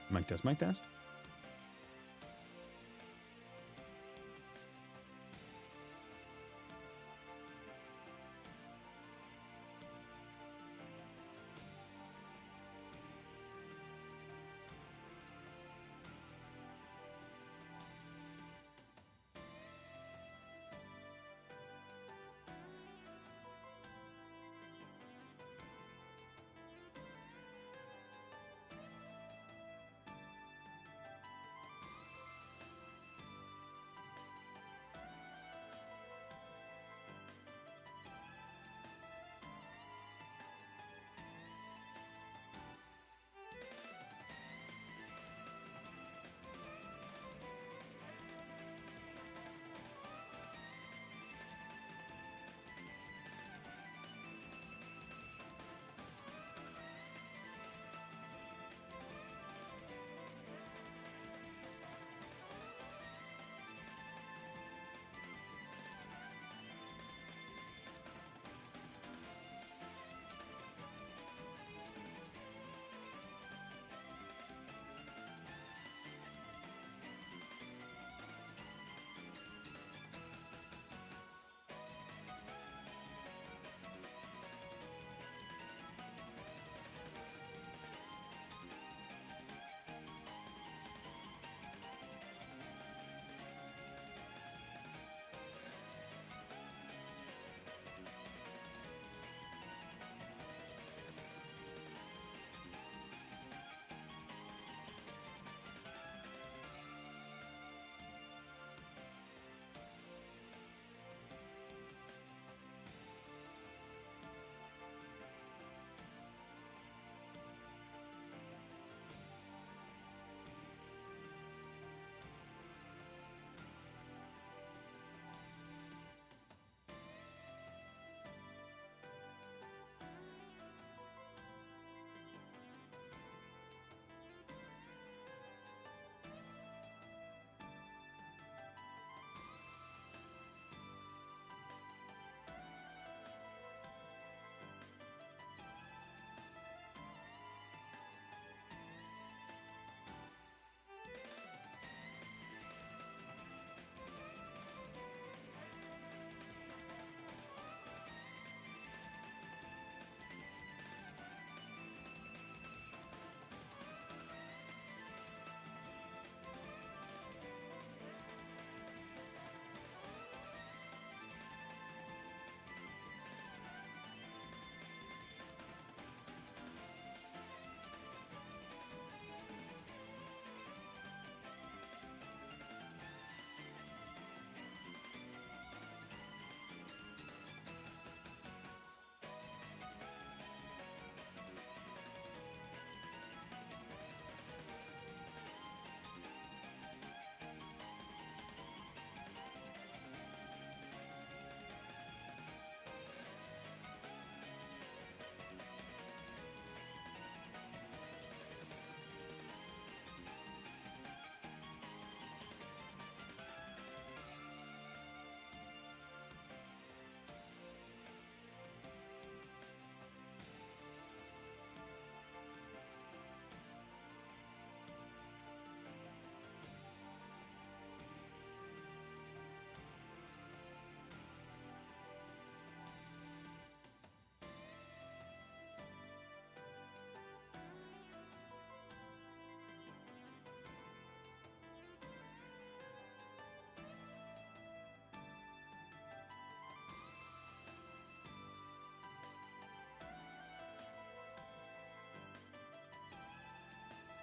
Mic test, mic test.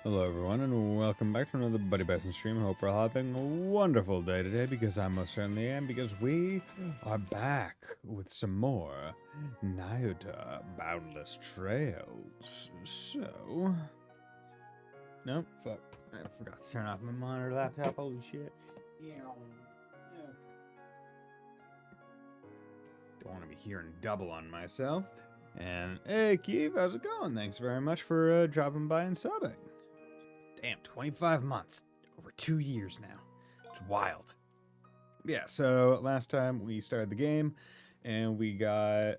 Hello everyone and welcome back to another Buddy Bison stream. Hope we're having a wonderful day today, because I most certainly am, because we are back with some more Nayuta Boundless Trails. So... Nope, fuck. I forgot to turn off my monitor laptop, holy shit. Don't want to be hearing double on myself. And hey Keith, how's it going? Thanks very much for dropping by and subbing. Damn, 25 months. Over 2 years now. It's wild. Yeah, so last time we started the game, and we got,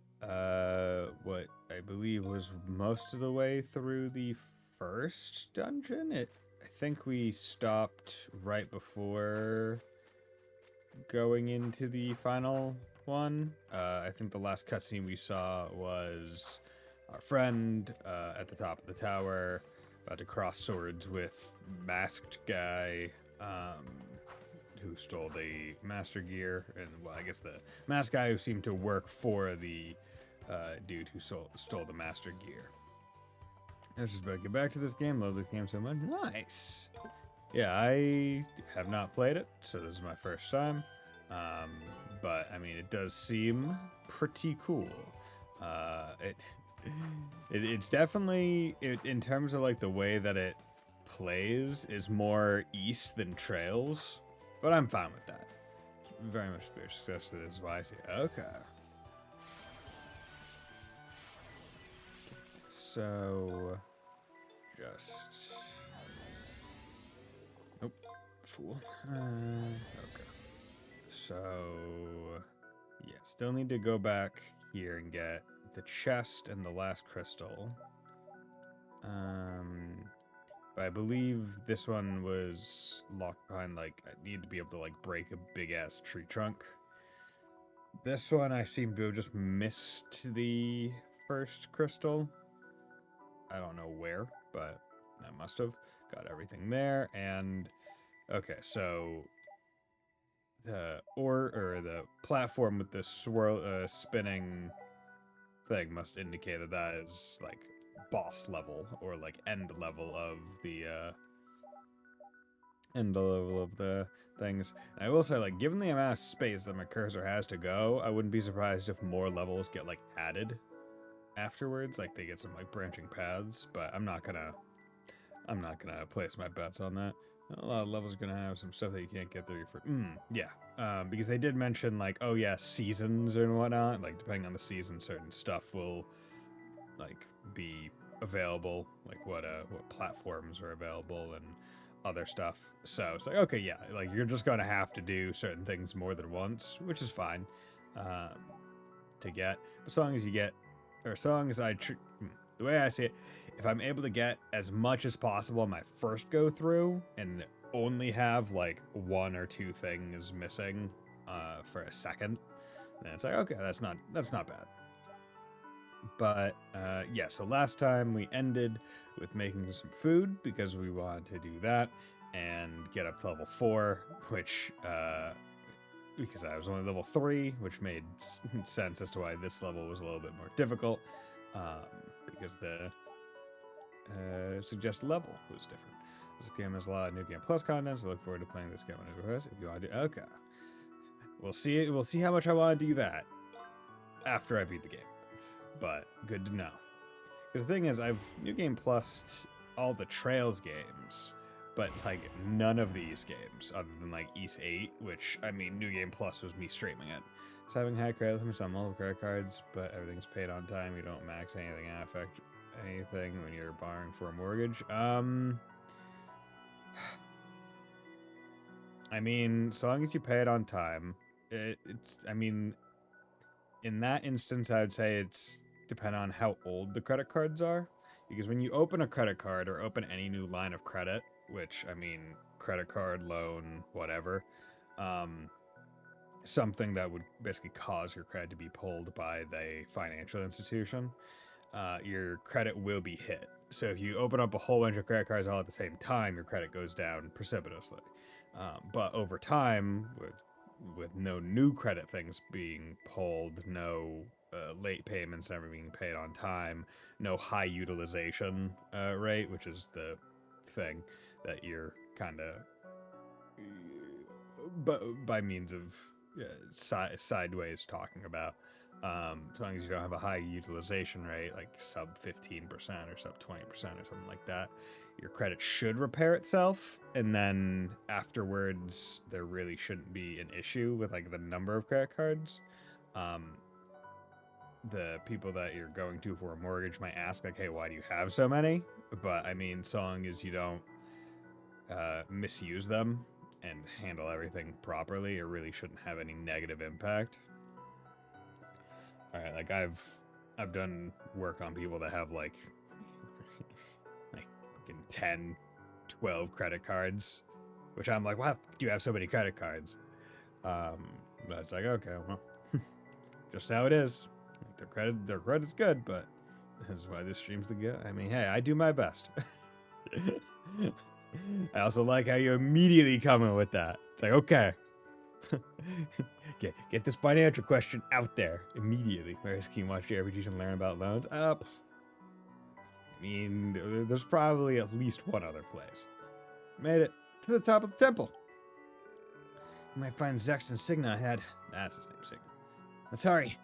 what I believe was most of the way through the first dungeon. I think we stopped right before going into the final one. I think the last cutscene we saw was our friend at the top of the tower, about to cross swords with masked guy who stole the master gear, and well, I guess the masked guy who seemed to work for the dude who stole the master gear. I was just about to get back to this game. Love this game so much. Nice. Yeah, I have not played it, so this is my first time. But I mean, it does seem pretty cool. It's definitely in terms of like the way that it plays is more East than Trails, but I'm fine with that. Very much success to this is why I say okay. So just nope, fool. Okay. So yeah, still need to go back here and get the chest and the last crystal. But I believe this one was locked behind, like, I need to be able to, like, break a big-ass tree trunk. This one, I seem to have just missed the first crystal. I don't know where, but I must have. Got everything there, and... Okay, so... The platform with the spinning thing must indicate that that is, like, boss level or like end level of the things. And I will say, like, given the amount of space that my cursor has to go, I wouldn't be surprised if more levels get like added afterwards, like they get some like branching paths, but I'm not gonna place my bets on that. A lot of levels are gonna have some stuff that you can't get through for because they did mention like, oh yeah, seasons and whatnot, like depending on the season certain stuff will like be available, like what platforms are available and other stuff. So it's like, okay, yeah, like you're just gonna have to do certain things more than once, which is fine to get. But as long as you get, or as long as the way I see it, if I'm able to get as much as possible on my first go through and only have like one or two things missing for a second, then it's like, okay, that's not bad. But yeah, so last time we ended with making some food because we wanted to do that and get up to level 4, which because I was only level 3, which made sense as to why this level was a little bit more difficult because the suggested level was different. This game has a lot of new game plus content, so I look forward to playing this game on New If you want to do, okay, we'll see how much I want to do that after I beat the game. But good to know. Because the thing is, I've New Game Plused all the Trails games, but like none of these games, other than like East 8, which I mean, New Game Plus was me streaming it. So having high credit limits on multiple credit cards, but everything's paid on time. You don't max anything and affect anything when you're borrowing for a mortgage. I mean, so long as you pay it on time, I mean, in that instance, I would say it's depend on how old the credit cards are, because when you open a credit card or open any new line of credit, which I mean credit card, loan, whatever, something that would basically cause your credit to be pulled by the financial institution, your credit will be hit. So if you open up a whole bunch of credit cards all at the same time, your credit goes down precipitously. But over time, with no new credit things being pulled, no late payments never being paid on time, no high utilization rate, which is the thing that you're kind of by means of sideways talking about. As long as you don't have a high utilization rate, like sub 15% or sub 20% or something like that, your credit should repair itself, and then afterwards there really shouldn't be an issue with like the number of credit cards. The people that you're going to for a mortgage might ask like, hey, why do you have so many? But I mean, so long as you don't misuse them and handle everything properly, it really shouldn't have any negative impact. All right, like I've done work on people that have like 10, 12 credit cards, which I'm like, why the fuck do you have so many credit cards? But it's like, okay, well, just how it is. Their credit's good, but this is why this stream's the good. I mean, hey, I do my best. I also like how you immediately come in with that. It's like, okay. Get this financial question out there immediately. Whereas can you watch JRPGs and learn about loans? I mean, there's probably at least one other place. Made it to the top of the temple. You might find Zex and Signa ahead. That's his name, Signa. Let's hurry.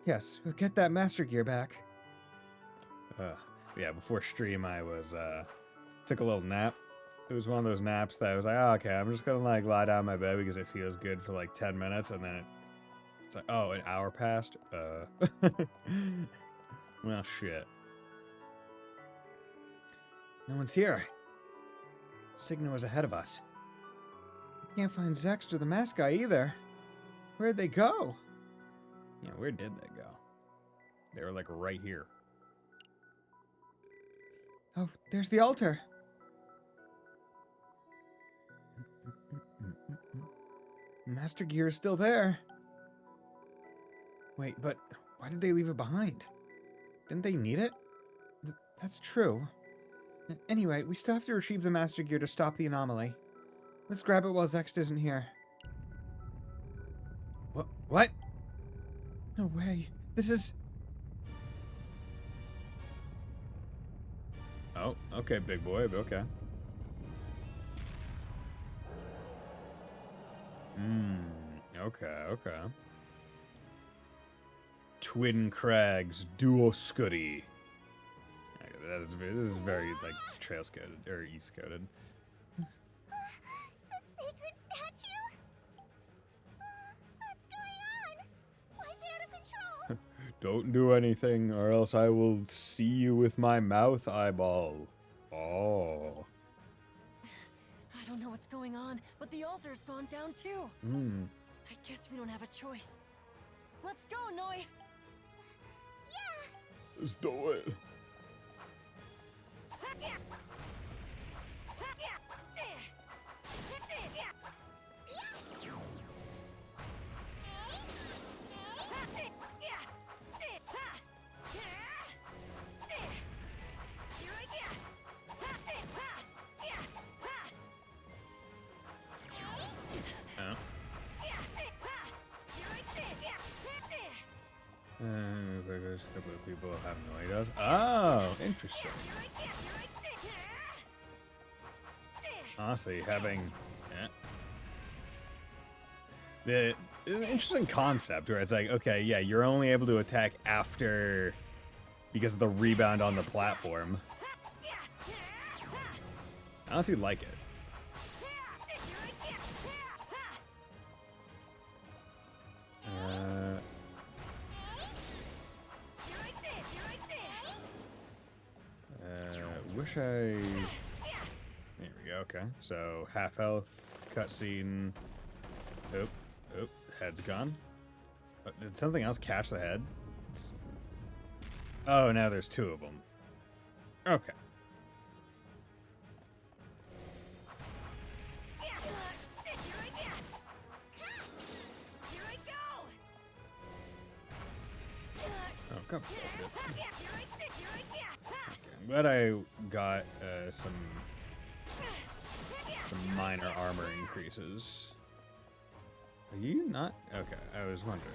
Yes, we'll get that master gear back. Yeah, before stream I was took a little nap. It was one of those naps that I was like, oh, okay, I'm just gonna like lie down in my bed because it feels good for like 10 minutes, and then it's like, oh, an hour passed? Well, shit. No one's here. Signa was ahead of us. We can't find Zex or the mask guy either. Where'd they go? Yeah, where did they go? They were like right here. Oh, there's the altar. Master gear is still there. Wait, but why did they leave it behind? Didn't they need it? That's true. Anyway, we still have to retrieve the master gear to stop the anomaly. Let's grab it while Zex isn't here. What? No way. This is... Oh, okay, big boy, okay. Okay. Twin Crags, Duo Scuddy. This is very, like, Trails coded, or East coded. A sacred statue? What's going on? Why is it out of control? Don't do anything, or else I will see you with my mouth eyeball. Oh. I don't know what's going on, but the altar's gone down too. I guess we don't have a choice. Let's go, Noi! Yeah! Let's do it. There's a couple of people have no ideas. Oh, interesting. Honestly, having it's an interesting concept where it's like, okay, yeah, you're only able to attack after because of the rebound on the platform. I honestly like it. Wish I... There we go, okay. So, half health, cutscene. Oh, head's gone. Did something else catch the head? Oh, now there's two of them. Okay. Oh, come on. I'm glad I got some minor armor increases. Are you not? Okay, I was wondering.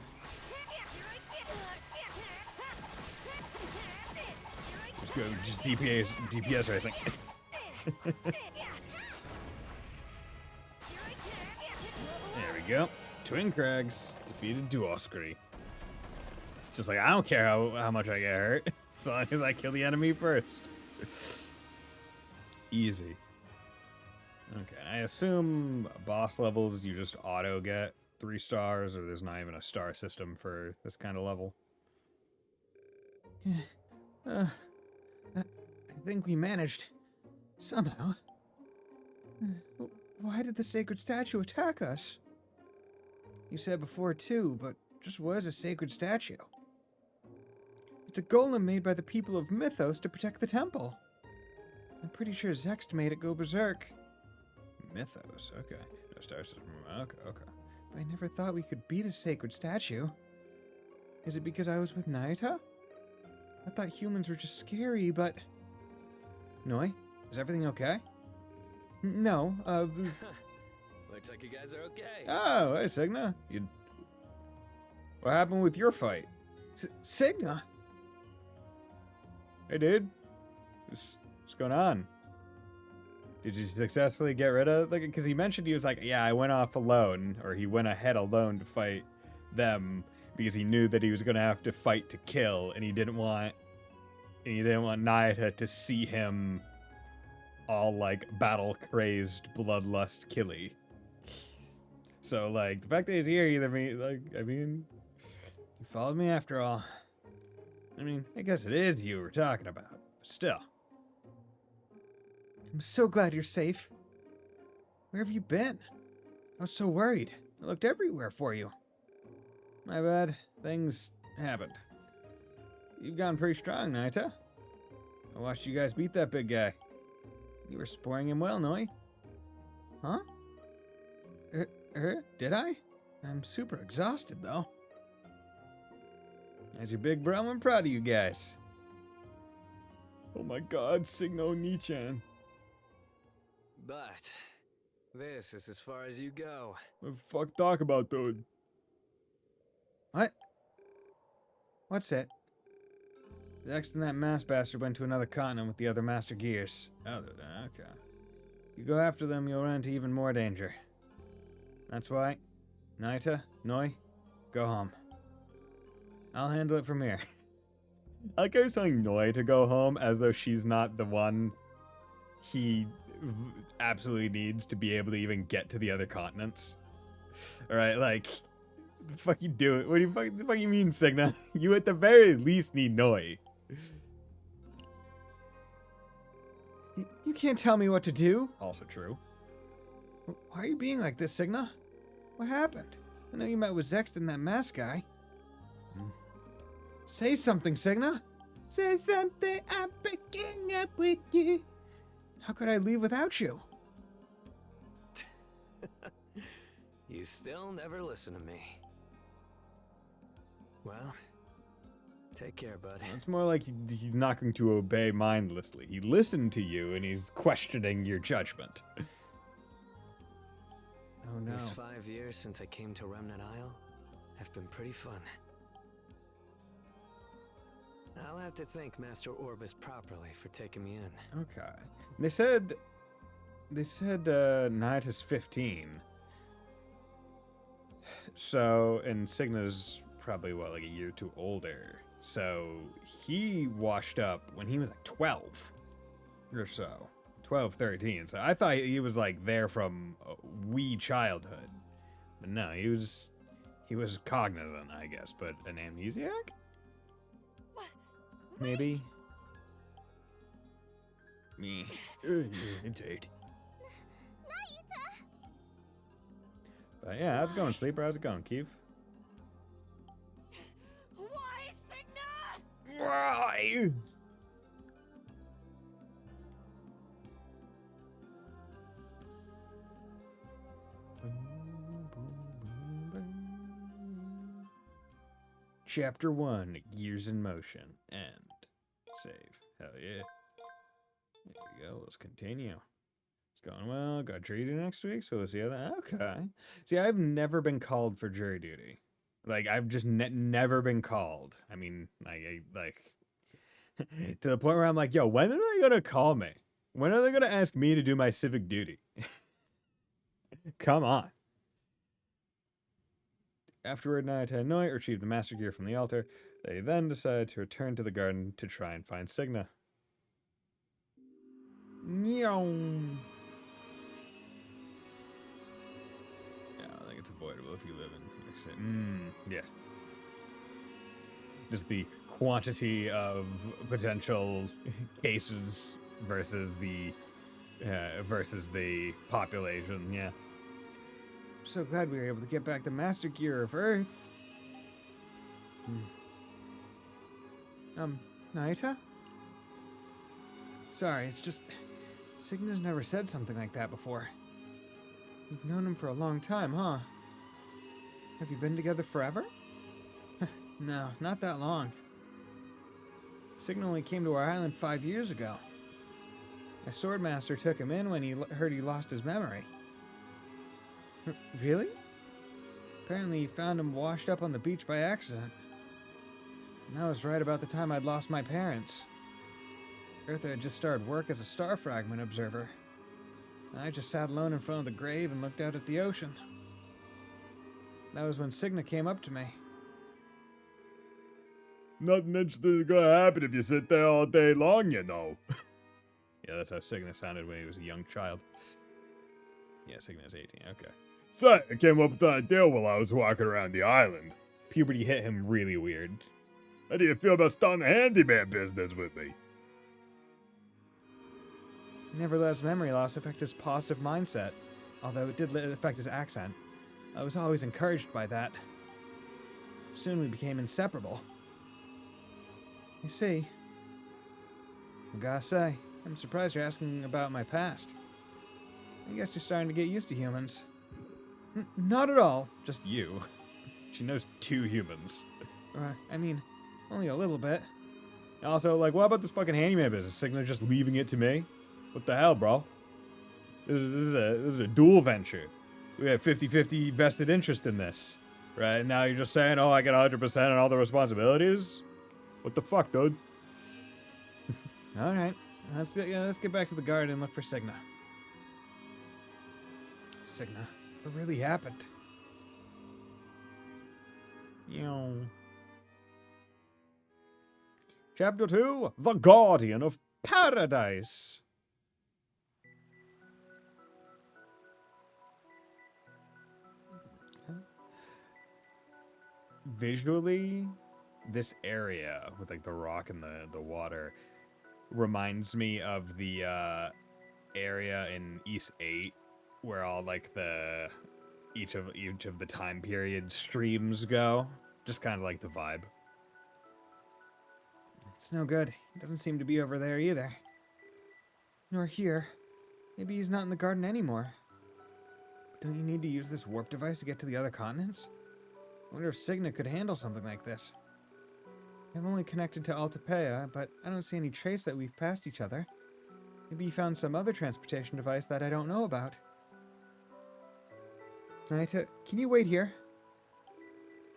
Just go, just DPS racing. There we go. Twin Crags defeated Duoscary. It's just like, I don't care how much I get hurt. As long as I kill the enemy first. Easy. Okay, I assume boss levels you just auto get 3 stars, or there's not even a star system for this kind of level. I think we managed. Somehow. Why did the sacred statue attack us? You said before too, but just was a sacred statue. It's a golem made by the people of Mythos to protect the temple. I'm pretty sure Zext made it go berserk. Mythos, okay. No star system, okay. But I never thought we could beat a sacred statue. Is it because I was with Nayuta? I thought humans were just scary, but... Noi, is everything okay? No, Looks like you guys are okay. Oh, hey, Signa. What happened with your fight? Signa? Hey, dude. What's going on? Did you successfully get rid of... Because he mentioned he was like, yeah, I went off alone. Or he went ahead alone to fight them. Because he knew that he was going to have to fight to kill. And he didn't want... Nayuta to see him all, like, battle-crazed, bloodlust killy. So, like, the fact that he's here either mean, like, I mean, he followed me after all. I mean, I guess it is you we're talking about, but still. I'm so glad you're safe. Where have you been? I was so worried. I looked everywhere for you. My bad. Things happened. You've gone pretty strong, Nayuta. I watched you guys beat that big guy. You were sporing him well, Noi. Huh? Did I? I'm super exhausted, though. As your big bro, I'm proud of you guys. Oh my god, Signo Nichan. But this is as far as you go. What the fuck talk about, dude? What? What's it? Zext and that mass bastard went to another continent with the other Master Gears. Oh, okay. You go after them, you'll run into even more danger. That's why, Nayuta, Noi, go home. I'll handle it from here. I like how he's telling Noi to go home as though she's not the one he absolutely needs to be able to even get to the other continents. Alright, like, the fuck you doing? What do the fuck you mean, Signa? You at the very least need Noi. You can't tell me what to do. Also true. Why are you being like this, Signa? What happened? I know you met with Zext and that mask guy. Say something, Signa. Say something, I'm picking up with you. How could I leave without you? You still never listen to me. Well, take care, bud. It's more like he's not going to obey mindlessly. He listened to you and he's questioning your judgment. Oh no. These 5 years since I came to Remnant Isle have been pretty fun. I'll have to thank Master Orbis properly for taking me in. Okay. They said Nayuta's 15. So, and Signa's probably, what, like a year or two older. So, he washed up when he was like 12 or so. 12, 13. So, I thought he was like there from wee childhood. But no, he was cognizant, I guess. But an amnesiac? Maybe. Me. Indeed. Nayuta! But yeah, how's it going, Sleeper? How's it going, Keith? Why, Signa? Why? Chapter 1, Gears in Motion. End. Save. Hell yeah. There we go. Let's continue. It's going well. Got jury duty next week, so let's see how that... Okay. See, I've never been called for jury duty. Like, I've just never been called. I mean, like to the point where I'm like, yo, when are they going to call me? When are they going to ask me to do my civic duty? Come on. Afterward, Nayuta and Noi retrieve the Master Gear from the altar. They then decide to return to the garden to try and find Signa. Meow. Yeah, I think it's avoidable if you live in... yeah. Just the quantity of potential cases versus the population, yeah. I'm so glad we were able to get back the Master Gear of Earth. Nayuta? Sorry, it's just... Signa's never said something like that before. You've known him for a long time, huh? Have you been together forever? No, not that long. Signa only came to our island 5 years ago. My swordmaster took him in when he heard he lost his memory. Really? Apparently he found him washed up on the beach by accident. And that was right about the time I'd lost my parents. Eartha had just started work as a star fragment observer. And I just sat alone in front of the grave and looked out at the ocean. That was when Signa came up to me. Nothing interesting is gonna happen if you sit there all day long, you know. Yeah, that's how Signa sounded when he was a young child. Yeah, Signa's 18, okay. So, I came up with an idea while I was walking around the island. Puberty hit him really weird. How do you feel about starting a handyman business with me? He never let his memory loss affect his positive mindset, although it did affect his accent. I was always encouraged by that. Soon we became inseparable. You see, I gotta say, I'm surprised you're asking about my past. I guess you're starting to get used to humans. Not at all. Just you. She knows 2 humans. I mean, only a little bit. Also, like, what about this fucking handyman business? Signa just leaving it to me? What the hell, bro? This is a dual venture. We have 50-50 vested interest in this. Right? And now you're just saying, oh, I get 100% on all the responsibilities? What the fuck, dude? Alright. Let's get back to the garden and look for Signa. Signa, what really happened? Chapter 2, The Guardian of Paradise. Visually, this area with like the rock and the water reminds me of the area in East 8 where all like each of the time period streams go. Just kind of like the vibe. It's no good. He doesn't seem to be over there either. Nor here. Maybe he's not in the garden anymore. But don't you need to use this warp device to get to the other continents? I wonder if Signa could handle something like this. I'm only connected to Altapea, but I don't see any trace that we've passed each other. Maybe he found some other transportation device that I don't know about. Nayuta, can you wait here?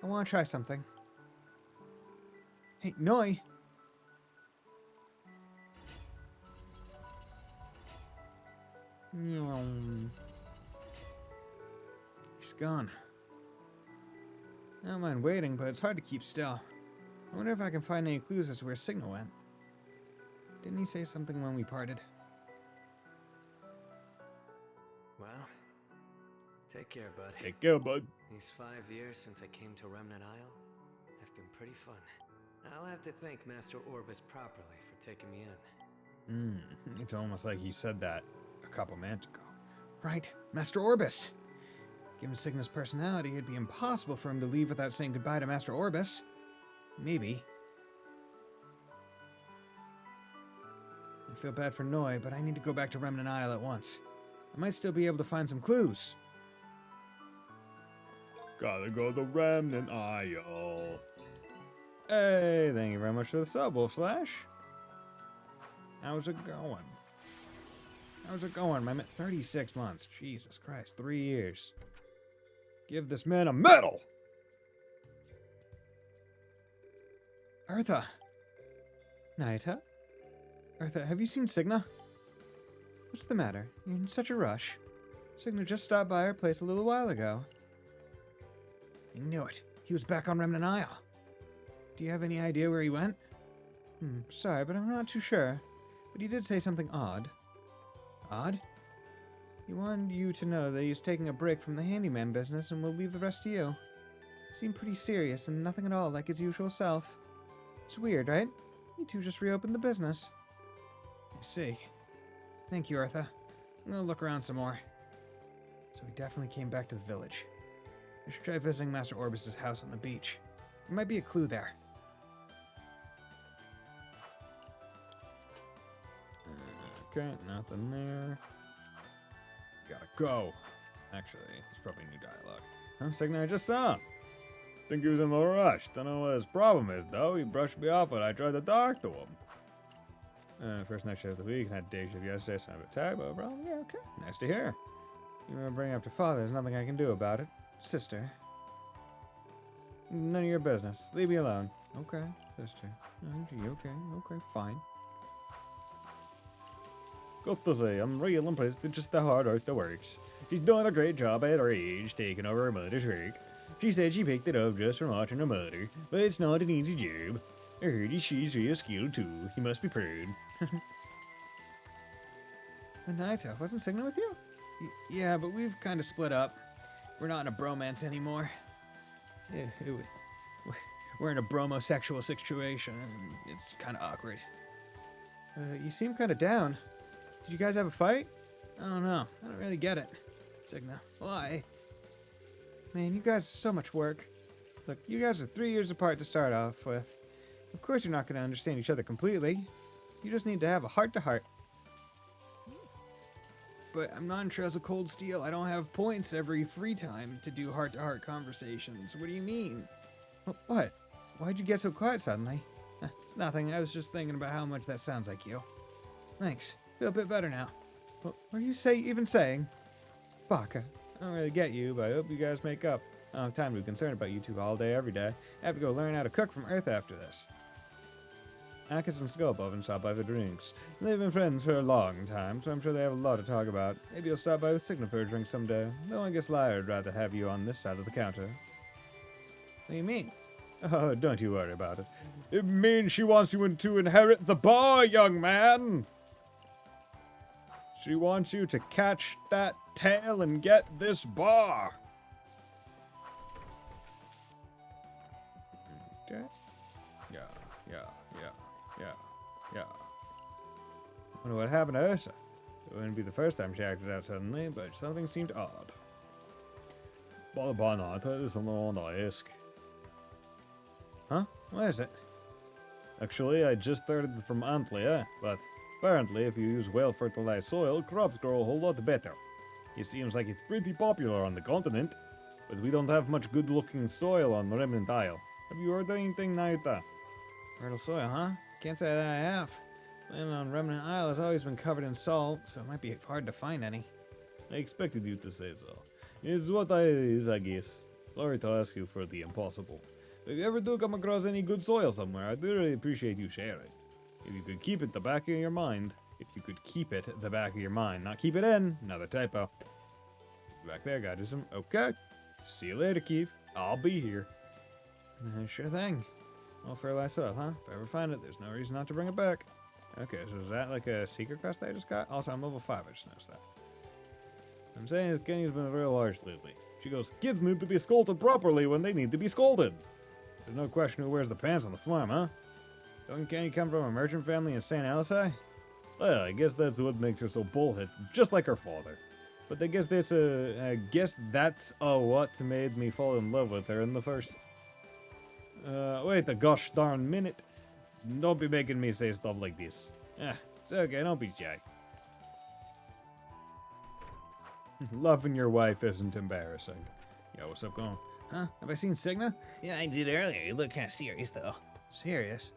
I want to try something. Hey, Noi! She's gone. I don't mind waiting, but it's hard to keep still. I wonder if I can find any clues as to where Signa went. Didn't he say something when we parted? Well, take care, bud. Take care, bud. These 5 years since I came to Remnant Isle have been pretty fun. I'll have to thank Master Orbis properly for taking me in. It's almost like he said that a couple minutes ago. Right, Master Orbis. Given Signa's personality, it'd be impossible for him to leave without saying goodbye to Master Orbis. Maybe. I feel bad for Noi, but I need to go back to Remnant Isle at once. I might still be able to find some clues. Gotta go to Remnant Isle. Hey, thank you very much for the sub, Wolf Slash. How's it going? How's it going? I'm at 36 months. Jesus Christ, 3 years. Give this man a medal! Eartha! Nayuta? Eartha, have you seen Signa? What's the matter? You're in such a rush. Signa just stopped by our place a little while ago. I knew it. He was back on Remnant Isle. Do you have any idea where he went? Sorry, but I'm not too sure. But he did say something odd. Odd? He wanted you to know that he's taking a break from the handyman business and will leave the rest to you. He seemed pretty serious and nothing at all like his usual self. It's weird, right? You two just reopened the business. I see. Thank you, Eartha. I'm gonna look around some more. So we definitely came back to the village. I should try visiting Master Orbis' house on the beach. There might be a clue there. Okay, nothing there. Gotta go. Actually, there's probably new dialogue. Huh, Signa I just saw him. Think he was in a rush. Don't know what his problem is, though. He brushed me off when I tried to talk to him. First night shift of the week, had day shift yesterday, so I'm a bit tired, but overall, yeah, okay. Nice to hear. You remember bringing up to father, there's nothing I can do about it. Sister. None of your business. Leave me alone. Okay, sister. Okay, fine. Got to say, I'm real impressed with just the hard work that works. She's doing a great job at her age, taking over her mother's work. She said she picked it up just from watching her mother, but it's not an easy job. I heard she's real skilled too. He must be proud. Nayuta, wasn't Signa with you? Yeah, but we've kind of split up. We're not in a bromance anymore. We're in a bromosexual situation, and it's kind of awkward. You seem kind of down. Did you guys have a fight? I don't know. I don't really get it. Signa, why? Man, you guys are so much work. Look, you guys are 3 years apart to start off with. Of course you're not going to understand each other completely. You just need to have a heart-to-heart. But I'm not in Trails of Cold Steel. I don't have points every free time to do heart-to-heart conversations. What do you mean? What? Why'd you get so quiet suddenly? It's nothing. I was just thinking about how much that sounds like you. Thanks. Feel a bit better now. What are you even saying? Fuck. I don't really get you, but I hope you guys make up. I don't have time to be concerned about you two all day, every day. I have to go learn how to cook from Earth after this. Akis and Skopov and stop by for drinks. They've been friends for a long time, so I'm sure they have a lot to talk about. Maybe you'll stop by with Signa for a drink someday. Though I guess Lyra would rather have you on this side of the counter. What do you mean? Oh, don't you worry about it. It means she wants you to inherit the bar, young man. She wants you to catch that tail and get this bar. Okay. Yeah. Wonder what happened to Ursa. It wouldn't be the first time she acted out suddenly, but something seemed odd. Bada not, there's something I want to ask. Huh? What is it? Actually, I just started from Antlia, but apparently if you use well-fertilized soil, crops grow a whole lot better. It seems like it's pretty popular on the continent, but we don't have much good-looking soil on Remnant Isle. Have you heard anything, Nayuta? Fertile soil, huh? Can't say that I have. Land on Remnant Isle has always been covered in salt, so it might be hard to find any. I expected you to say so. It's what I guess. Sorry to ask you for the impossible. If you ever do come across any good soil somewhere, I'd really appreciate you sharing. If you could keep it the back of your mind. If you could keep it the back of your mind. Not keep it in. Another typo. Back there, got you some. Okay. See you later, Keith. I'll be here. Sure thing. Well, fertilized soil, huh? If I ever find it, there's no reason not to bring it back. Okay, so is that like a secret quest that I just got? Also, I'm level 5, I just noticed that. I'm saying is Kenny's been real harsh lately. She goes, kids need to be scolded properly when they need to be scolded. There's no question who wears the pants on the farm, huh? Don't Kenny come from a merchant family in St. Alice? Well, I guess that's what makes her so bullhead, just like her father. But I guess that's what made me fall in love with her in the first. Wait a gosh darn minute. Don't be making me say stuff like this. It's okay, don't be shy. Loving your wife isn't embarrassing. Yo, what's up, going? Huh? Have I seen Signa? Yeah, I did earlier. You look kind of serious, though. Serious?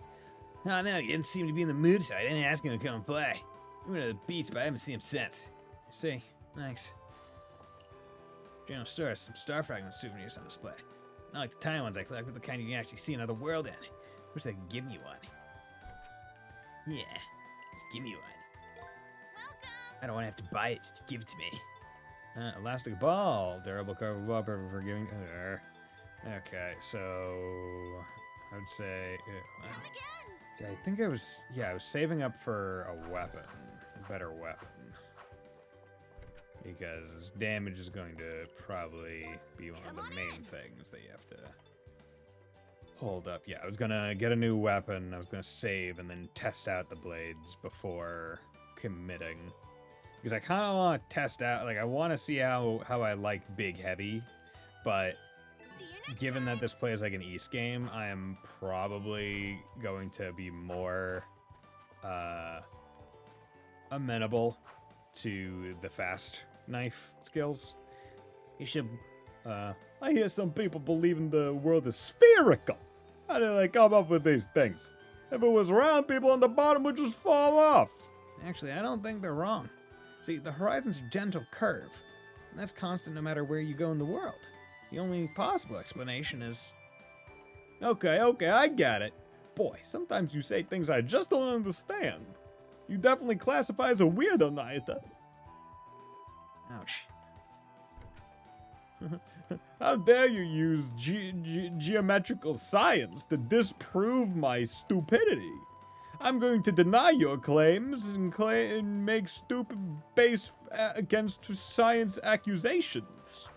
Oh, no, you didn't seem to be in the mood, so I didn't ask him to come and play. We went to the beach, but I haven't seen him since. I see. Thanks. General store has some star fragment souvenirs on display. Not like the tiny ones I collect, but the kind you can actually see another world in. Wish they could give me one. Yeah, just give me one. I don't want to have to buy it, just give it to me. Elastic ball. Durable cover wall, perfect for giving. Okay, so I would say. Come again. I think I was saving up for a weapon, a better weapon, because damage is going to probably be one of the main things that you have to hold up. Yeah, I was gonna get a new weapon. I was gonna save and then test out the blades before committing. Because I kind of want to test out, like, I want to see how I like big heavy, but given that this plays like an East game, I am probably going to be more amenable to the fast knife skills. You should. I hear some people believing the world is spherical. How do they come up with these things? If it was round, people on the bottom would just fall off. Actually, I don't think they're wrong. See, the horizon's a gentle curve, and that's constant no matter where you go in the world. The only possible explanation is. Okay, I get it. Boy, sometimes you say things I just don't understand. You definitely classify as a weirdo, Nayuta. Ouch. How dare you use geometrical science to disprove my stupidity? I'm going to deny your claims and make stupid base against science accusations.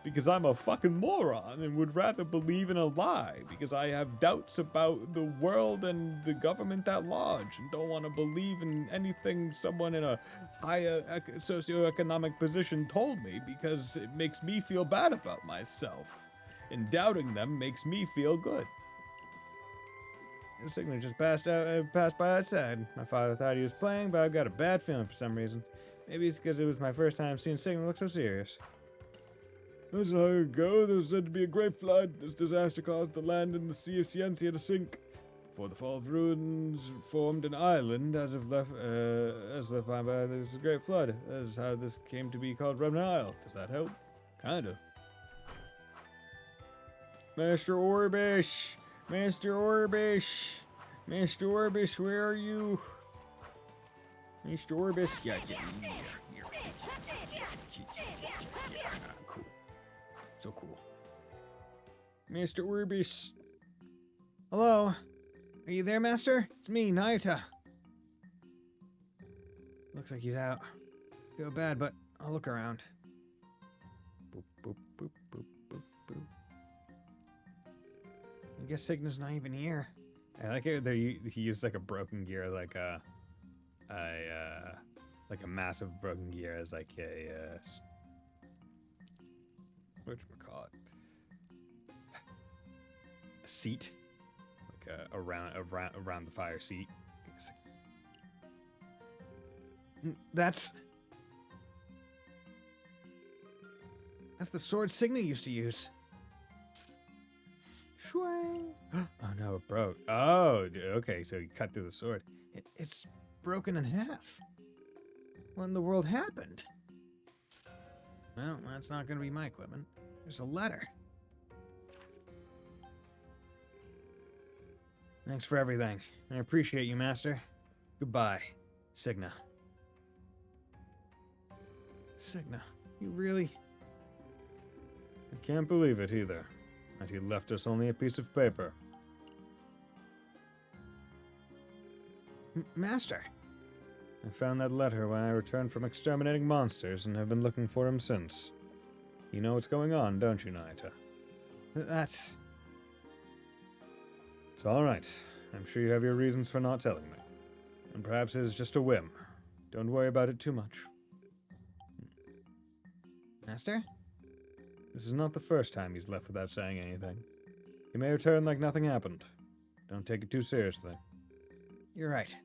Because I'm a fucking moron and would rather believe in a lie because I have doubts about the world and the government at large and don't want to believe in anything someone in a higher socioeconomic position told me because it makes me feel bad about myself. And doubting them makes me feel good. The signal just passed by outside. My father thought he was playing, but I've got a bad feeling for some reason. Maybe it's because it was my first time seeing Signal look so serious. That's how it go. There was said to be a great flood. This disaster caused the land in the Sea of Ciencia to sink. Before the fall of ruins formed an island as left by this great flood. That is how this came to be called Remnant Isle. Does that help? Kinda. Master Orbish! Master Orbish! Master Orbish, where are you? Master Orbish? Yeah. Cool. So cool. Mr. Orbish. Hello? Are you there, Master? It's me, Nayuta. Looks like he's out. Feel bad, but I'll look around. Boop, boop, boop, boop, boop, boop. I guess Signa's not even here. I like it. He used like a broken gear, like a massive broken gear as like a whatchamacallit? A seat, like around the fire seat. That's the sword Signa used to use. Shwang. Oh no, it broke. Oh, okay, so you cut through the sword. It's broken in half. What in the world happened? Well, that's not going to be my equipment. There's a letter. Thanks for everything. I appreciate you, Master. Goodbye, Signa. Signa, you really... I can't believe it either. That he left us only a piece of paper. Master. I found that letter when I returned from exterminating monsters and have been looking for him since. You know what's going on, don't you, Nayuta? That's... It's alright. I'm sure you have your reasons for not telling me. And perhaps it is just a whim. Don't worry about it too much. Master? This is not the first time he's left without saying anything. He may return like nothing happened. Don't take it too seriously. You're right.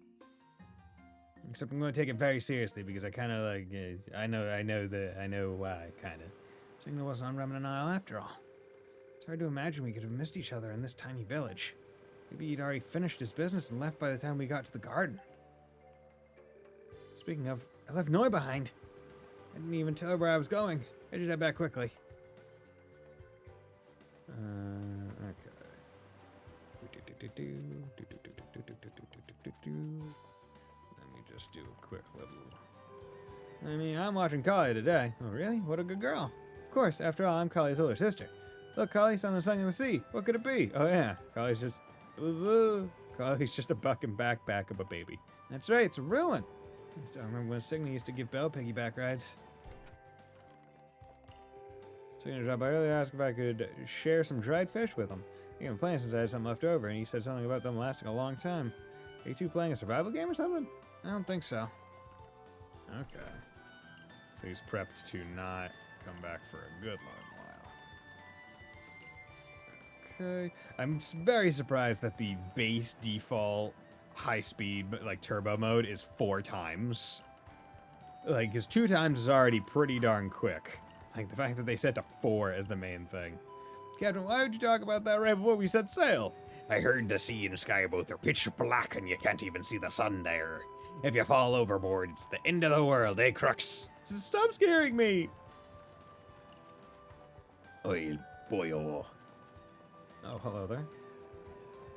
Except I'm going to take it very seriously because I kind of like... I know why, kind of. Signa wasn't on Remnant Isle after all. It's hard to imagine we could have missed each other in this tiny village. Maybe he'd already finished his business and left by the time we got to the garden. Speaking of, I left Noi behind. I didn't even tell her where I was going. I did that back quickly. Okay. Let me just do a quick little... I mean, I'm watching Kali today. Oh, really? What a good girl. Of course, after all, I'm Kali's older sister. Look, Kali, something sung in the sea. What could it be? Oh, yeah. Kali's just... Boo-boo. Kali's just a bucking backpack of a baby. That's right, it's a real one. I still remember when Signa used to give Belle piggyback rides. Signa dropped by earlier, asked if I could share some dried fish with him. He been playing since I had some left over, and he said something about them lasting a long time. Are you two playing a survival game or something? I don't think so. Okay. So he's prepped to not come back for a good long while. Okay. I'm very surprised that the base default high speed, but like turbo mode is 4 times. Like, because 2 times is already pretty darn quick. Like, the fact that they set to 4 as the main thing. Captain, why would you talk about that right before we set sail? I heard the sea and sky both are pitch black and you can't even see the sun there. If you fall overboard, it's the end of the world, eh, Crux? Stop scaring me! Oil boyo. Oh, hello there.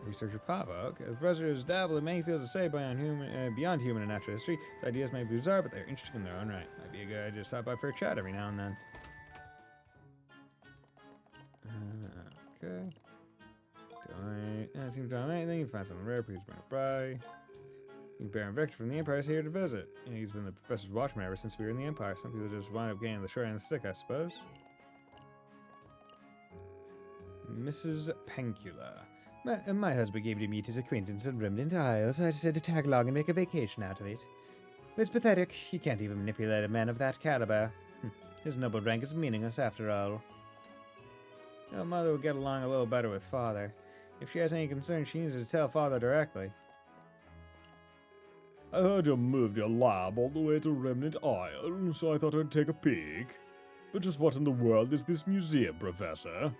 Researcher Papa. Okay, the professor has dabbled in many fields of say beyond human and natural history. His ideas may be bizarre, but they're interesting in their own right. Might be a good idea to stop by for a chat every now and then. Okay. Don't seem to have anything. You find something rare, please bring it by. Baron Victor from the Empire is here to visit. He's been the professor's watchman ever since we were in the Empire. Some people just wind up getting the short end of the stick, I suppose. Mrs. Pencula. My husband gave me to meet his acquaintance in Remnant Isle, so I decided to tag along and make a vacation out of it. But it's pathetic. He can't even manipulate a man of that caliber. His noble rank is meaningless after all. Your mother will get along a little better with father. If she has any concern, she needs to tell father directly. I heard you moved your lab all the way to Remnant Isle, so I thought I'd take a peek. But just what in the world is this museum, Professor?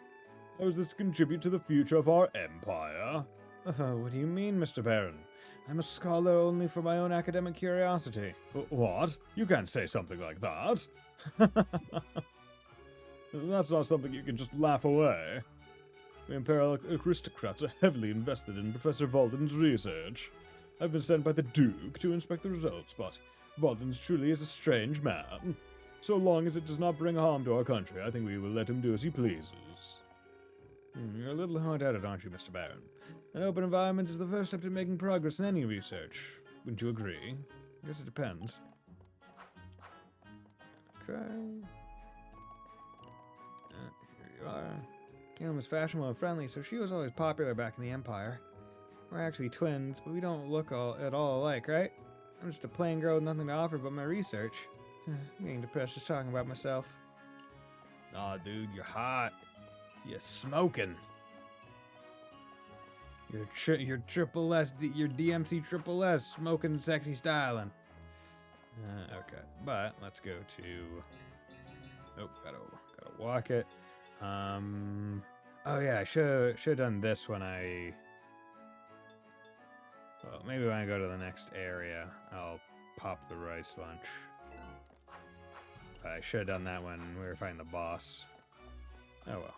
How does this contribute to the future of our empire? What do you mean, Mr. Baron? I'm a scholar only for my own academic curiosity. What? You can't say something like that. That's not something you can just laugh away. The imperial aristocrats are heavily invested in Professor Walden's research. I've been sent by the Duke to inspect the results, but Walden's truly is a strange man. So long as it does not bring harm to our country, I think we will let him do as he pleases. You're a little hard-headed, aren't you, Mr. Baron? An open environment is the first step to making progress in any research. Wouldn't you agree? I guess it depends. Okay. Here you are. Kim was fashionable and friendly, so she was always popular back in the Empire. We're actually twins, but we don't look at all alike, right? I'm just a plain girl with nothing to offer but my research. I'm getting depressed just talking about myself. Nah, dude, you're hot. You're smoking. You're triple S, your DMC triple S, smoking sexy styling. Okay, but let's go to. Oh, gotta walk it. Oh yeah, I should have done this when I. Well, maybe when I go to the next area, I'll pop the rice lunch. I should have done that when we were fighting the boss. Oh well.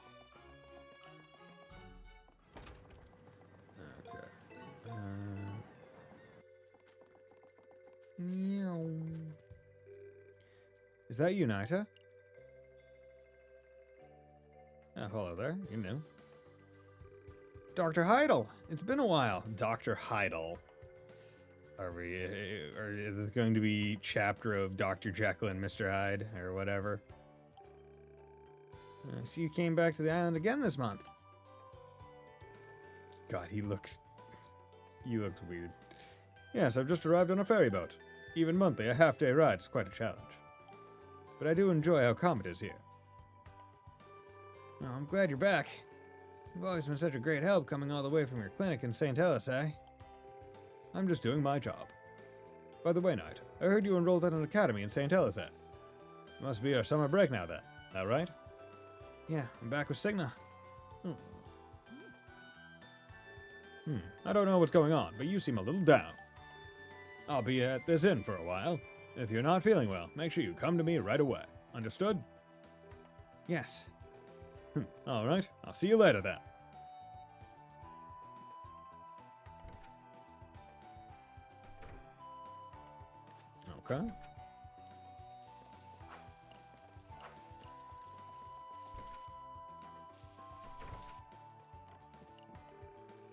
Is that you, Nayuta? Oh, hello there. You're new. Dr. Heidel! It's been a while. Dr. Heidel. Is this going to be chapter of Dr. Jekyll and Mr. Hyde, or whatever? I see you came back to the island again this month. God, he looks weird. Yes, I've just arrived on a ferry boat. Even monthly, a half-day ride is quite a challenge. But I do enjoy how calm it is here. Well, I'm glad you're back. You've always been such a great help coming all the way from your clinic in St. Ellis, eh? I'm just doing my job. By the way, Knight, I heard you enrolled at an academy in St. Ellis. Must be our summer break now, then. That right? Yeah, I'm back with Signa. I don't know what's going on, but you seem a little down. I'll be at this inn for a while. If you're not feeling well, make sure you come to me right away. Understood? Yes. All right, I'll see you later then. Okay.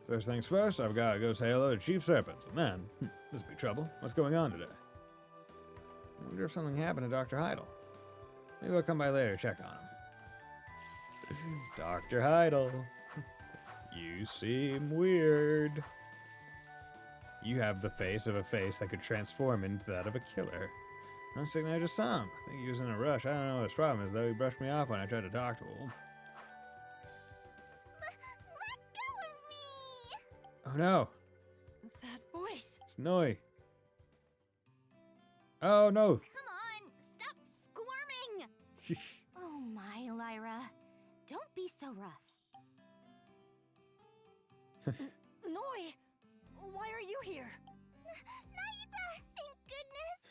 First things first, I've got to go say hello to Chief Serpents, and then, this'll be trouble. What's going on today? I wonder if something happened to Dr. Heidel. Maybe I'll come by later to check on him. Dr. Heidel, you seem weird. You have the face of a face that could transform into that of a killer. I'm sick I just saw him. I think he was in a rush. I don't know what his problem is, though. He brushed me off when I tried to talk to him. Let go of me! Oh no. That voice. It's Noi. Oh no. Come on, stop squirming! Oh my, Lyra. Don't be so rough. Noi! Why are you here? Nayuta, thank goodness!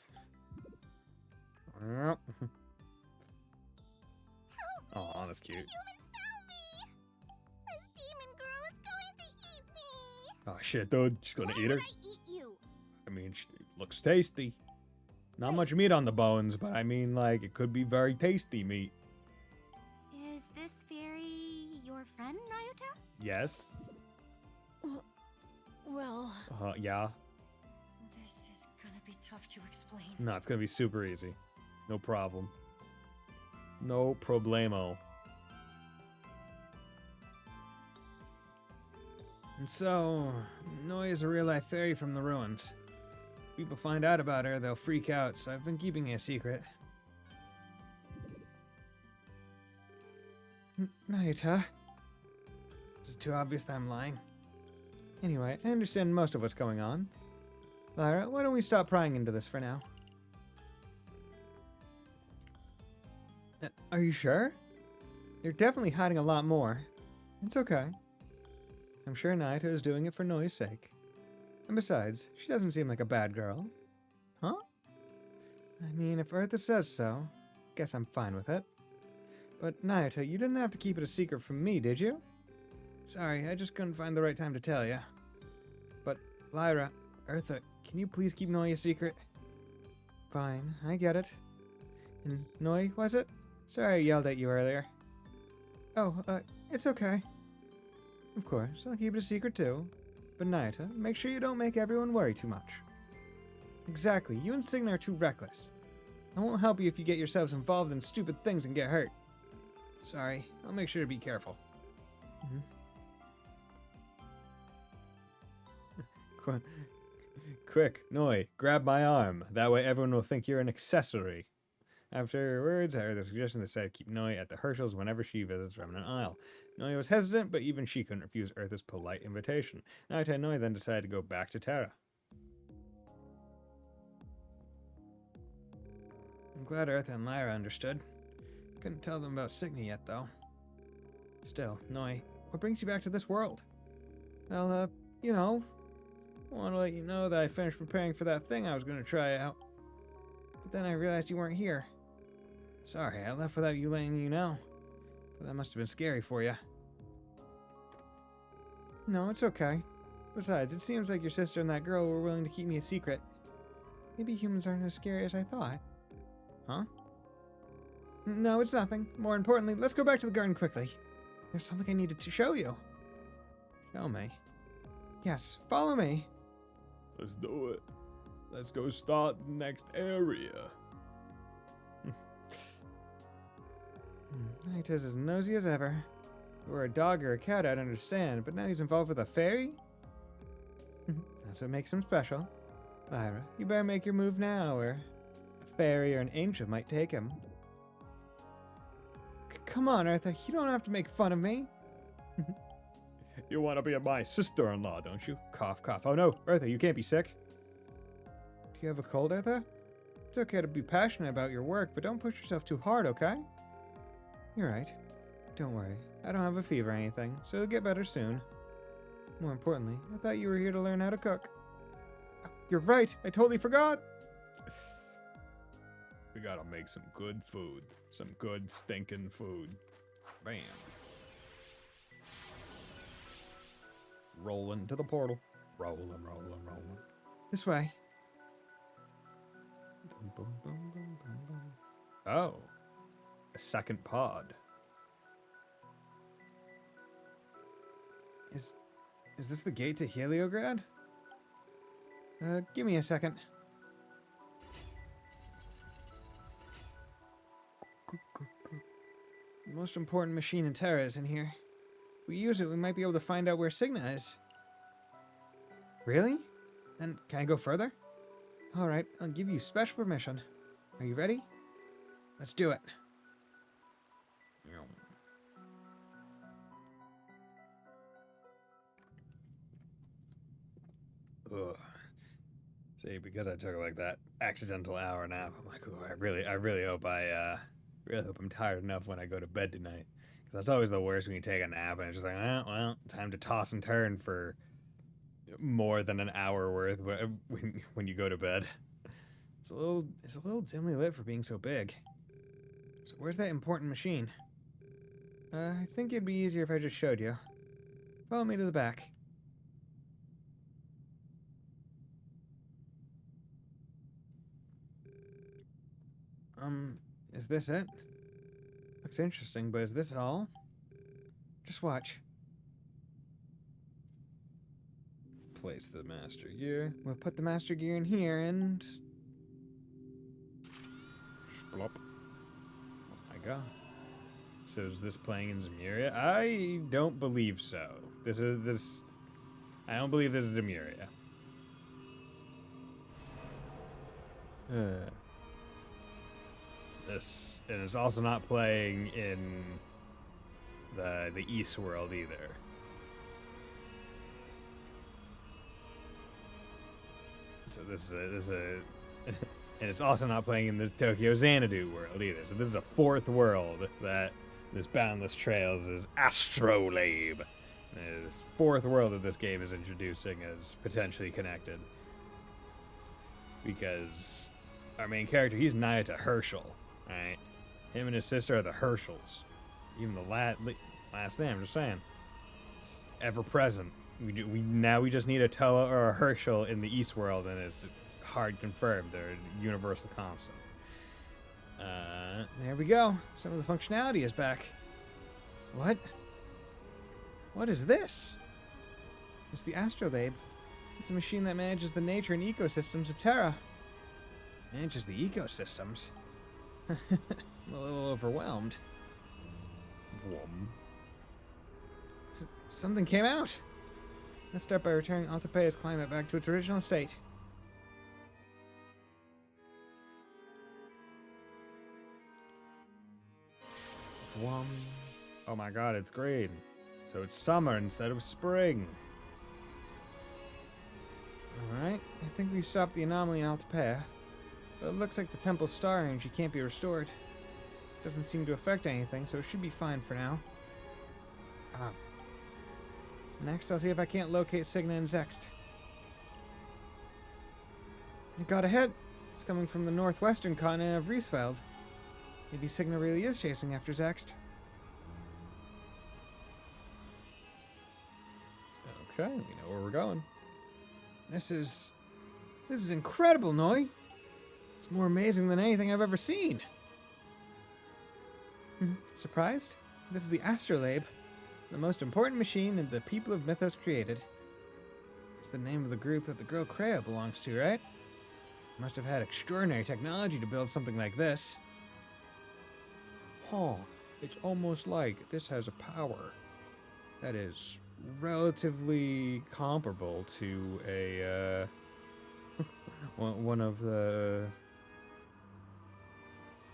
Oh, that's cute. Humans found me! This demon girl is going to eat me! Oh shit, dude. She's gonna Why eat her. would I eat you? I mean, it looks tasty. Not much meat on the bones, but I mean, like, it could be very tasty meat. Is this fairy your friend, Nayuta? Yes. Well, Yeah. this is gonna be tough to explain. No, it's gonna be super easy. No problem. No problemo. And so, Noi is a real-life fairy from the ruins. People find out about her, they'll freak out, so I've been keeping it a secret. Nayuta. Is it too obvious that I'm lying? Anyway, I understand most of what's going on. Lyra, why don't we stop prying into this for now? Are you sure? They're definitely hiding a lot more. It's okay. I'm sure Nayuta is doing it for Noi's sake. And besides, she doesn't seem like a bad girl. Huh? I mean, if Eartha says so, guess I'm fine with it. But Nayuta, you didn't have to keep it a secret from me, did you? Sorry, I just couldn't find the right time to tell you. But, Lyra, Eartha, can you please keep Noi a secret? Fine, I get it. And Noi, was it? Sorry I yelled at you earlier. Oh, it's okay. Of course, I'll keep it a secret too. But Nayuta, make sure you don't make everyone worry too much. Exactly, you and Signa are too reckless. I won't help you if you get yourselves involved in stupid things and get hurt. Sorry, I'll make sure to be careful. Quick, Noi, grab my arm. That way everyone will think you're an accessory. Afterwards, I heard the suggestion that said keep Noi at the Herschels whenever she visits Remnant Isle. Noi was hesitant, but even she couldn't refuse Eartha's polite invitation. Nayuta and Noi then decided to go back to Terra. I'm glad Eartha and Lyra understood. Couldn't tell them about Signa yet, though. Still, Noi, what brings you back to this world? Well, you know, I want to let you know that I finished preparing for that thing I was going to try out. But then I realized you weren't here. Sorry, I left without you letting you know. But that must have been scary for you. No, it's okay. Besides, it seems like your sister and that girl were willing to keep me a secret. Maybe humans aren't as scary as I thought. Huh? No, it's nothing. More importantly, let's go back to the garden quickly. There's something I needed to show you. Show me? Yes, follow me. Let's do it. Let's go start the next area. Nayuta's as nosy as ever. If it were a dog or a cat, I'd understand, but now he's involved with a fairy? That's what makes him special. Lyra, you better make your move now, or a fairy or an angel might take him. Come on, Eartha, you don't have to make fun of me. You want to be my sister-in-law, don't you? Cough, cough. Oh no, Eartha, you can't be sick. Do you have a cold, Eartha? It's okay to be passionate about your work, but don't push yourself too hard, okay? You're right. Don't worry. I don't have a fever or anything, so you'll get better soon. More importantly, I thought you were here to learn how to cook. Oh, you're right! I totally forgot! We gotta make some good food. Some good stinking food. Bam. Rolling to the portal. Rolling, rolling, rolling. This way. Oh. A second pod. Is this the gate to Heliograd? Give me a second. The most important machine in Terra is in here. If we use it, we might be able to find out where Signa is. Really? Then can I go further? Alright, I'll give you special permission. Are you ready? Let's do it. Ugh. See, because I took like that accidental hour nap, I'm like, ooh, I really hope really hope I'm tired enough when I go to bed tonight. Because that's always the worst when you take a nap and it's just like, well, time to toss and turn for more than an hour worth when you go to bed. It's a little dimly lit for being so big. So where's that important machine? I think it'd be easier if I just showed you. Follow me to the back. Is this it? Looks interesting, but is this all? Just watch. Place the master gear. We'll put the master gear in here and... Splop. Oh my god. So is this playing in Zemuria? I don't believe so. I don't believe this is Zemuria. This, and it's also not playing in the East world either. So this is a and it's also not playing in the Tokyo Xanadu world either. So this is a fourth world that this Boundless Trails is Astrolabe. This fourth world that this game is introducing as potentially connected. Because our main character, he's Nayuta Herschel, right? Him and his sister are the Herschels. Even the last name, I'm just saying. It's ever present. We just need a Toa or a Herschel in the East world, and it's hard confirmed. They're a universal constant. There we go. Some of the functionality is back. What? What is this? It's the Astrolabe. It's a machine that manages the nature and ecosystems of Terra. Manages the ecosystems? I'm a little overwhelmed. Something came out! Let's start by returning Altepea's climate back to its original state. Oh my god, it's green. So it's summer instead of spring. Alright, I think we've stopped the anomaly in Altepea. But it looks like the temple's star energy can't be restored. It doesn't seem to affect anything, so it should be fine for now. Next, I'll see if I can't locate Signa and Zext. I got a hit. It's coming from the northwestern continent of Riesfeld. Maybe Signa really is chasing after Zext. Okay, we know where we're going. This is incredible, Noi. It's more amazing than anything I've ever seen. Surprised? This is the Astrolabe, the most important machine that the people of Mythos created. It's the name of the group that the girl Kreia belongs to, right? Must have had extraordinary technology to build something like this. Huh. It's almost like this has a power that is relatively comparable to a one of the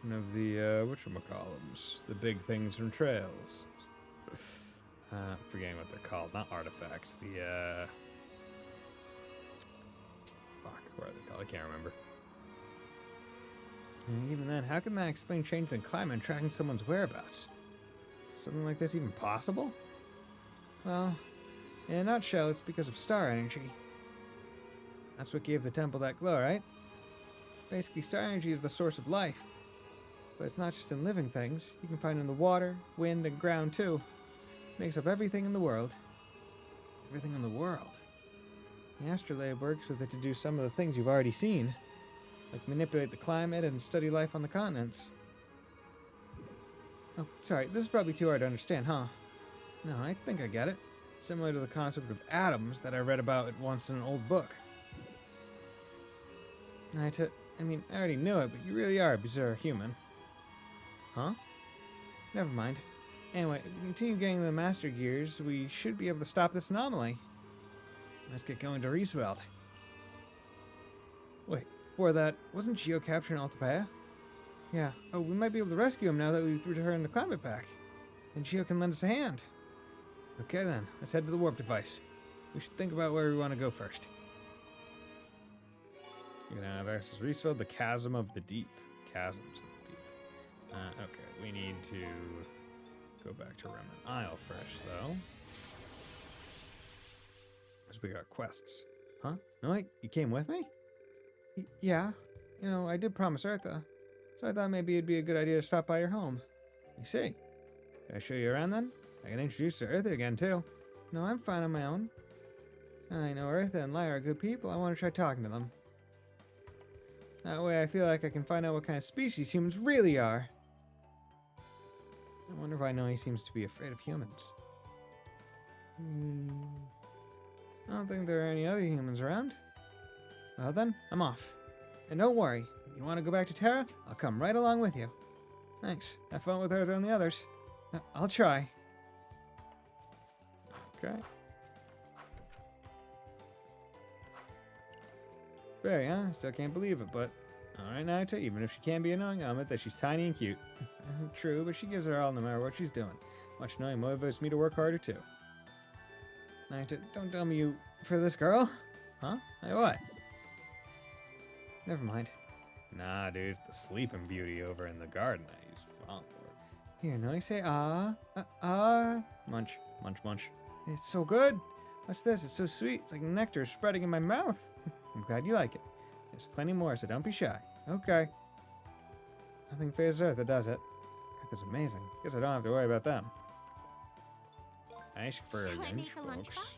whatchamacallums, the big things from Trails. Forgetting what they're called, not artifacts, the what are they called? I can't remember. And even then, how can that explain changes in climate and tracking someone's whereabouts? Something like this even possible? Well, in a nutshell, it's because of star energy. That's what gave the temple that glow, right? Basically, star energy is the source of life. But it's not just in living things. You can find it in the water, wind, and ground, too. It makes up everything in the world. Everything in the world. The Astrolabe works with it to do some of the things you've already seen. Like manipulate the climate and study life on the continents. Oh, sorry, this is probably too hard to understand, huh? No, I think I get it. Similar to the concept of atoms that I read about once in an old book. I already knew it, but you really are a bizarre human. Huh? Never mind. Anyway, if we continue getting the Master Gears, we should be able to stop this anomaly. Let's get going to Riesfeld. Wait, before that, wasn't Geo capturing Altepea? Yeah. Oh, we might be able to rescue him now that we've returned the climate back. And Geo can lend us a hand. Okay then, let's head to the warp device. We should think about where we want to go first. You can have access to refill the chasm of the deep. Chasms of the deep. Okay, we need to go back to Remnant Isle first, though. Because we got quests. Huh? No, wait, you came with me? Yeah. You know, I did promise Eartha. So I thought maybe it'd be a good idea to stop by your home. You see. Can I show you around then? I can introduce you to Eartha again, too. No, I'm fine on my own. I know Eartha and Lyra are good people. I want to try talking to them. That way I feel like I can find out what kind of species humans really are. I wonder if I know he seems to be afraid of humans. I don't think there are any other humans around. Well then, I'm off. And don't worry, if you want to go back to Terra, I'll come right along with you. Thanks. Have fun with her and the others. I'll try. Okay. Very, huh? Still can't believe it, but... Alright, Nayuta, even if she can be annoying, I'll admit that she's tiny and cute. True, but she gives her all no matter what she's doing. Much knowing motivates me to work harder, too. Nayuta, don't tell me you... for this girl? Huh? Hey, what? Never mind. Nah, dude, it's the sleeping beauty over in the garden I used font for. Here, now you say munch, munch, munch. It's so good. What's this? It's so sweet. It's like nectar spreading in my mouth. I'm glad you like it. There's plenty more, so don't be shy. Okay. Nothing phases Eartha, does it? Eartha's amazing. Guess I don't have to worry about them. Ask for a Shall I make a lunchbox.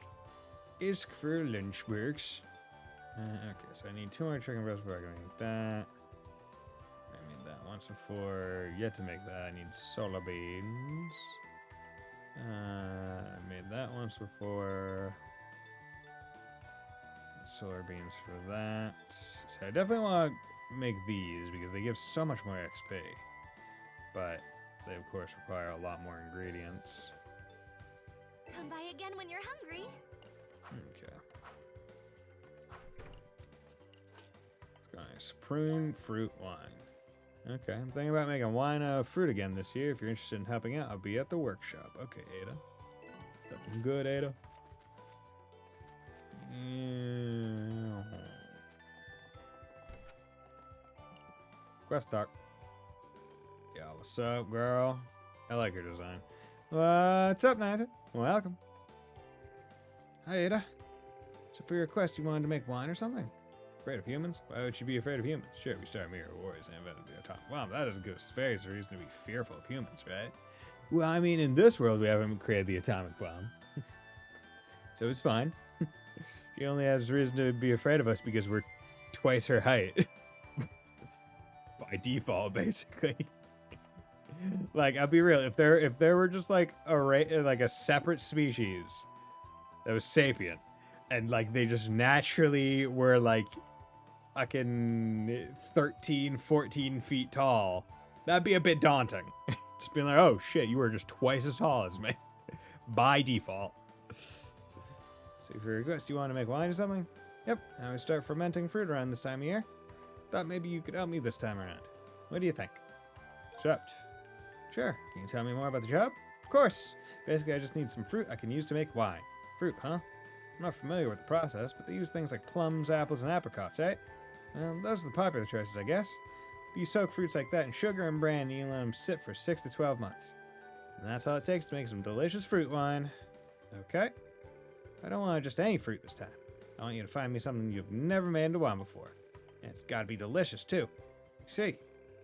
lunchbox? Ask for a lunchbox. Okay, so I need 2 more chicken breasts before I can make that. I made that once before. Yet to make that. I need solar beans. I made that once before. Solar beans for that. So I definitely want to make these because they give so much more XP. But they, of course, require a lot more ingredients. Come by again when you're hungry. Okay. Let's go nice. Prune fruit wine. Okay, I'm thinking about making wine out of fruit again this year. If you're interested in helping out, I'll be at the workshop. Okay, Ada. Looking good, Ada. Yeah. Quest doc. Yeah, what's up, girl? I like your design. What's up, Nayuta? Welcome. Hi, Ada. So for your quest, you wanted to make wine or something? Afraid of humans? Why would you be afraid of humans? Sure, we started Mirror Wars and invented the atomic bomb. That doesn't give us very reason to be fearful of humans, right? Well, I mean, in this world, we haven't created the atomic bomb. So it's fine. She only has reason to be afraid of us because we're twice her height. By default, basically. Like, I'll be real. If there were just like a separate species that was sapient, and like they just naturally were like fucking 13, 14 feet tall, that'd be a bit daunting. Just being like, oh shit, you are just twice as tall as me. By default. So for your request, you want to make wine or something? Yep, I always start fermenting fruit around this time of year. Thought maybe you could help me this time around. What do you think? Accept. Sure. Can you tell me more about the job? Of course. Basically, I just need some fruit I can use to make wine. Fruit, huh? I'm not familiar with the process, but they use things like plums, apples, and apricots, right? Well, those are the popular choices, I guess. If you soak fruits like that in sugar and brandy, you let them sit for 6 to 12 months. And that's all it takes to make some delicious fruit wine. Okay. I don't want just any fruit this time. I want you to find me something you've never made into wine before. And it's gotta be delicious, too. See,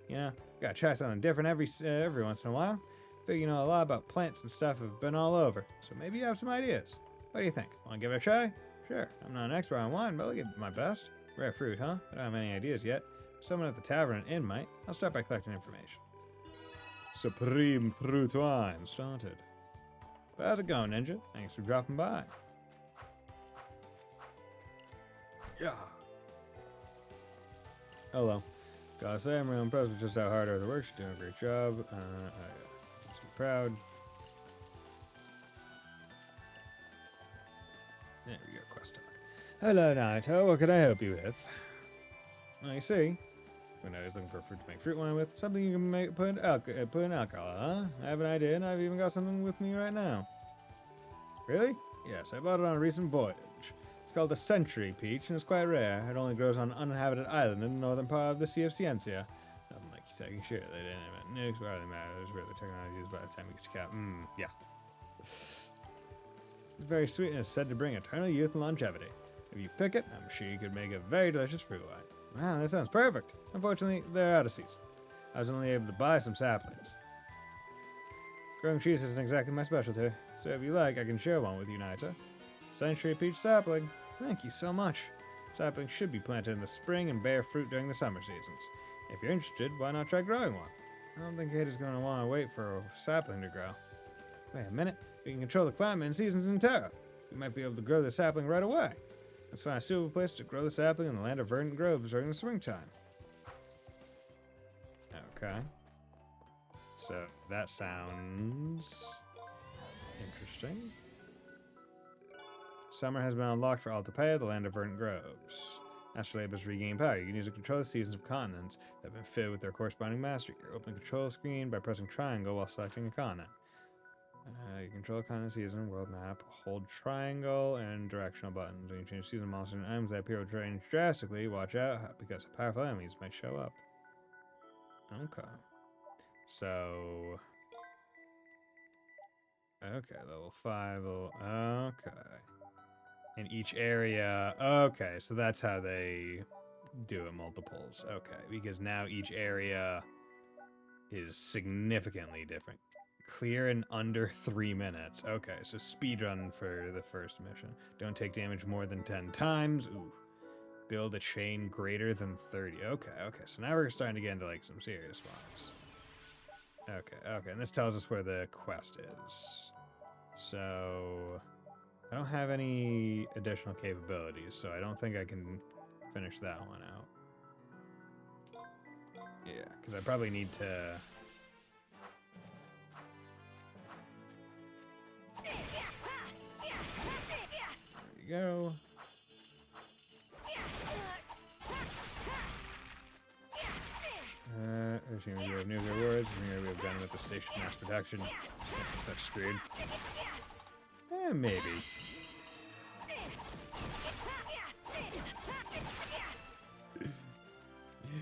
you know, gotta try something different every once in a while. Figure you know a lot about plants and stuff have been all over, so maybe you have some ideas. What do you think? Want to give it a try? Sure, I'm not an expert on wine, but I'll give it my best. Rare fruit, huh? I don't have any ideas yet. Someone at the tavern and inn might. I'll start by collecting information. Supreme fruit wine started. How's it going, Ninja? Thanks for dropping by. Yeah. Hello. Gotta say, I'm real impressed with just how hard Eartha works. She's doing a great job. Makes me proud. There we go, quest talk. Hello, Nayuta. What can I help you with? Well, you see, when I was looking for fruit to make fruit wine with, something you can make, put in alcohol, huh? I have an idea, and I've even got something with me right now. Really? Yes, I bought it on a recent voyage. It's called a century peach, and it's quite rare. It only grows on an uninhabited island in the northern part of the Sea of Ciencia. Nothing like you saying, sure, they didn't invent nukes, but it matters where the technology is by the time you get to cap. Yeah. It's very sweet and is said to bring eternal youth and longevity. If you pick it, I'm sure you could make a very delicious fruit wine. Wow, that sounds perfect. Unfortunately, they're out of season. I was only able to buy some saplings. Growing trees isn't exactly my specialty, so if you like, I can share one with you, Nayuta. Century peach sapling. Thank you so much. Saplings should be planted in the spring and bear fruit during the summer seasons. If you're interested, why not try growing one? I don't think Kate is going to want to wait for a sapling to grow. Wait a minute. We can control the climate and seasons in Terra. We might be able to grow the sapling right away. Let's find a suitable place to grow the sapling in the land of verdant groves during the springtime. Okay. So that sounds interesting. Summer has been unlocked for Altapea, the land of verdant groves. Astrolabe has regained power. You can use to control the seasons of continents that have been fitted with their corresponding mastery. You open the control screen by pressing triangle while selecting a continent. You control continent season, world map, hold triangle, and directional buttons. When you change season monsters and items that appear will change drastically. Watch out, because powerful enemies may show up. Okay. So... Okay, level 5, okay. In each area, okay, so that's how they do it, multiples. Okay, because now each area is significantly different. Clear in under 3 minutes. Okay, so speedrun for the first mission. Don't take damage more than 10 times. Ooh. Build a chain greater than 30. Okay, so now we're starting to get into like some serious ones. Okay, and this tells us where the quest is. So I don't have any additional capabilities, so I don't think I can finish that one out. Yeah, because I probably need to... There we go. We have nuclear rewards. We have done with the station mass protection. Such screwed. Maybe.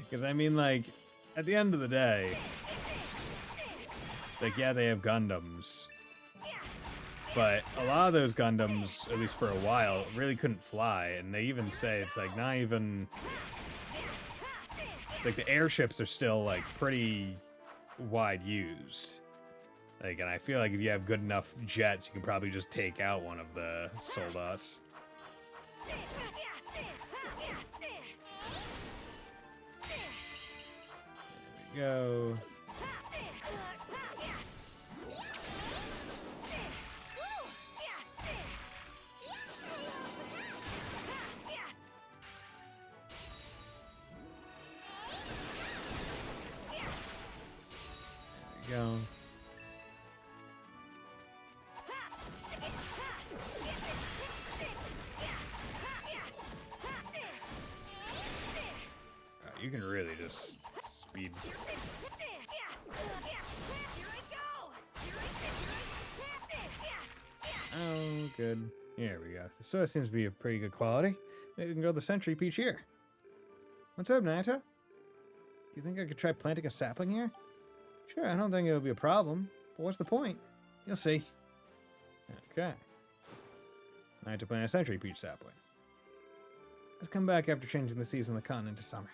Because I mean, like, at the end of the day, like, yeah, they have Gundams. But a lot of those Gundams, at least for a while, really couldn't fly. And they even say it's like not even... It's like the airships are still like pretty wide used. Like, and I feel like if you have good enough jets, you can probably just take out one of the Soldas. There we go. There we go. You can really just speed. Oh, good. Here we go. The soda seems to be of pretty good quality. Maybe we can grow the century peach here. What's up, Nayuta? Do you think I could try planting a sapling here? Sure, I don't think it'll be a problem. But what's the point? You'll see. Okay. Nayuta plant a century peach sapling. Let's come back after changing the season of the continent to summer.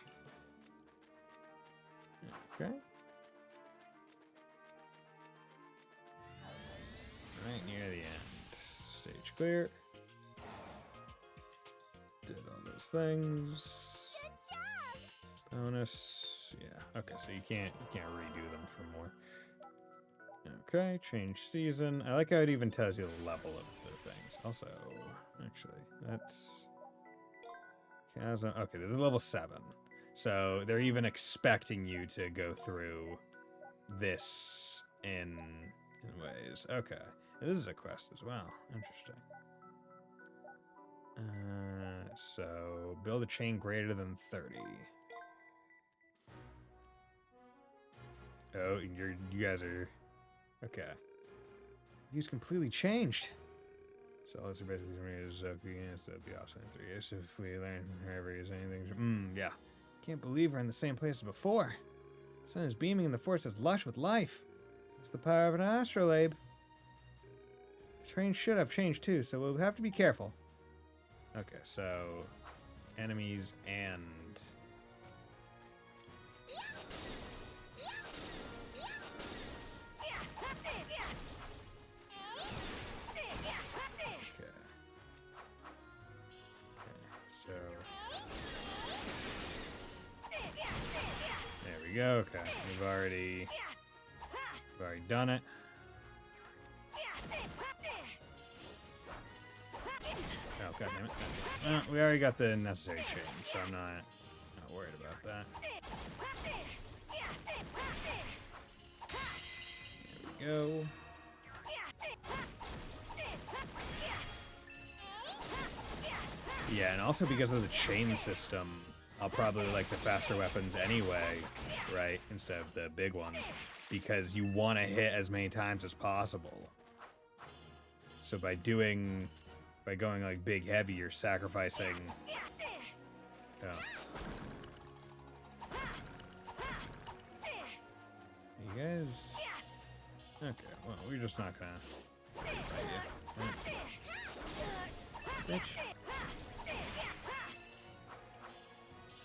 Okay. Right near the end. Stage clear. Did all those things. Good job. Bonus. Yeah. Okay, so you can't redo them for more. Okay, change season. I like how it even tells you the level of the things. Also, actually, that's chasm. Okay, they're level 7. So they're even expecting you to go through this in ways. Okay. This is a quest as well. Interesting. So build a chain greater than 30. Oh, you guys are... Okay. View's completely changed. So let's basically be offset in 3 years if we learn wherever is anything. Yeah. Can't believe we're in the same place as before. The sun is beaming and the forest is lush with life. It's the power of an astrolabe. The terrain should have changed too, so we'll have to be careful. Okay, so enemies and so there we go. Okay, we've already done it. Oh, god damn it. We already got the necessary chain, so I'm not worried about that. There we go. Yeah, and also because of the chain system, I'll probably like the faster weapons anyway, right? Instead of the big one. Because you want to hit as many times as possible. So by going like big heavy, you're sacrificing. Oh. You guys. Okay, well, we're just not gonna. Bitch.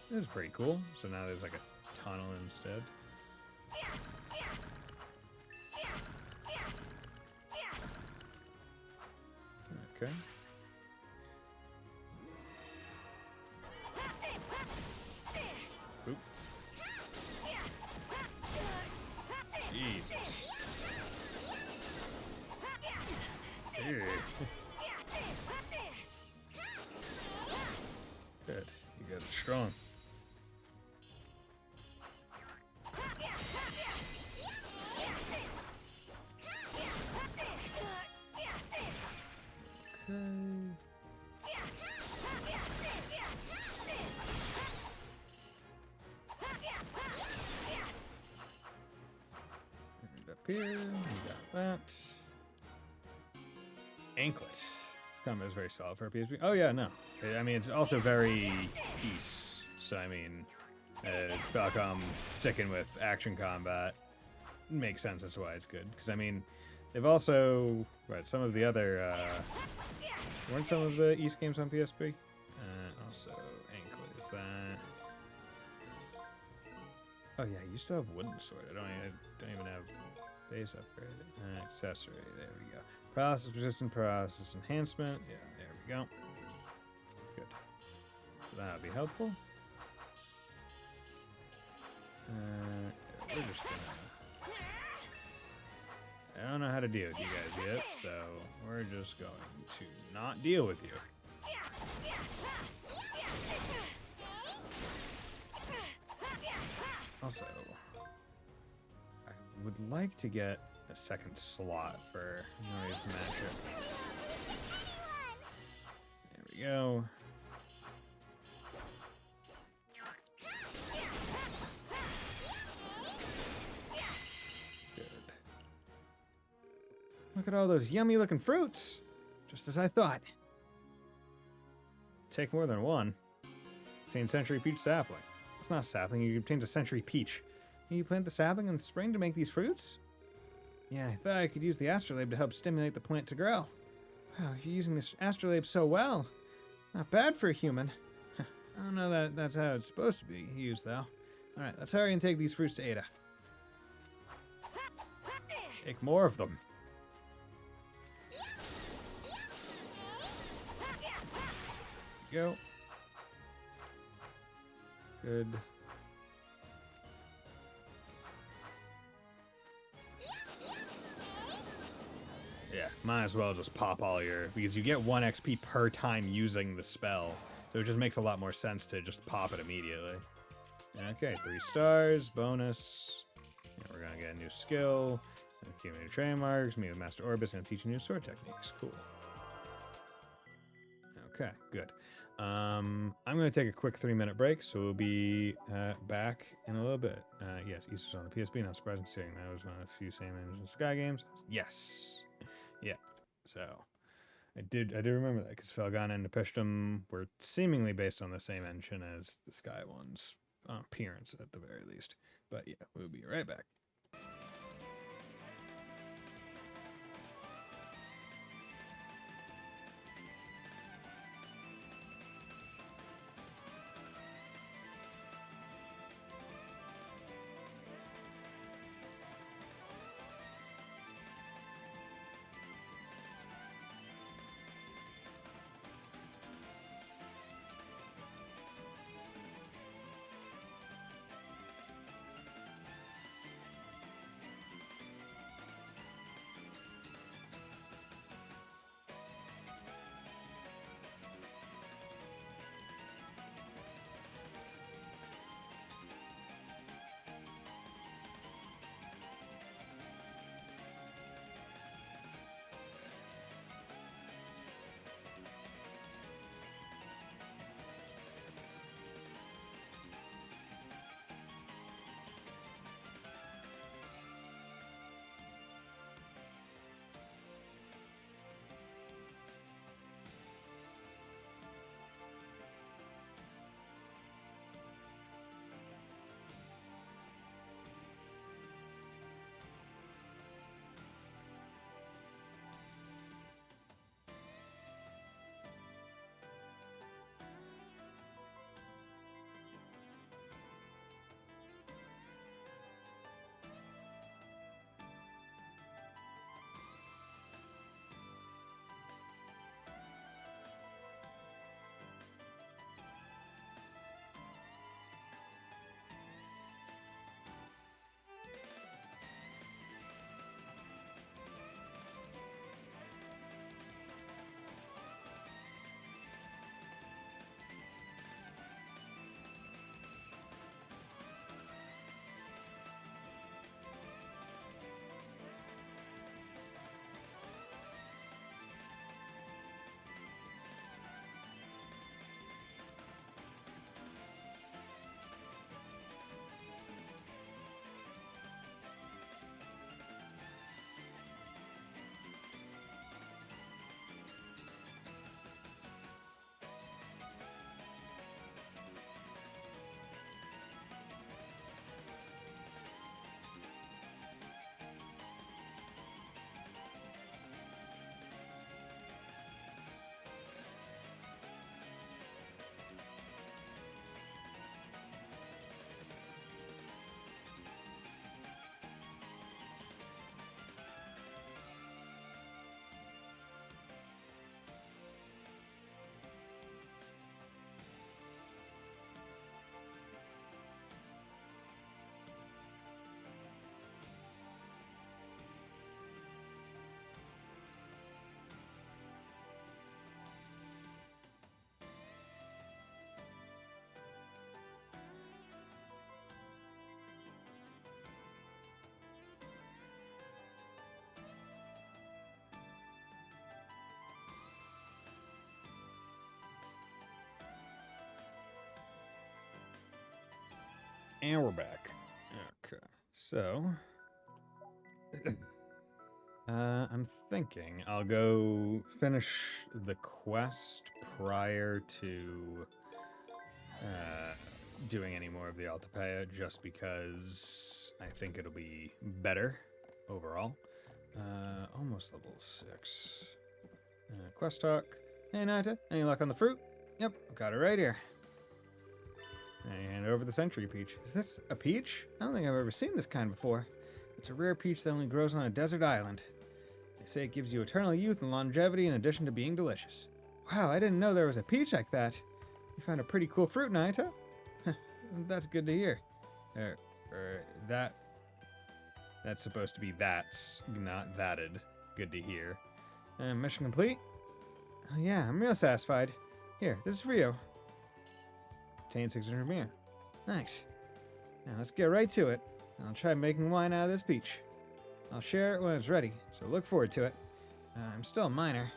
This is pretty cool. So now there's like a tunnel instead. Okay. Oop. Jesus. Ew. Good. You guys are strong. Up here, we got that. Anklet. This combat is very solid for a PSP. Oh yeah, no. I mean, it's also very peace. So I mean, Falcom sticking with action combat makes sense. That's why it's good. Because I mean, they've also some of the other weren't some of the East games on PSP. Also, Anklet is that. Oh yeah, you still have wooden sword. I don't even have base upgrade. Accessory. There we go. Paralysis resistant, paralysis enhancement. Yeah, there we go. Good. So that'll be helpful. We're just gonna. I don't know how to deal with you guys yet, so we're just going to not deal with you. Also, I would like to get a second slot for noise matchup. There we go. Good. Look at all those yummy looking fruits! Just as I thought. Take more than one. Obtain century peach sapling. It's not a sapling, you obtained a century peach. You plant the sapling in the spring to make these fruits? Yeah, I thought I could use the astrolabe to help stimulate the plant to grow. Wow, you're using this astrolabe so well. Not bad for a human. I don't know that that's how it's supposed to be used, though. Alright, let's hurry and take these fruits to Ada. Take more of them. Go. Good. Yeah, might as well just pop all your, because you get 1 XP per time using the spell. So it just makes a lot more sense to just pop it immediately. Okay, 3 stars, bonus. And we're gonna get a new skill. Accumulate training marks, meet with Master Orbis, and teach new sword techniques. Cool. Okay, good. I'm going to take a quick 3-minute break, so we'll be back in a little bit. Yes, East was on the PSP, not surprising seeing that was one of the few same engine Sky games. Yes. Yeah. So, I did remember that because Felghana and Nepeshtim were seemingly based on the same engine as the Sky ones, appearance at the very least. But yeah, we'll be right back. And we're back. Okay, so I'm thinking I'll go finish the quest prior to doing any more of the Altapeia, just because I think it'll be better overall. Almost level 6. Quest talk. Hey Nayuta, any luck on the fruit? Yep, got it right here. And over the century peach. Is this a peach? I don't think I've ever seen this kind before. It's a rare peach that only grows on a desert island. They say it gives you eternal youth and longevity in addition to being delicious. Wow, I didn't know there was a peach like that. You found a pretty cool fruit, Nayuta. That's good to hear. That's supposed to be that's, not thatted. Good to hear. Mission complete? Oh yeah, I'm real satisfied. Here, this is for you. Obtain 600 mirror. Thanks. Now let's get right to it. I'll try making wine out of this peach. I'll share it when it's ready, so look forward to it. I'm still a minor.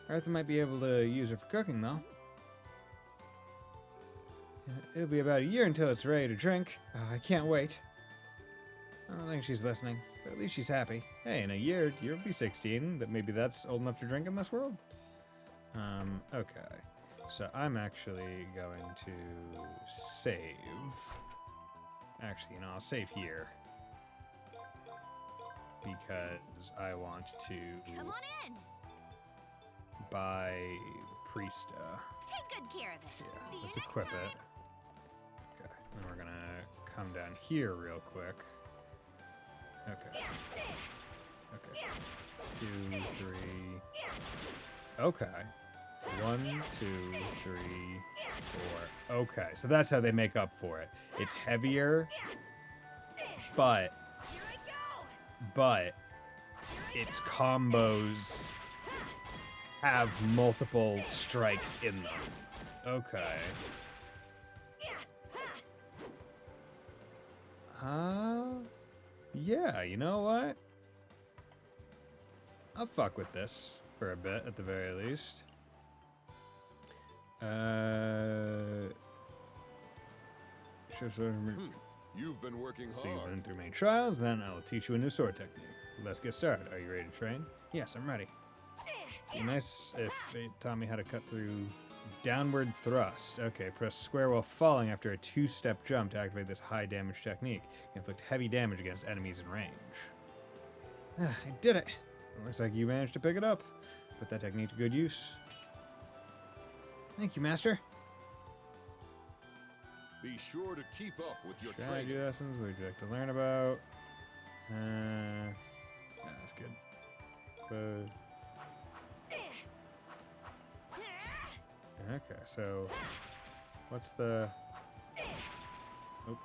Arthur might be able to use it for cooking, though. It'll be about a year until it's ready to drink. Oh, I can't wait. I don't think she's listening, but at least she's happy. Hey, in a year, you'll be 16. Maybe that's old enough to drink in this world? Okay. So I'm actually going to save. Actually, I'll save here. Because I want to Come on in. buy Priesta. Take good care of it. Yeah, See you let's next equip time. it. Okay, then we're gonna come down here real quick. Okay. Okay. 2, 3. Okay. 1, 2, 3, 4. Okay, so that's how they make up for it. It's heavier, but its combos have multiple strikes in them. Okay. Yeah, you know what? I'll fuck with this for a bit, at the very least. You've been working So you hard. went through many trials, then I'll teach you a new sword technique. Let's get started. Are you ready to train? Yes, I'm ready. Be nice if it taught me how to cut through downward thrust. Okay, press square while falling after a 2-step jump to activate this high damage technique. Inflict heavy damage against enemies in range. I did it. Looks like you managed to pick it up. Put that technique to good use. Thank you, Master. Be sure to keep up with your Strategy training. lessons, what would you like to learn about? That's good. But okay, so what's the? Oh,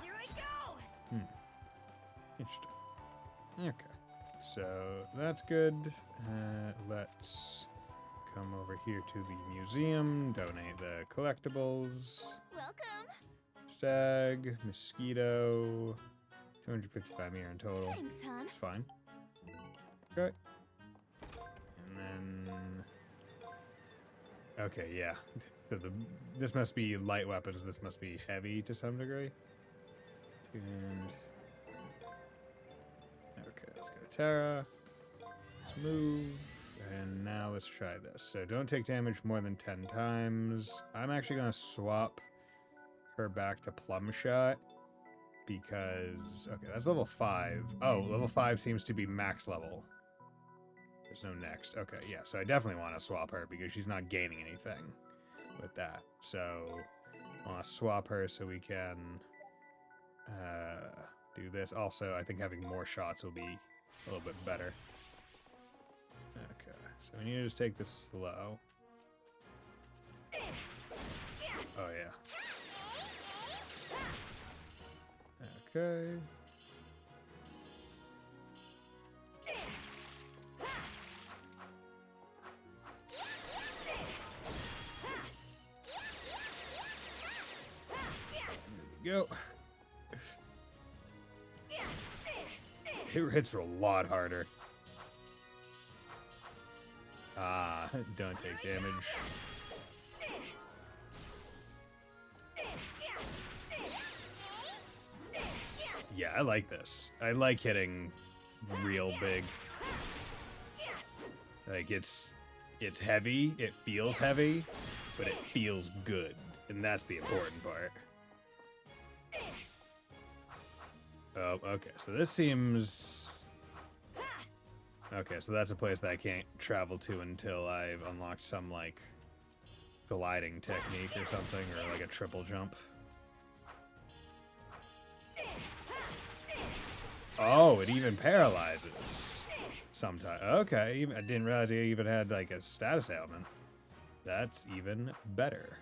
Here I go. interesting. Okay, so that's good. Let's come over here to the museum. Donate the collectibles. Welcome. Stag, mosquito, 255 mirror in total. Thanks, hon. It's fine. Okay. And then. Okay, yeah. So this must be light weapons. This must be heavy to some degree. And. Okay, let's go Terra. Let's move. And now let's try this. So don't take damage more than 10 times. I'm actually going to swap her back to Plum Shot. Because, okay, that's level 5. Oh, level 5 seems to be max level. There's no next. Okay, yeah, so I definitely want to swap her because she's not gaining anything with that. So I want to swap her so we can do this. Also, I think having more shots will be a little bit better. Okay, so we need to just take this slow. Oh, yeah. Okay. There we go. It hits her a lot harder. Ah, don't take damage. Yeah, I like this. I like hitting real big. Like, it's heavy, it feels heavy, but it feels good. And that's the important part. Oh, okay, so this seems... Okay, so that's a place that I can't travel to until I've unlocked some, like, gliding technique or something, or like a triple jump. Oh, it even paralyzes sometimes. Okay, I didn't realize it even had, like, a status ailment. That's even better.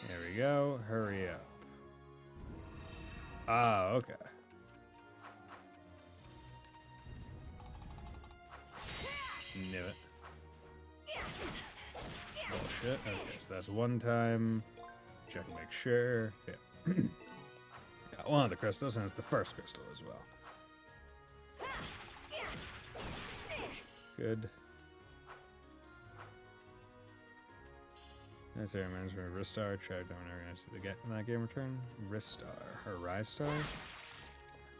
There we go. Hurry up. Ah, okay. Knew it. Bullshit. Okay, so that's one time. Check and make sure. Yeah. Got one of the crystals, and it's the first crystal as well. Good. That's it, reminds me of Ristar. Tried don't organize that game return. Ristar. Or Rise Star?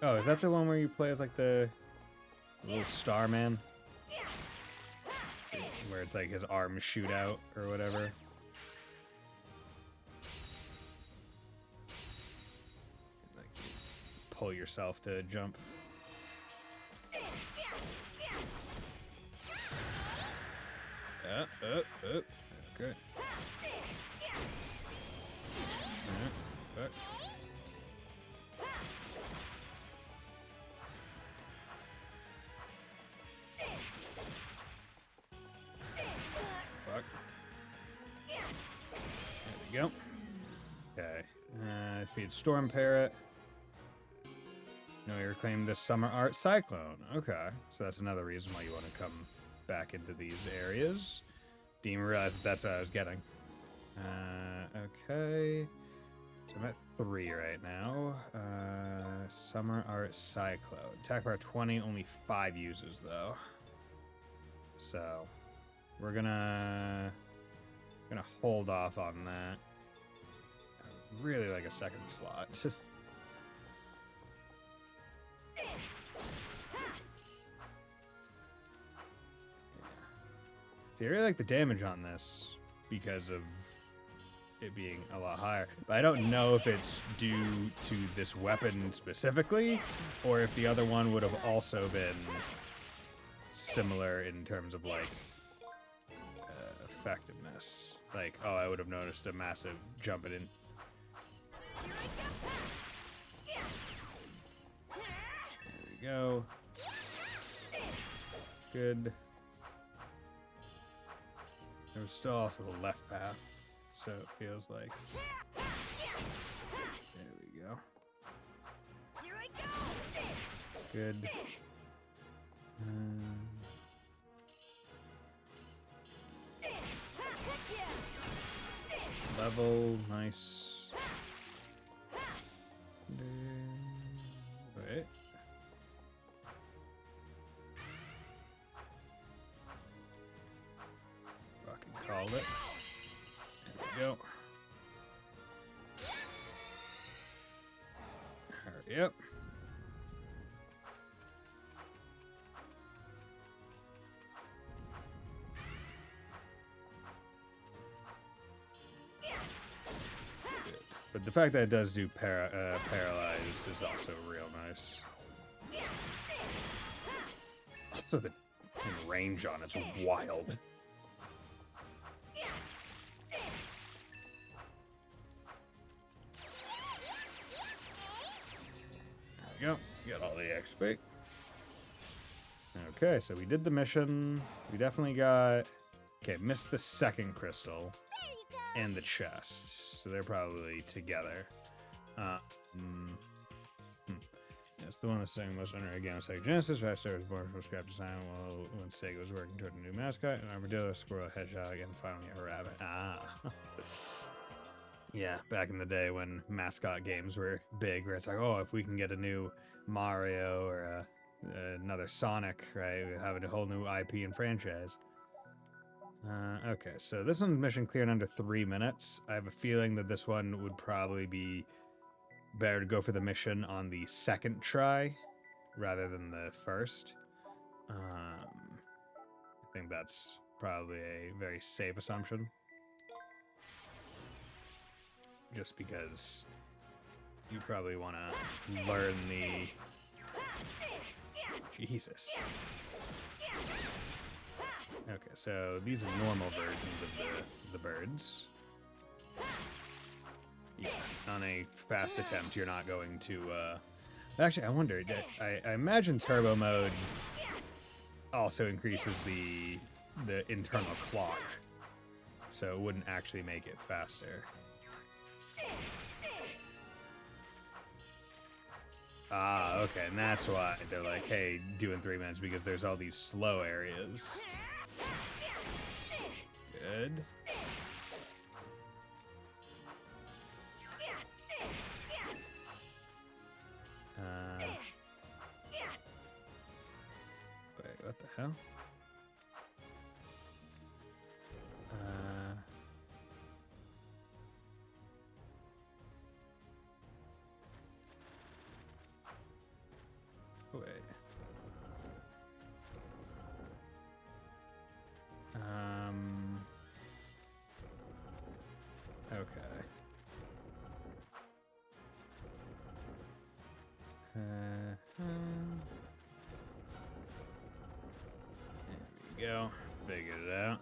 Oh, is that the one where you play as like the little star man. Where it's like his arms shoot out or whatever. Like you pull yourself to jump. Okay. Fuck. Fuck. There we go. Okay. Defeat Storm Parrot. No, you reclaim the Summer Art Cyclone. Okay. So that's another reason why you want to come back into these areas. Didn't even realize that that's what I was getting. Okay. So I'm at 3 right now. Summer Art Cyclone. Attack power 20, only 5 uses though. So we're gonna hold off on that. I really like a second slot. See, I really like the damage on this because of it being a lot higher. But I don't know if it's due to this weapon specifically, or if the other one would have also been similar in terms of, like, effectiveness. Like, oh, I would have noticed a massive jump it in. There we go. Good. There was still also the left path, so it feels like. There we go. Good. Level, nice. Wait. Fucking called it. There we go. Hurry up. But the fact that it does do paralyze is also real nice. Also, the range on it's wild. There we go. Got all the XP. Okay, so we did the mission. We definitely got... Okay, missed the second crystal and the chest. So they're probably together. It's the one that's saying most under again. Sega Genesis, Faster was born from scrap design while when Sega was working toward a new mascot, an armadillo, squirrel, hedgehog, and finally a rabbit. Ah. Yeah, back in the day when mascot games were big, where it's like, oh, if we can get a new Mario or another Sonic, right, we have a whole new IP and franchise. Okay, so this one's mission clear in under 3 minutes. I have a feeling that this one would probably be better to go for the mission on the second try rather than the first. I think that's probably a very safe assumption. Just because you probably want to learn the... Jesus. Okay, so these are normal versions of the birds. Yeah, on a fast attempt, you're not going to... Actually, I wonder, I imagine turbo mode also increases the internal clock, so it wouldn't actually make it faster. Ah, okay, and that's why they're like, hey, do in 3 minutes, because there's all these slow areas. Good. Wait, what the hell? Wait. There we go. Figured it out.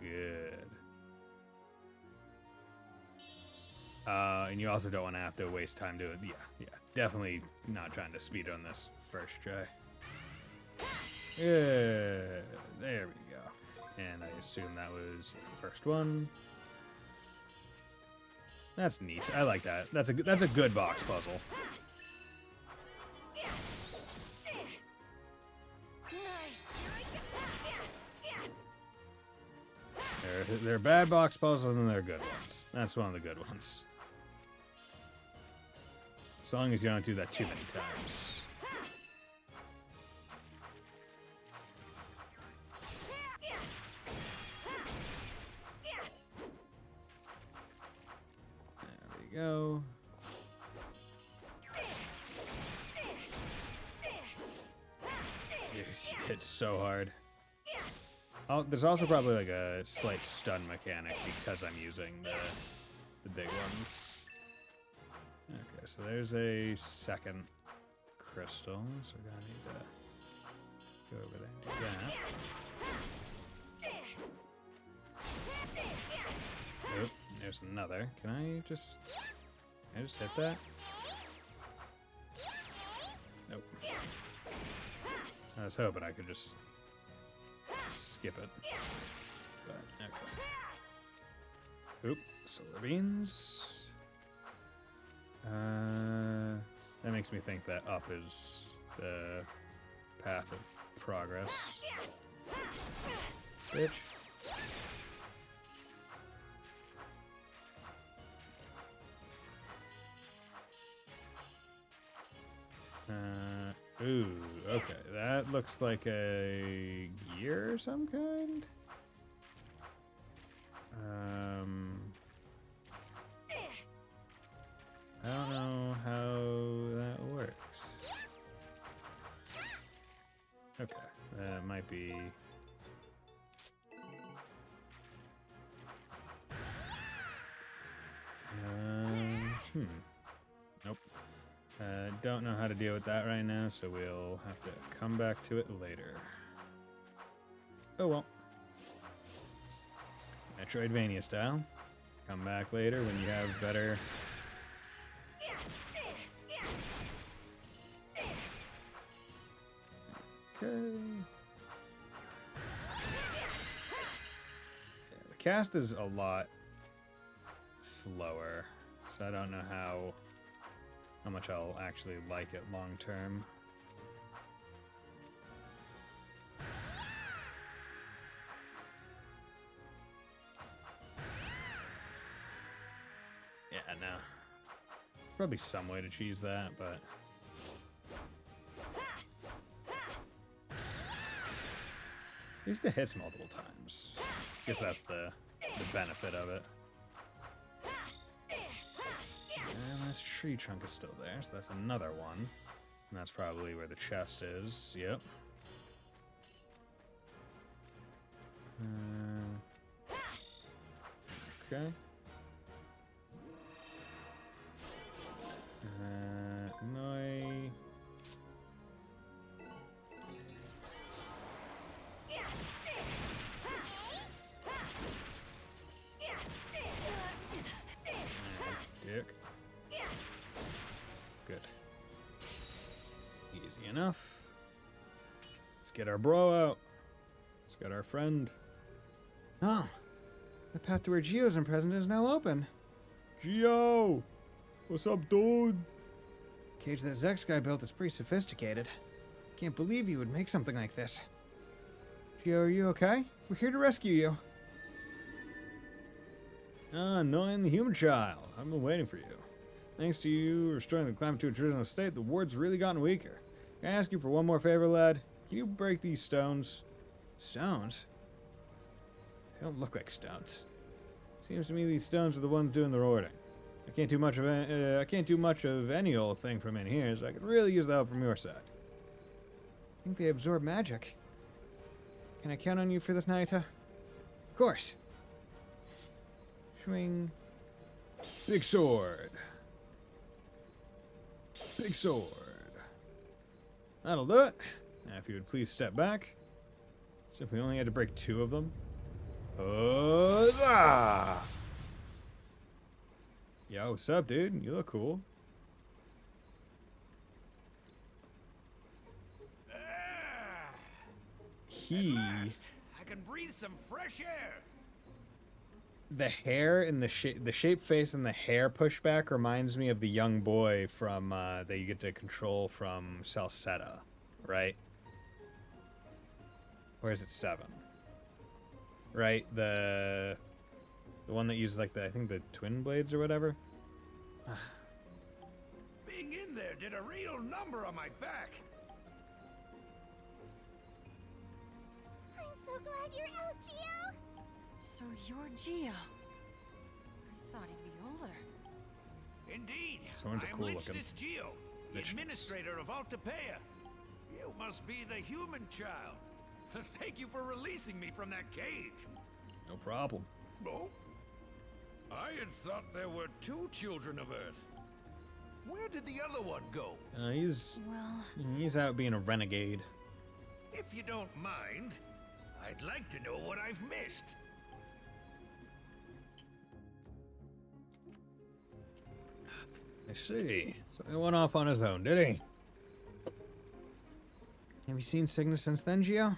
Good. And you also don't want to have to waste time doing it. Yeah. Definitely not trying to speed on this first try. Yeah. There we go. And I assume that was the first one. That's neat. I like that. That's a good box puzzle. They're bad box puzzles and they're good ones. That's one of the good ones. As long as you don't do that too many times. There we go. Dude, it's so hard. There's also probably like a slight stun mechanic because I'm using the big ones. Okay, so there's a second crystal, so we're gonna need to go over there and do that. Oh, there's another. Can I just hit that? Nope. I was hoping I could just skip it. But, okay. Oop, solar beans. That makes me think that up is the path of progress. Bitch. Ooh, okay. That looks like a gear of some kind. I don't know how that works. Okay, that might be... Nope. Don't know how to deal with that right now, so we'll have to come back to it later. Oh well. Metroidvania style. Come back later when you have better... Okay. Yeah, the cast is a lot slower, so I don't know how much I'll actually like it long term. Yeah, no. Probably some way to cheese that, but... At least it hits multiple times. Guess that's the benefit of it. And this tree trunk is still there, so that's another one. And that's probably where the chest is. Yep. Okay. No. Dick. Good. Easy enough. Let's get our bro out. Let's get our friend. Oh, the path to where Gio's present is now open. Gio! What's up, dude? Cage that Zex guy built is pretty sophisticated. Can't believe you would make something like this. Gio, are you okay? We're here to rescue you. Ah, Noyan the human child. I've been waiting for you. Thanks to you restoring the climate to its original state, the ward's really gotten weaker. Can I ask you for one more favor, lad? Can you break these stones? Stones? They don't look like stones. Seems to me these stones are the ones doing the warding. I can't do much of any old thing from in here, so I could really use the help from your side. I think they absorb magic. Can I count on you for this, Nayuta? Of course. Swing. Big sword. Big sword. That'll do it. Now, if you would please step back. So we only had to break 2 of them. Yo, what's up, dude? You look cool. I can breathe some fresh air. The hair and the shape face and the hair pushback reminds me of the young boy from that you get to control from Salsetta, right? Or is it 7? Right, the one that uses like I think the twin blades or whatever. Being in there did a real number on my back. I'm so glad you're out, Geo. So you're Geo. I thought he'd be older. Indeed. Someone's a I'm cool looking. Lichness Geo, the Lichness. administrator of Altapeia. You must be the human child. Thank you for releasing me from that cage. No problem. Oh? I had thought there were 2 children of Earth. Where did the other one go? He's out being a renegade. If you don't mind, I'd like to know what I've missed. I see. So he went off on his own, did he? Have you seen Cygnus since then, Geo?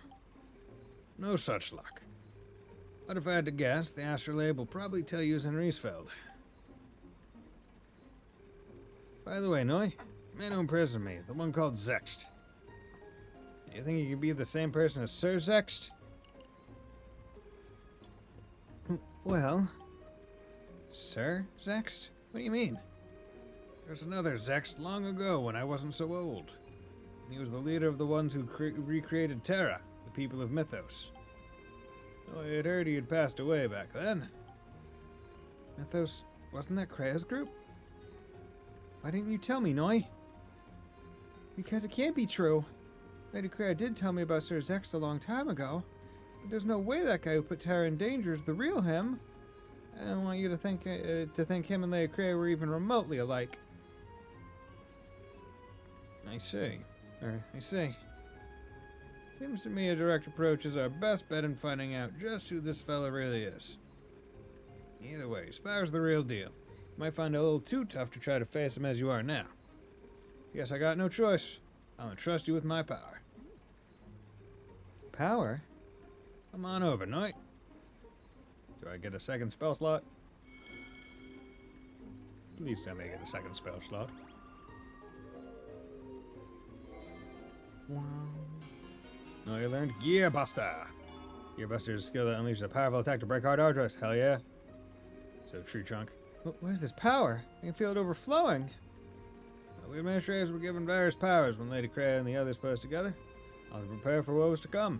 No such luck. But if I had to guess, the astrolabe will probably tell you he's in Riesfeld. By the way, Noi, the man who imprisoned me, the one called Zext. You think he could be the same person as Sir Zext? Well, Sir Zext? What do you mean? There's another Zext long ago when I wasn't so old. And he was the leader of the ones who recreated Terra, the people of Mythos. Oh, I had heard he had passed away back then. Mythos, wasn't that Krea's group? Why didn't you tell me, Noi? Because it can't be true. Lady Krea did tell me about Sir Zext a long time ago, but there's no way that guy who put Terra in danger is the real him. I don't want you to think him and Lady Krea were even remotely alike. I see. I see. Seems to me a direct approach is our best bet in finding out just who this fella really is. Either way, Spire's the real deal. You might find it a little too tough to try to face him as you are now. Guess I got no choice. I'm gonna trust you with my power. Power? Come on over, Knight. Do I get a second spell slot? Please tell me I get a second spell slot. No, you learned Gearbuster. Gearbuster is a skill that unleashes a powerful attack to break hard objects. Hell yeah. So, tree trunk. Where's this power? I can feel it overflowing. Well, we administrators were given various powers when Lady Krea and the others posed together. All to prepare for what was to come.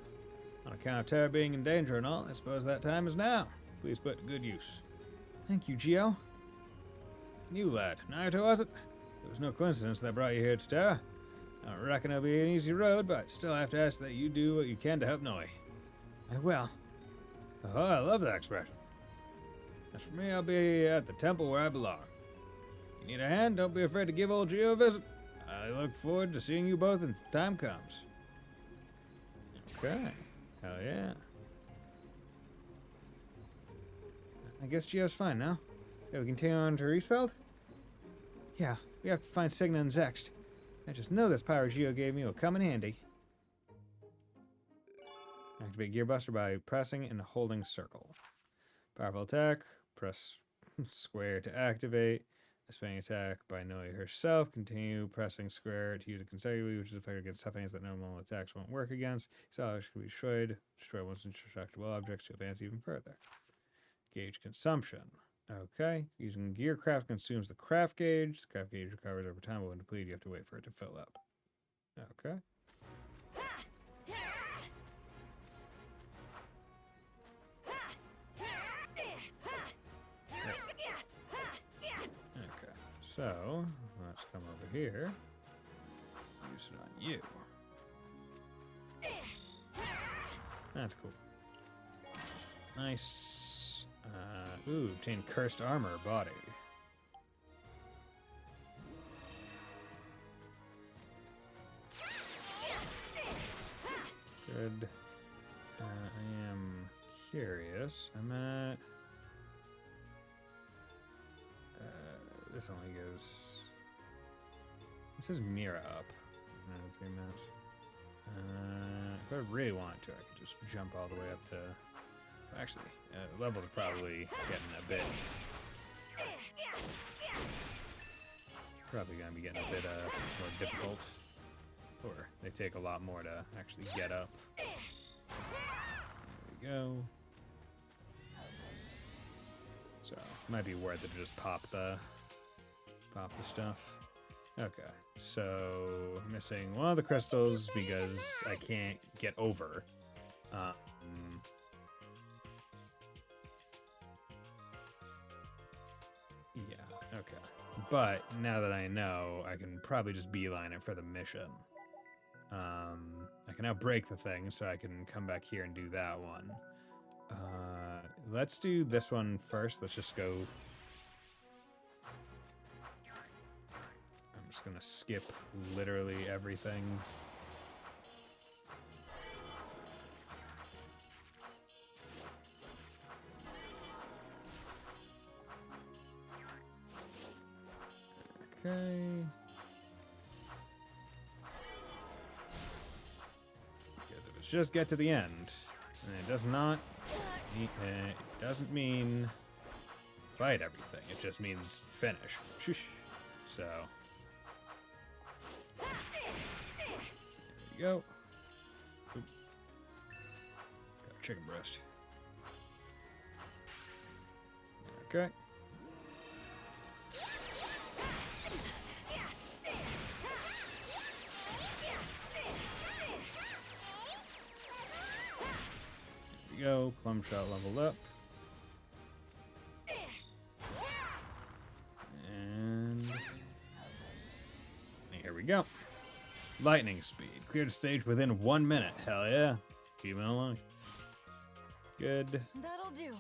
On account of Terra being in danger and all, I suppose that time is now. Please put to good use. Thank you, Geo. And you, lad. Nayuta, was it? It was no coincidence that brought you here to Terra. I don't reckon it'll be an easy road, but I still have to ask that you do what you can to help Noi. I will. Oh, I love that expression. As for me, I'll be at the temple where I belong. You need a hand? Don't be afraid to give old Geo a visit. I look forward to seeing you both when the time comes. Okay. Hell yeah. I guess Geo's fine now. Yeah, we continue on to Riesfeld? Yeah, we have to find Signa and Zext. I just know this power Geo gave me will come in handy. Activate Gearbuster by pressing and holding circle. Powerful attack. Press square to activate. A spinning attack by Noi herself. Continue pressing square to use it consecutively, which is effective against stuff that normal attacks won't work against. So can be destroyed. Destroy once indestructible objects to advance even further. Gauge consumption. Okay. Using Gearcraft consumes the craft gauge. The craft gauge recovers over time, but when depleted, you have to wait for it to fill up. Okay. Okay. So, let's come over here. Use it on you. That's cool. Nice. Ooh, obtain cursed armor body. Good. I am curious. I'm at... this only goes... This is Mira up. No, it's gonna miss. If I really want to, I could just jump all the way up to... Actually, level is probably getting a bit... Probably gonna be getting a bit more difficult. Or they take a lot more to actually get up. There we go. So, might be worth it to just pop the stuff. Okay, so missing one of the crystals because I can't get over. Yeah, okay. But now that I know, I can probably just beeline it for the mission. I can now break the thing, so I can come back here and do that one. Let's do this one first. Let's just go... I'm just gonna skip literally everything. Okay. Because if it's just get to the end, and it does not... It doesn't mean fight everything. It just means finish. So... There you go. Oop. Got a chicken breast. Okay. There we go. Plum shot leveled up. And here we go. Lightning speed. Cleared stage within 1 minute. Hell yeah. Keep it along. Good. That'll do.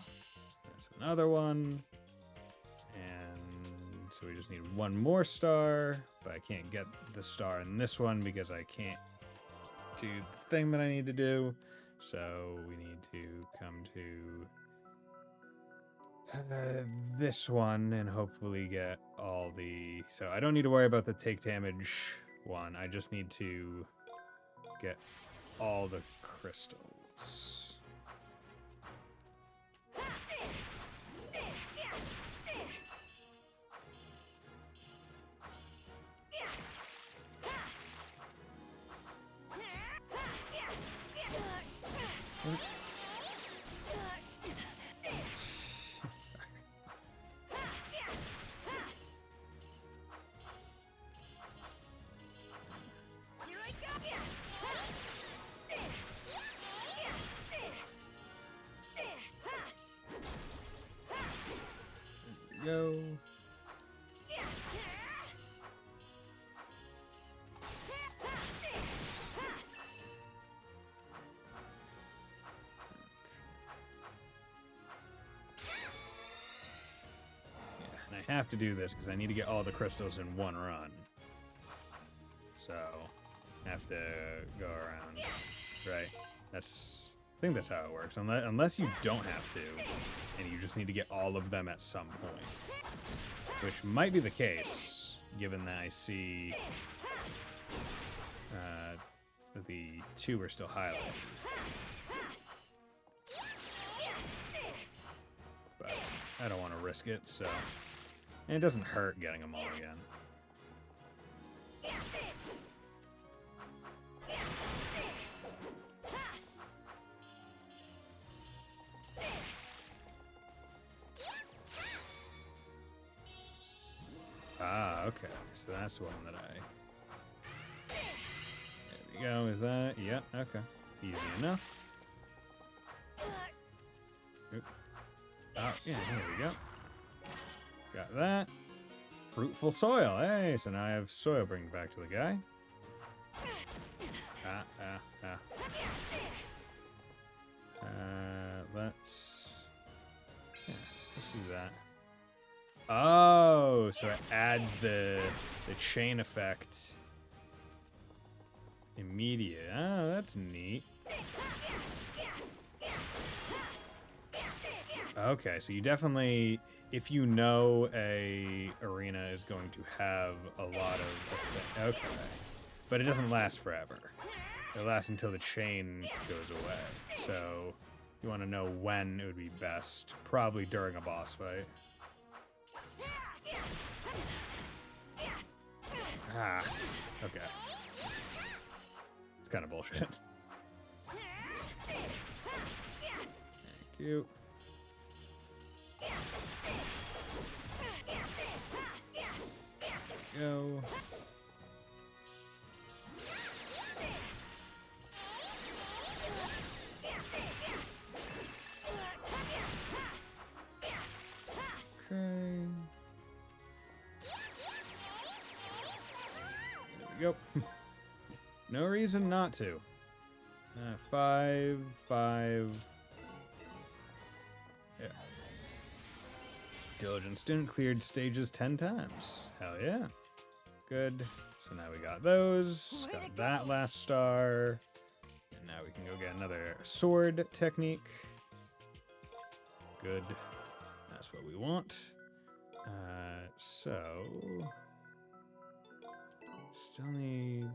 That's another one. And so we just need one more star. But I can't get the star in this one because I can't do the thing that I need to do. So we need to come to this one and hopefully get all the... So I don't need to worry about the take damage one. I just need to get all the crystals. Go. And I have to do this because I need to get all the crystals in one run. So, I have to go around. Right. I think that's how it works. Unless you don't have to, and you just need to get all of them at some point. Which might be the case, given that I see the two are still highlighted. But I don't want to risk it, so... And it doesn't hurt getting them all again. Ah, okay. So that's the one that I... There we go. Is that... Yeah, okay. Easy enough. Oop. Oh, yeah, here we go. Got that. Fruitful soil. Hey, so now I have soil bringing back to the guy. Let's... Yeah, let's do that. Oh, so it adds the chain effect immediate. Oh, that's neat. Okay, so you definitely, if you know a arena is going to have a lot of, okay, but it doesn't last forever. It lasts until the chain goes away. So you want to know when it would be best, probably during a boss fight. Ah, okay. It's kind of bullshit. Thank you. Go. Okay. There we go. No reason not to. 5, 5. Yeah. Diligent student cleared stages 10 times. Hell yeah. Good. So now we got those. Got that last star. And now we can go get another sword technique. Good. That's what we want. So still need.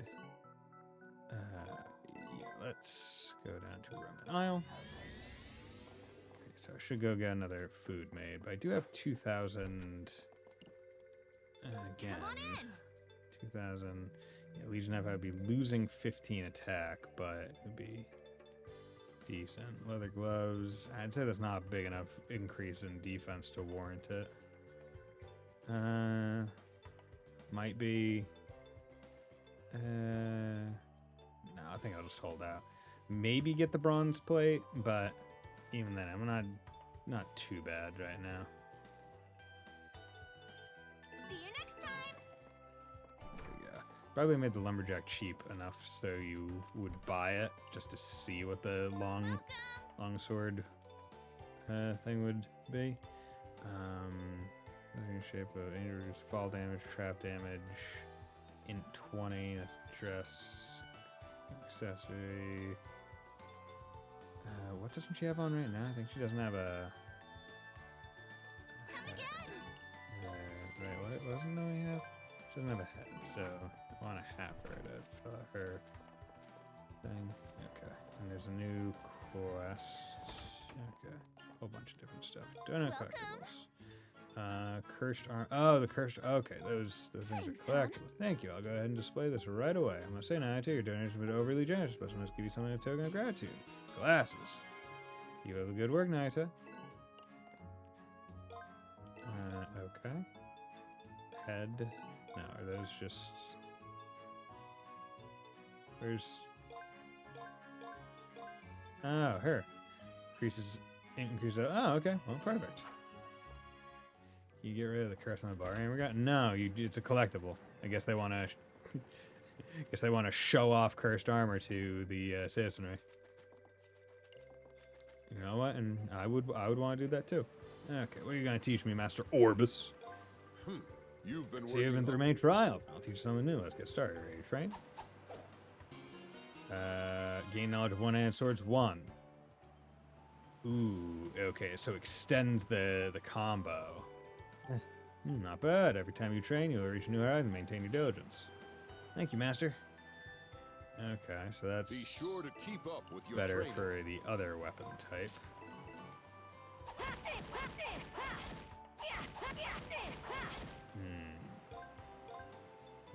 Yeah, let's go down to Remnant Isle. Okay, so I should go get another food made, but I do have 2,000. Again, Come on in. 2,000. Yeah, Legion F, I'd be losing 15 attack, but it'd be decent. Leather gloves. I'd say that's not a big enough increase in defense to warrant it. Might be. No, I think I'll just hold out. Maybe get the bronze plate, but even then, I'm not too bad right now. See you next time. Yeah, probably made the lumberjack cheap enough so you would buy it just to see what the long sword thing would be. Shape of injuries, fall damage, trap damage, int 20. That's dress, accessory. What doesn't she have on right now? I think she doesn't have a. Come again. Right, what wasn't we have? She doesn't have a head, so I want to have her to fill out her thing. Okay, and there's a new quest. Okay, a whole bunch of different stuff. Donut collectibles. Cursed arm. Oh, the cursed. Okay, those things are collectible. Thank you. I'll go ahead and display this right away. I must say, Nayuta, your donation has been overly generous, but I must give you something of token of gratitude. Glasses. You have a good work, Nayuta. Okay. Head. No, are those just? Where's? Oh, her. Increases. Oh, okay. Well, perfect. You get rid of the curse on the bar hammer guy? No, it's a collectible. I guess they want to show off cursed armor to the citizenry. You know what? And I would want to do that too. Okay, what are you going to teach me, Master Orbis? You've been See, you've been through many trials. I'll teach you something new. Let's get started. Ready to train? Gain knowledge of one-handed swords 1. Ooh, okay, so extends the combo. Not bad. Every time you train, you'll reach a new height and maintain your diligence. Thank you, Master. Okay, so that's Be sure to keep up with your better training. for the other weapon type.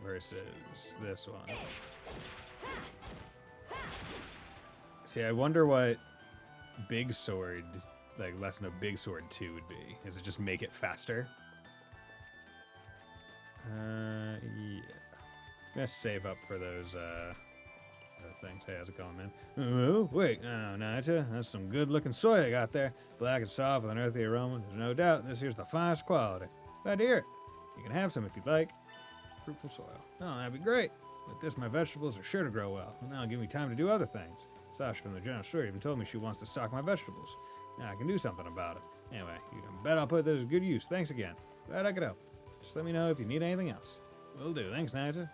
Versus this one. See, I wonder what Big Sword, like Lesson of Big Sword 2 would be. Is it just make it faster? Yeah. I'm gonna save up for those other things. Hey, how's it going, man? Oh, wait, no, Nayuta, that's some good-looking soy I got there. Black and soft with an earthy aroma. There's no doubt this here's the finest quality. Glad to hear it. You can have some if you'd like. Fruitful soil. Oh, that'd be great. With this, my vegetables are sure to grow well. And that'll give me time to do other things. Sasha from the general store even told me she wants to stock my vegetables. Now I can do something about it. Anyway, you can bet I'll put this to good use. Thanks again. Glad I could help. Just let me know if you need anything else. Will do. Thanks, Nayuta.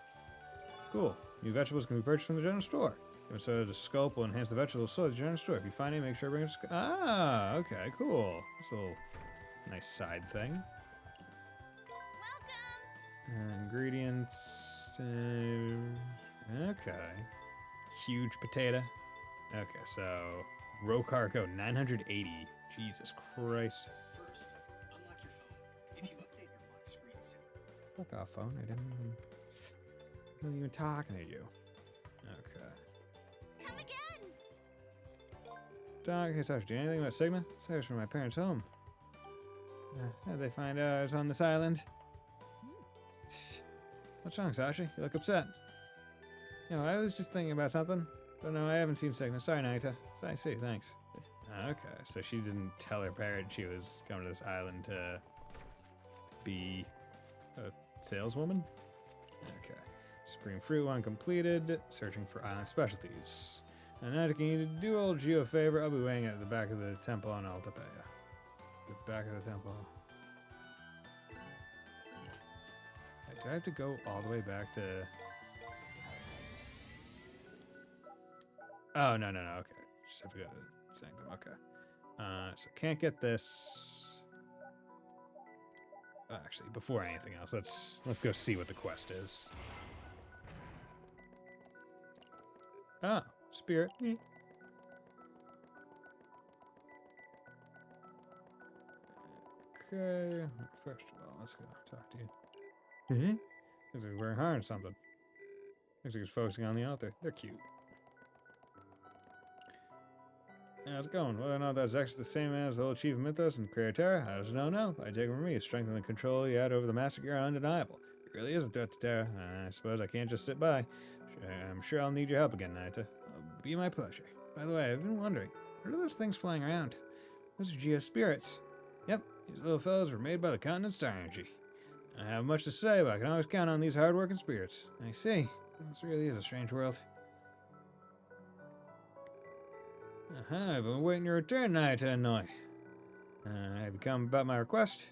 Cool. New vegetables can be purchased from the general store. So the sculpt will enhance the vegetable soil that you're in store. If you find it, make sure to bring it to... Ah, okay, cool. It's a little nice side thing. Welcome! Ingredients... okay. Huge potato. Okay, so... Row cargo, 980. Jesus Christ. First, unlock your phone. If you update your lock screens. Fuck off, phone. I wasn't even talking to you. Okay. Come again! Doc, hey, Sasha, do you know anything about Sigma? Sarah's from my parents' home. How'd they find out I was on this island? What's wrong, Sasha? You look upset. You know, I was just thinking about something. But no, I haven't seen Sigma. Sorry, Nayuta. So I see, thanks. Okay, so she didn't tell her parents she was coming to this island to be a saleswoman? Okay. Supreme Fruit 1 completed. Searching for island specialties. And now, can you do old Gio a favor? I'll be waiting at the back of the temple on Altapaya. The back of the temple. Wait, do I have to go all the way back to... Oh, no, okay. Just have to go to Sanctum, okay. So can't get this... actually, before anything else, let's go see what the quest is. Oh, spirit. Okay, first of all, let's go talk to you. Looks like he's wearing hard or something. Looks like he's focusing on the altar. They're cute. How's it going? Whether or not that's actually the same as the old Chief of Mythos and Creator, I just don't know. I take it from me, strength and the control you had over the massacre are undeniable. It really is a threat to Terra. I suppose I can't just sit by. I'm sure I'll need your help again, Nayuta. It'll be my pleasure. By the way, I've been wondering, what are those things flying around? Those are Geo spirits. Yep, these little fellows were made by the continent's star energy. I have much to say, but I can always count on these hard-working spirits. I see. This really is a strange world. I've been waiting your return, Nayuta and Noi. Have you come about my request?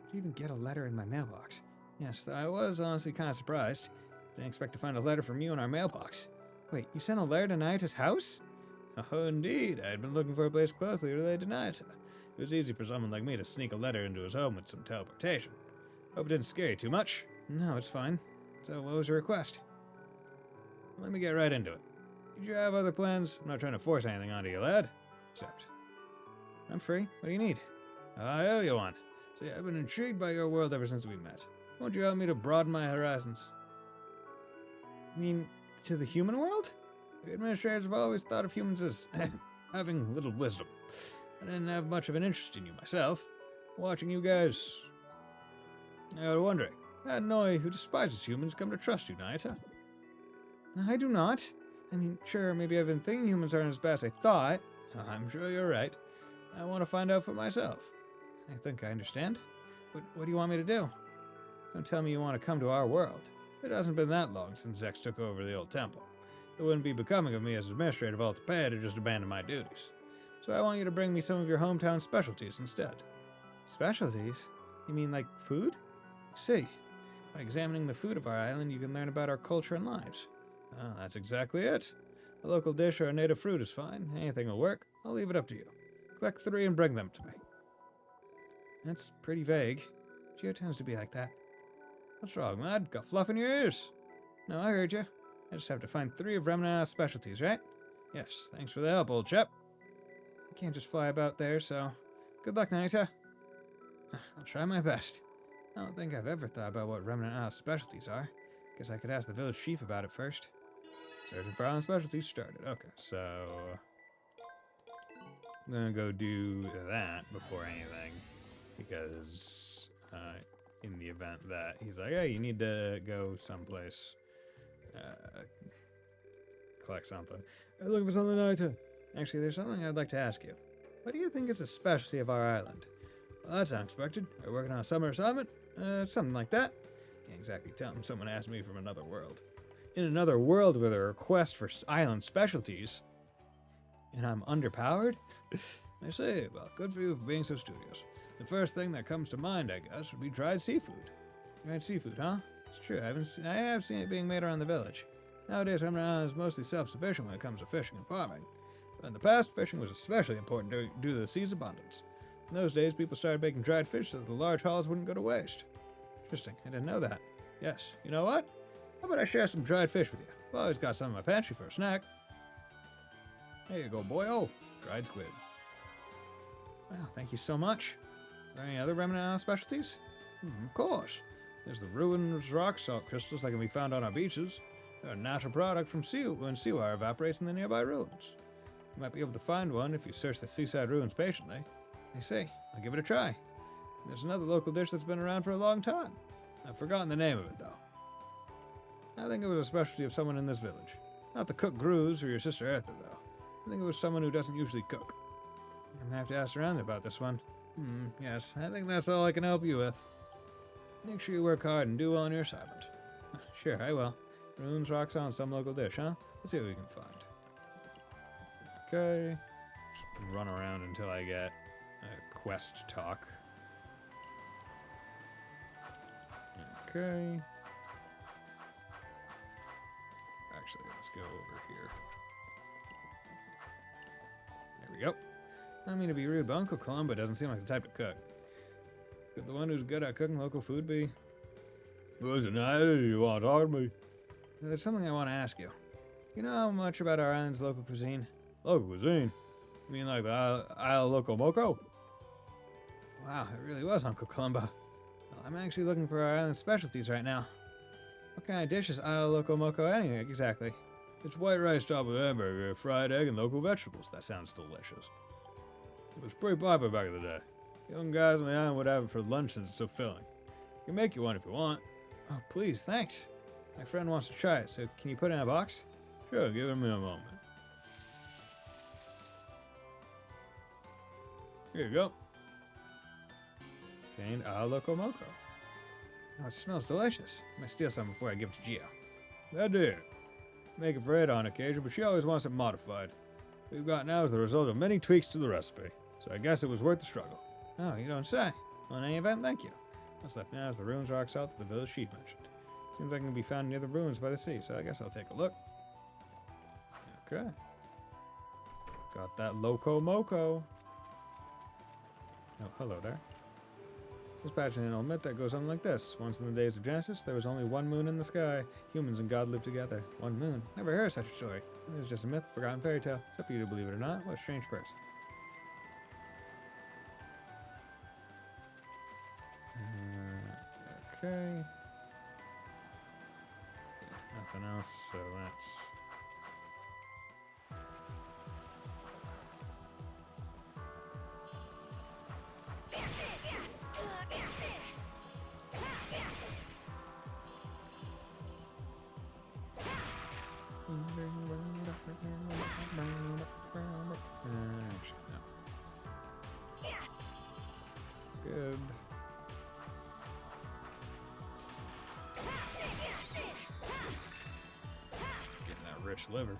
Did you even get a letter in my mailbox? Yes, I was honestly kind of surprised. Didn't expect to find a letter from you in our mailbox. Wait, you sent a letter to Nayuta's house? Oh, indeed. I had been looking for a place closely related to Nayuta. It was easy for someone like me to sneak a letter into his home with some teleportation. Hope it didn't scare you too much. No, it's fine. So, what was your request? Let me get right into it. Did you have other plans? I'm not trying to force anything onto you, lad. Except, I'm free. What do you need? I owe you one. See, I've been intrigued by your world ever since we met. Won't you help me to broaden my horizons? You mean, to the human world? The administrators have always thought of humans as having little wisdom. I didn't have much of an interest in you myself. Watching you guys... I was wondering, how Noi, who despises humans, come to trust you, Nayuta? I do not. I mean, sure, maybe I've been thinking humans aren't as bad as I thought. I'm sure you're right. I want to find out for myself. I think I understand. But what do you want me to do? Don't tell me you want to come to our world. It hasn't been that long since Zex took over the old temple. It wouldn't be becoming of me as administrator of Altapaya to just abandon my duties. So I want you to bring me some of your hometown specialties instead. Specialties? You mean like food? I see. By examining the food of our island, you can learn about our culture and lives. Oh, that's exactly it. A local dish or a native fruit is fine. Anything will work. I'll leave it up to you. Collect 3 and bring them to me. That's pretty vague. Geo tends to be like that. What's wrong, lad? Got fluff in your ears? No, I heard you. I just have to find 3 of Remnant's specialties, right? Yes, thanks for the help, old chap. I can't just fly about there, so... Good luck, Nayuta. I'll try my best. I don't think I've ever thought about what Remnant's specialties are. Guess I could ask the village chief about it first. Searching for island specialties started. Okay, so... I'm gonna go do that before anything. Because, in the event that he's like, hey, you need to go someplace. Collect something. I'm looking for something, Nayuta. Actually, there's something I'd like to ask you. What do you think is a specialty of our island? Well, that's unexpected. We're working on a summer assignment? Something like that. Can't exactly tell him someone asked me from another world. In another world with a request for island specialties? And I'm underpowered? I say, well, good for you for being so studious. The first thing that comes to mind, I guess, would be dried seafood. Dried seafood, huh? It's true, I have seen it being made around the village. Nowadays, Remnant Island is mostly self-sufficient when it comes to fishing and farming. But in the past, fishing was especially important due to the sea's abundance. In those days, people started making dried fish so that the large hauls wouldn't go to waste. Interesting, I didn't know that. Yes, you know what? How about I share some dried fish with you? I've always got some in my pantry for a snack. There you go, boy. Oh, dried squid. Wow, thank you so much. Are there any other Remnant Island specialties? Of course. There's the ruined rock salt crystals that can be found on our beaches. They're a natural product from when seawater evaporates in the nearby ruins. You might be able to find one if you search the seaside ruins patiently. I see. I'll give it a try. There's another local dish that's been around for a long time. I've forgotten the name of it, though. I think it was a specialty of someone in this village. Not the cook Gruz or your sister Eartha, though. I think it was someone who doesn't usually cook. I'm gonna have to ask around about this one. Yes, I think that's all I can help you with. Make sure you work hard and do well on your assignment. Sure, I will. Ruins, rock salt, and some local dish, huh? Let's see what we can find. Okay. Just run around until I get a quest talk. Okay. Actually, let's go over here. There we go. I don't mean to be rude, but Uncle Columba doesn't seem like the type to cook. Could the one who's good at cooking local food be? Who's it, Nayuta? You want to talk to me? There's something I want to ask you. You know how much about our island's local cuisine? Local cuisine? You mean like the Isle Loco Moco? Wow, it really was Uncle Columba. Well, I'm actually looking for our island's specialties right now. What kind of dish is Isle Loco Moco anyway, exactly? It's white rice topped with hamburger, fried egg, and local vegetables. That sounds delicious. It was pretty popular back in the day. Young guys on the island would have it for lunch since it's so filling. I can make you one if you want. Oh, please, thanks. My friend wants to try it, so can you put it in a box? Sure, give me a moment. Here you go. Contained Isle Loco Moco. Oh, it smells delicious. I might steal some before I give it to Gio. That did. Make it for Ed on occasion, but she always wants it modified. What we've got now is the result of many tweaks to the recipe, so I guess it was worth the struggle. Oh, you don't say. Well, in any event, thank you. What's left now is the ruins rock salt that the village chief mentioned. Seems like it can be found near the ruins by the sea, so I guess I'll take a look. Okay. Got that Loco Moco. Oh, hello there. Dispatching an old myth that goes something like this. Once in the days of Genesis, there was only one moon in the sky. Humans and God lived together. One moon. Never heard of such a story. It was just a myth, forgotten fairy tale. It's up to you to believe it or not. What a strange person. Okay. Nothing else, so let's... Actually, no. Good. Getting that rich liver.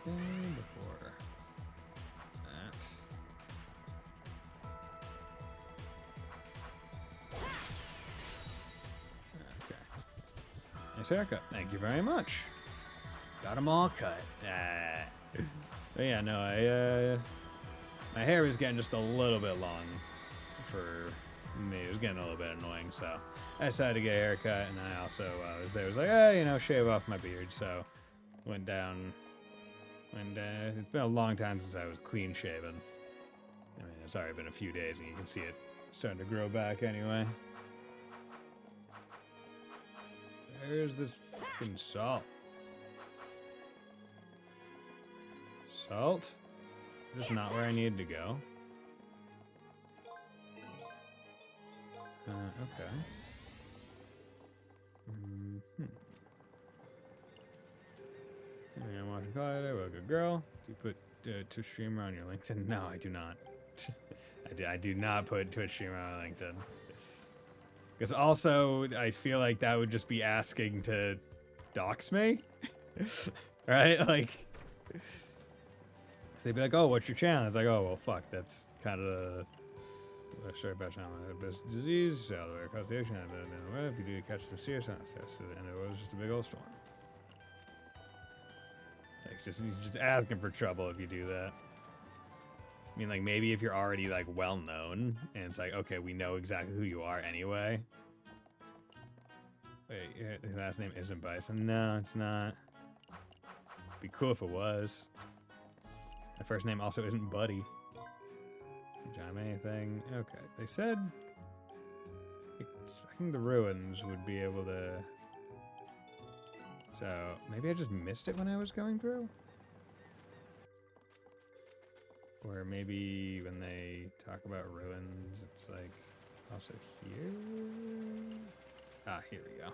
Before that. Okay. Nice haircut. Thank you very much. Got them all cut. But yeah, no, my hair was getting just a little bit long for me. It was getting a little bit annoying, so I decided to get a haircut, and I also was like, hey, you know, shave off my beard, so went down. And it's been a long time since I was clean shaven. I mean, it's already been a few days, and you can see it starting to grow back anyway. There's this fucking salt. Salt? Is this not where I needed to go? Okay. I'm watching Collider. Well, good girl. Do you put Twitch streamer on your LinkedIn? No, I do not. I do not put Twitch streamer on my LinkedIn. Because also, I feel like that would just be asking to dox me. Right? Like, so they'd be like, oh, what's your channel? It's like, oh, well, fuck, that's kind of a story about disease, salary, causation, and then if you do catch the serious test, and it was just a big old storm. Like, you're just asking for trouble if you do that. I mean, like, maybe if you're already, like, well-known, and it's like, okay, we know exactly who you are anyway. Wait, your last name isn't Bison? No, it's not. Be cool if it was. My first name also isn't Buddy. John anything? Okay, they said expecting the ruins would be able to. So maybe I just missed it when I was going through, or maybe when they talk about ruins, it's like also here. Ah, here we go.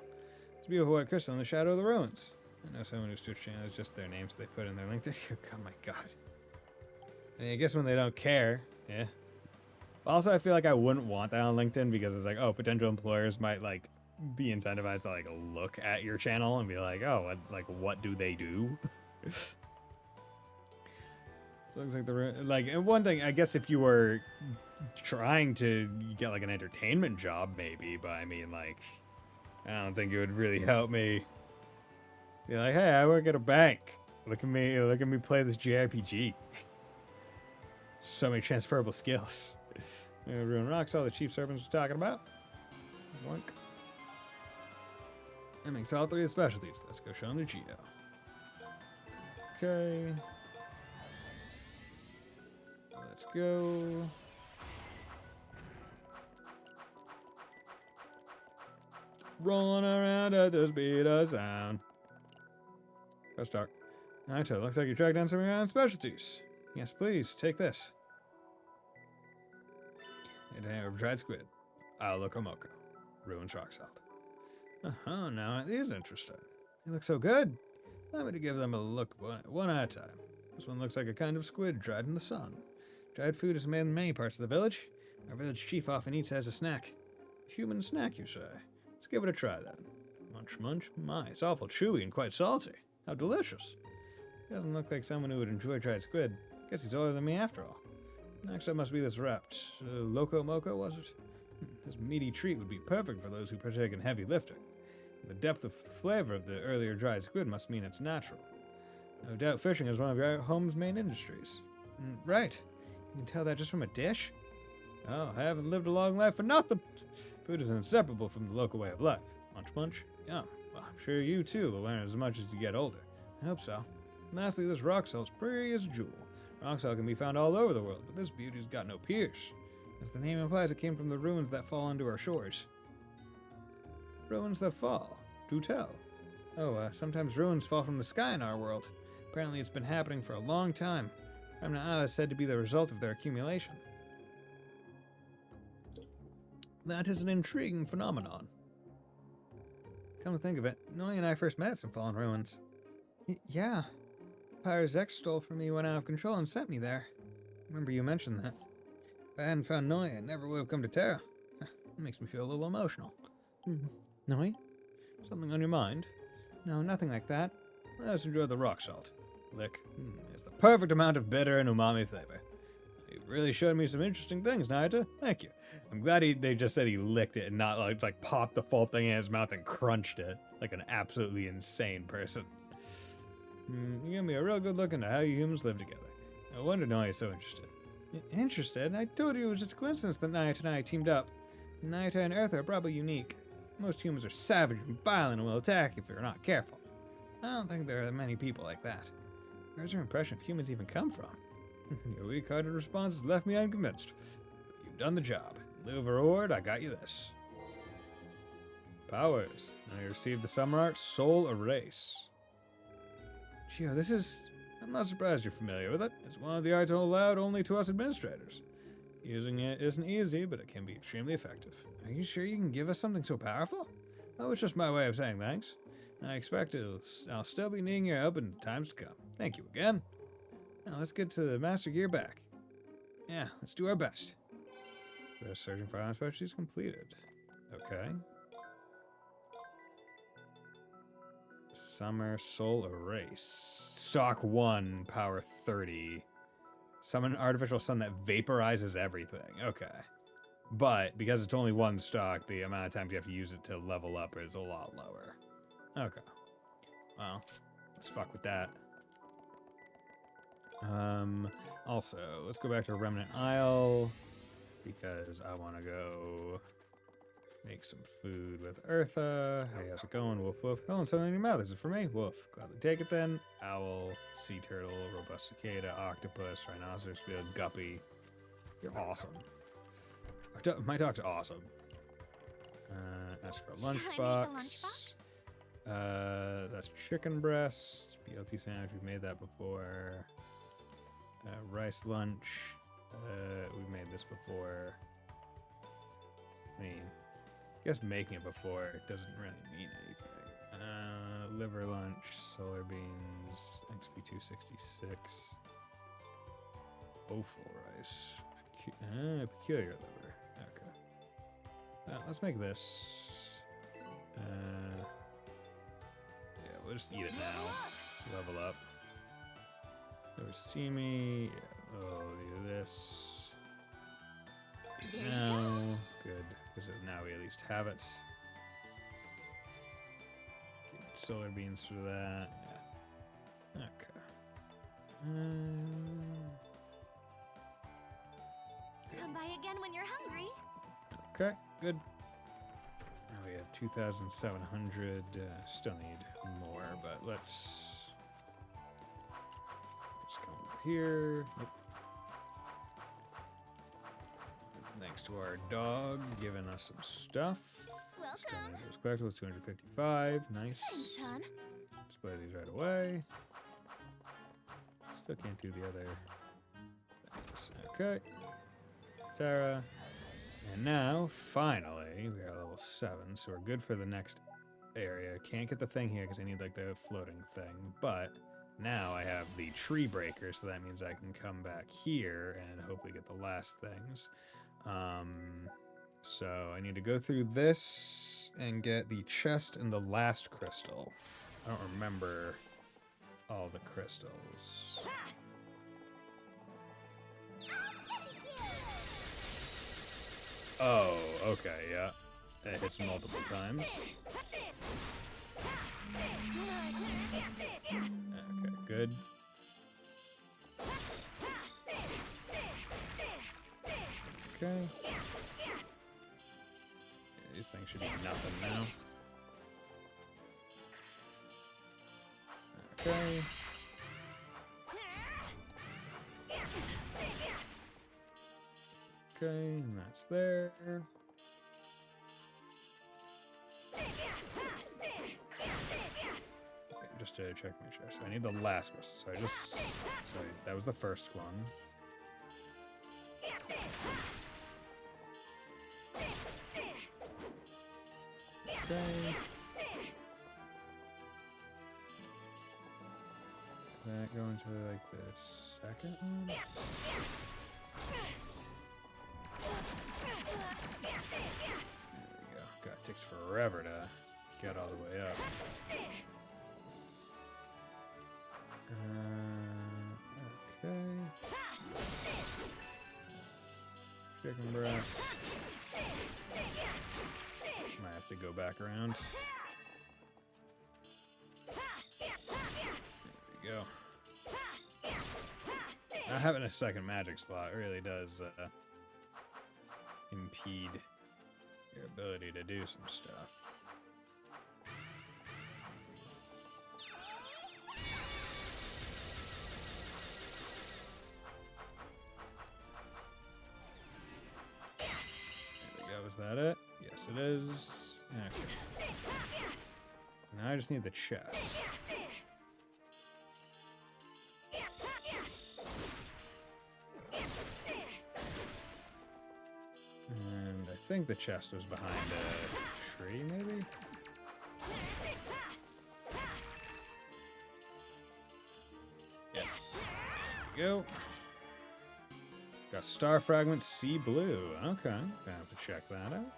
It's a beautiful white crystal in the shadow of the ruins. I know someone whose Twitch channel is just their names they put in their LinkedIn. Oh my god. I guess when they don't care, yeah. Also, I feel like I wouldn't want that on LinkedIn because it's like, oh, potential employers might like be incentivized to like look at your channel and be like, oh, what do they do? So it looks like and one thing, I guess if you were trying to get like an entertainment job, maybe, but I mean, like, I don't think it would really help me. Be like, hey, I work at a bank. Look at me play this JRPG. So many transferable skills. Ruin Rocks, all the chief servants was talking about. Boink. That makes all three of the specialties. Let's go show them the Geo. Okay. Let's go. Rolling around at the speed of sound. Press start. Nayuta, looks like you tracked down some of your own specialties. Yes, please, take this. Dried squid. Locomoco. Ruined rock salt. Uh-huh, now it is interesting. They look so good. I'm going to give them a look one at a time. This one looks like a kind of squid dried in the sun. Dried food is made in many parts of the village. Our village chief often eats it as a snack. A human snack, you say? Let's give it a try then. Munch, munch. My, it's awful chewy and quite salty. How delicious. He doesn't look like someone who would enjoy dried squid. Guess he's older than me after all. Next up must be this wrapped. Loco Moco, was it? This meaty treat would be perfect for those who partake in heavy lifting. The depth of flavor of the earlier dried squid must mean it's natural. No doubt fishing is one of your home's main industries. Right. You can tell that just from a dish? Oh, I haven't lived a long life for nothing. Food is inseparable from the local way of life. Munch, munch. Yum. Well, I'm sure you, too, will learn as much as you get older. I hope so. And lastly, this rock salt's pretty as a jewel. Rock salt can be found all over the world, but this beauty's got no peers. As the name implies, it came from the ruins that fall onto our shores. Ruins that fall? Do tell. Oh, sometimes ruins fall from the sky in our world. Apparently it's been happening for a long time. Remnant Isle is said to be the result of their accumulation. That is an intriguing phenomenon. Come to think of it, Noi and I first met at some fallen ruins. Yeah. Pyre's X stole from me when out of control and sent me there. Remember you mentioned that. If I hadn't found Noi, I never would have come to Terra. It makes me feel a little emotional. Noi? Something on your mind? No, nothing like that. Let's enjoy the rock salt. Lick. It's the perfect amount of bitter and umami flavor. You really showed me some interesting things, Nayuta. Thank you. I'm glad they just said he licked it and not like popped the full thing in his mouth and crunched it like an absolutely insane person. You gave me a real good look into how you humans live together. No wonder Noi is so interested. Interested? I told you it was just a coincidence that Nayuta and I teamed up. Nayuta and Earth are probably unique. Most humans are savage and violent and will attack if you're not careful. I don't think there are many people like that. Where's your impression of humans even come from? Your weak-hearted response has left me unconvinced. But you've done the job. In lieu of a reward, I got you this. Powers. Now you received the Summer Art Soul Erase. Gio, this is... I'm not surprised you're familiar with it. It's one of the arts allowed only to us administrators. Using it isn't easy, but it can be extremely effective. Are you sure you can give us something so powerful? Oh, it's just my way of saying thanks. I expect I'll still be needing your help in times to come. Thank you again. Now let's get to the Master Gear back. Yeah, let's do our best. The searching for island specialties completed. Okay. Summer Soul Erase. Stock 1, power 30. Summon an artificial sun that vaporizes everything. Okay. But because it's only one stock, the amount of times you have to use it to level up is a lot lower. Okay. Well, let's fuck with that. Also, let's go back to Remnant Isle because I want to go make some food with Eartha. Hey, how's it going? Woof woof. Oh, and something in your mouth. Is it for me? Woof. Gladly take it then. Owl, sea turtle, robust cicada, octopus, rhinoceros, field, guppy. You're awesome. My dog's awesome. That's for a lunchbox. That's chicken breast. BLT sandwich. We've made that before. Rice lunch. We've made this before. I mean, I guess making it before doesn't really mean anything. Liver lunch, solar beans, XP 266. Offal rice. Peculiar liver. Okay. Let's make this. Yeah, we'll just eat it now. Level up. Never see me. Yeah. Oh, do this. Eat now. Good. Because now we at least have it. Get solar beans for that. Yeah. Okay. Come by again when you're hungry. Okay, good. Now we have 2,700. Still need more, but let's come over here. Nope. Thanks to our dog giving us some stuff. Still Welcome. need those collectibles, 255. Nice. Thanks, hon. Display these right away. Still can't do the other things. Okay. Tara. And now, finally, we are level 7, so we're good for the next area. Can't get the thing here because I need, like, the floating thing. But now I have the tree breaker, so that means I can come back here and hopefully get the last things. So I need to go through this and get the chest and the last crystal. I don't remember all the crystals. Oh, okay, yeah. That hits multiple times. Okay, good. Okay. Yeah, these things should be nothing now. Okay. Okay, and that's there. Okay, just to check my chest. I need the last crystal, so sorry, that was the first one. Okay. That go into like the second one? There we go. God, it takes forever to get all the way up. Okay. Chicken breast. Might have to go back around. There we go. Not having a second magic slot really does impede your ability to do some stuff. There we go. Is that it? Yes, it is. Okay. Now I just need the chest. And I think the chest was behind a tree, maybe? Yeah. There we go. Got star fragment, sea blue. Okay, gonna have to check that out.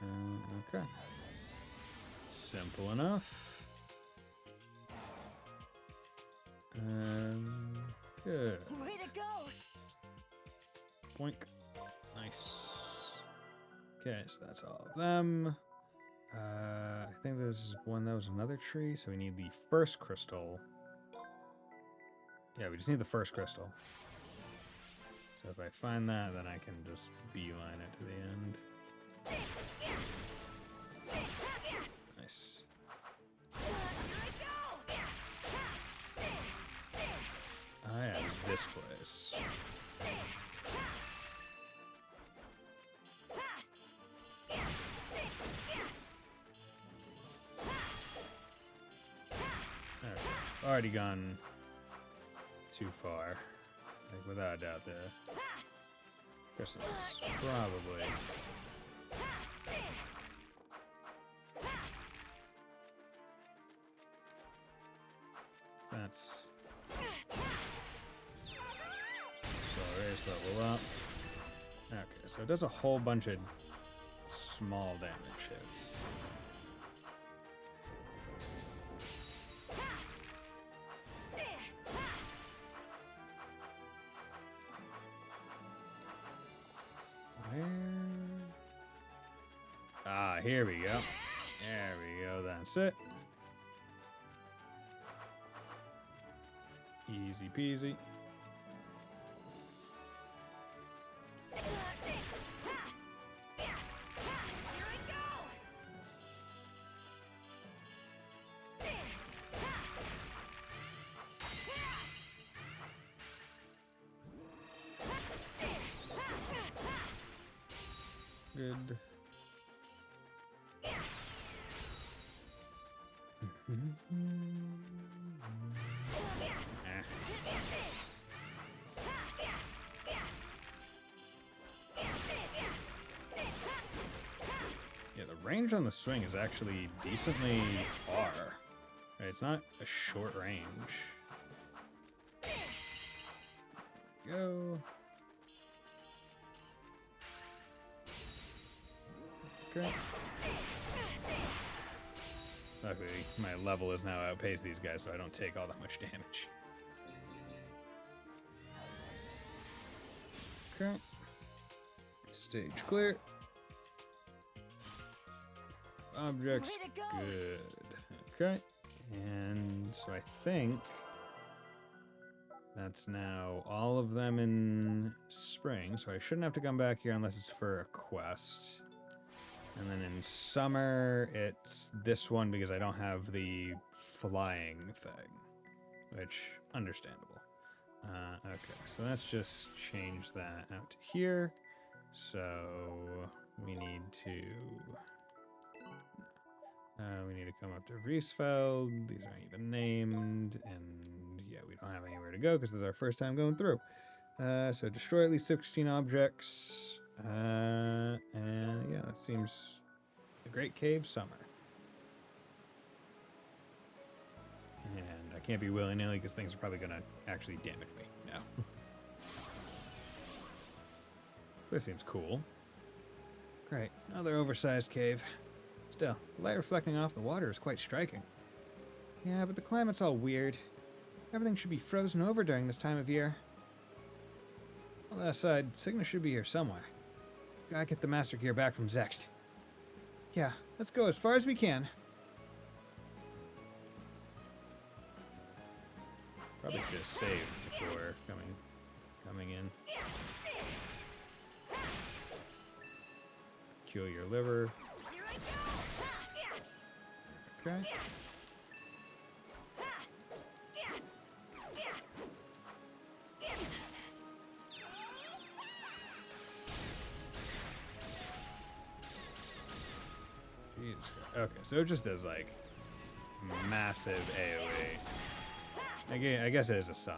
Okay. Simple enough. Good. Way to go! Boink. Nice. Okay, so that's all of them. I think there's one that was another tree, so we need the first crystal. Yeah, we just need the first crystal. So if I find that, then I can just beeline it to the end. Nice. Ah, yeah, it's this place. Okay. Already gone too far. Like, without a doubt, the crystal's probably... That's... So raise level up. Okay, so it does a whole bunch of small damage hits. Where? Ah, here we go. There we go, that's it. Easy peasy. Good. Yeah, the range on the swing is actually decently far. Right, it's not a short range. Go. Okay. Luckily, my level is now outpaced these guys, so I don't take all that much damage. Okay. Stage clear. Objects, good. Okay. And so I think that's now all of them in spring, so I shouldn't have to come back here unless it's for a quest. And then in summer, it's this one because I don't have the flying thing, which, understandable. Okay, so let's just change that out to here. So we need to come up to Riesfeld. These aren't even named, and yeah, we don't have anywhere to go because this is our first time going through. So destroy at least 16 objects. And yeah, that seems a great cave summer. And I can't be willy-nilly because things are probably going to actually damage me now. This seems cool. Great, another oversized cave. Still, the light reflecting off the water is quite striking. Yeah, but the climate's all weird. Everything should be frozen over during this time of year. On that side, Signa should be here somewhere. Gotta get the Master Gear back from Zext. Yeah, let's go as far as we can. Probably should have saved before coming in. Kill your liver. Okay. Jesus Christ. Okay, so it just does like massive AoE. I guess it is a sun.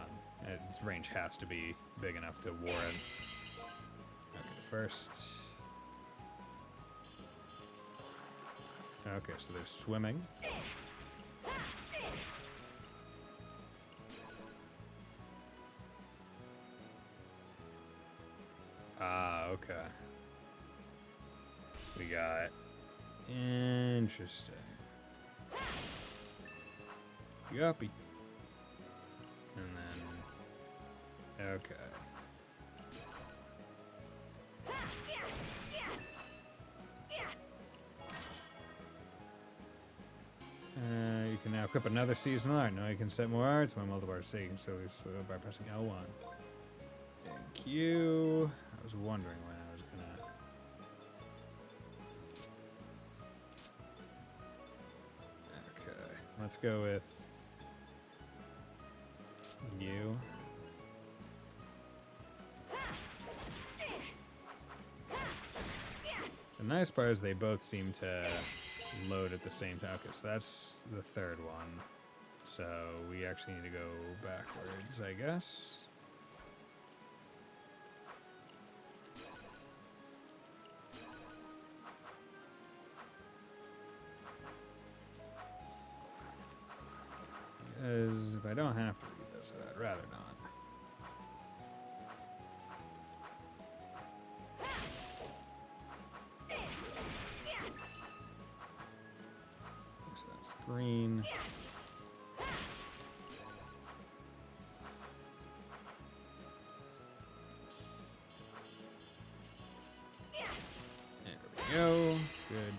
Its range has to be big enough to warrant. Okay, first. Okay, so there's swimming. Ah, okay. We got Interesting. Yuppie. And then... Okay. You can now equip another seasonal art. Now you can set more arts by multiple arts so by pressing L1. Thank you. I was wondering when I was gonna... Okay, let's go with you. The nice part is they both seem to load at the same time. Okay, so that's the third one. So we actually need to go backwards, I guess. Because if I don't have to read this, I'd rather not. So that's green. There we go. Good.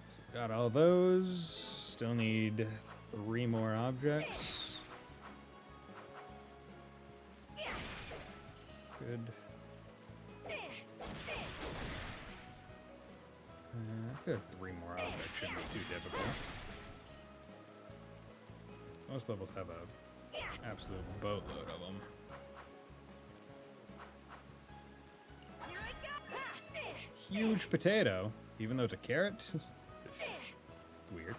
So got all those. Still need 3 more objects. Good. I feel like 3 more objects shouldn't be too difficult. Most levels have a absolute boatload of them. Huge potato, even though it's a carrot. Weird.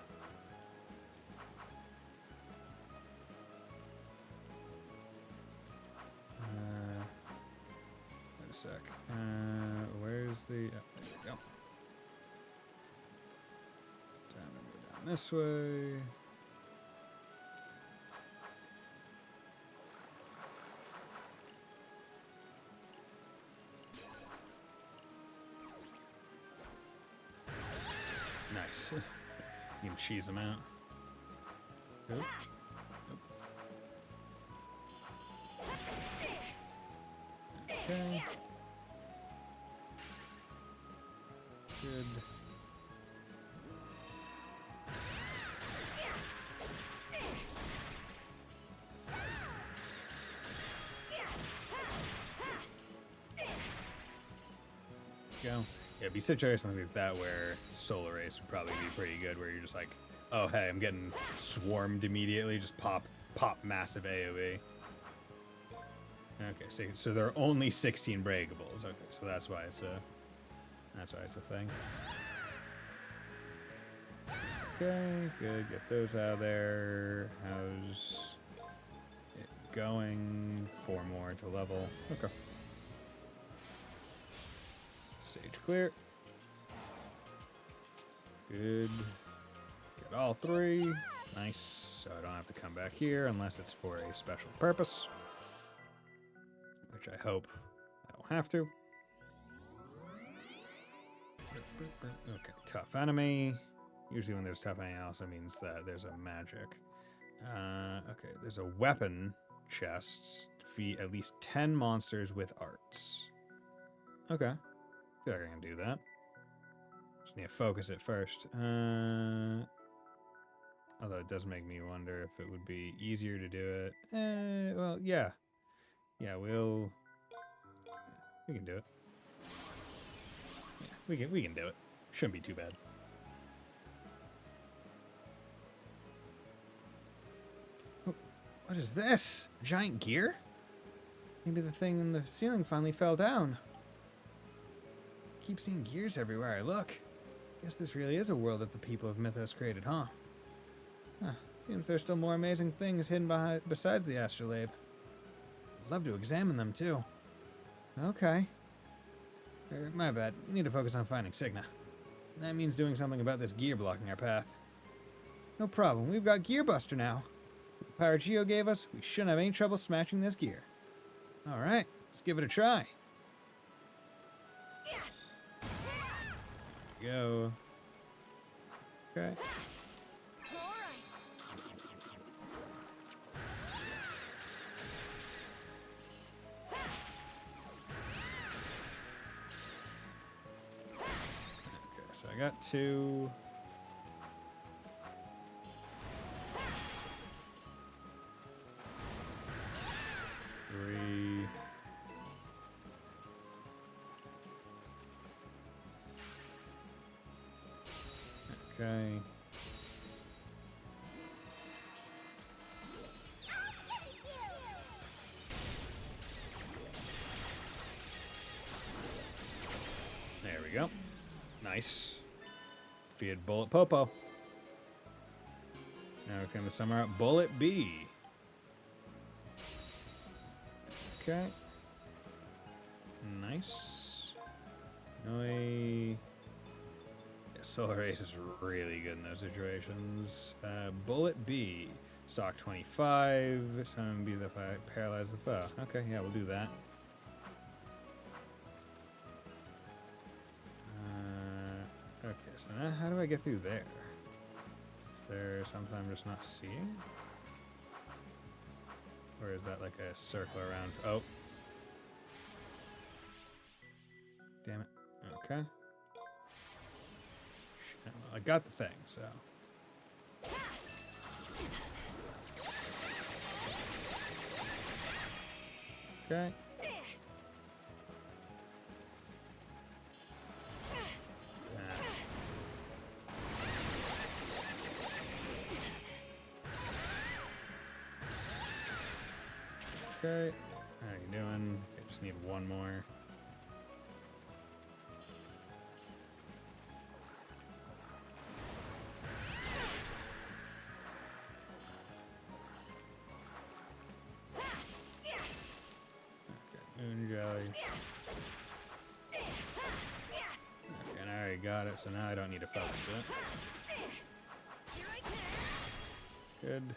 Wait a sec. Where's the? Oh, there you go. Time to go down this way. Nice. You can cheese them out. Oop. Oop. Okay. Good. Go. Yeah, it'd be situations like that where Solar Ace would probably be pretty good, where you're just like, oh hey, I'm getting swarmed immediately, just pop massive AoE. Okay, so there are only 16 breakables. Okay, so that's why it's a thing. Okay, good. Get those out of there. How's it going? 4 more to level. Okay. Stage clear. Good. Get all 3. Nice. So I don't have to come back here unless it's for a special purpose. Which I hope I don't have to. Okay, tough enemy. Usually when there's tough enemy, it also means that there's a magic. Okay, there's a weapon chest. Defeat at least 10 monsters with arts. Okay. I feel like I can do that. Just need to focus it first. Although it does make me wonder if it would be easier to do it. Well, yeah. Yeah, we can do it. Yeah, we can do it. Shouldn't be too bad. Oh, what is this? A giant gear? Maybe the thing in the ceiling finally fell down. I keep seeing gears everywhere I look. Guess this really is a world that the people of Mythos created, huh? Seems there's still more amazing things hidden besides the astrolabe. I'd love to examine them, too. Okay. My bad. We need to focus on finding Signa. That means doing something about this gear blocking our path. No problem. We've got Gearbuster now. With the power Geo gave us, we shouldn't have any trouble smashing this gear. Alright. Let's give it a try. Go. Okay. All right. Okay, so I got 2. Three. Okay. There we go. Nice. Defeated Bullet Popo. Now we can summon out Bullet B. Okay. Nice. Noi. Yeah, Solar Ace is really good in those situations. Bullet B. Stock 25. Summon bees that paralyze the foe. Okay, yeah, we'll do that. Okay, so now how do I get through there? Is there something I'm just not seeing? Or is that like a circle around? Oh. Damn it. Okay. Shit, well, I got the thing, so. Okay. Okay, how you doing? I just need one more. Okay, moon jelly. Okay, and I already got it, so now I don't need to focus it. Good.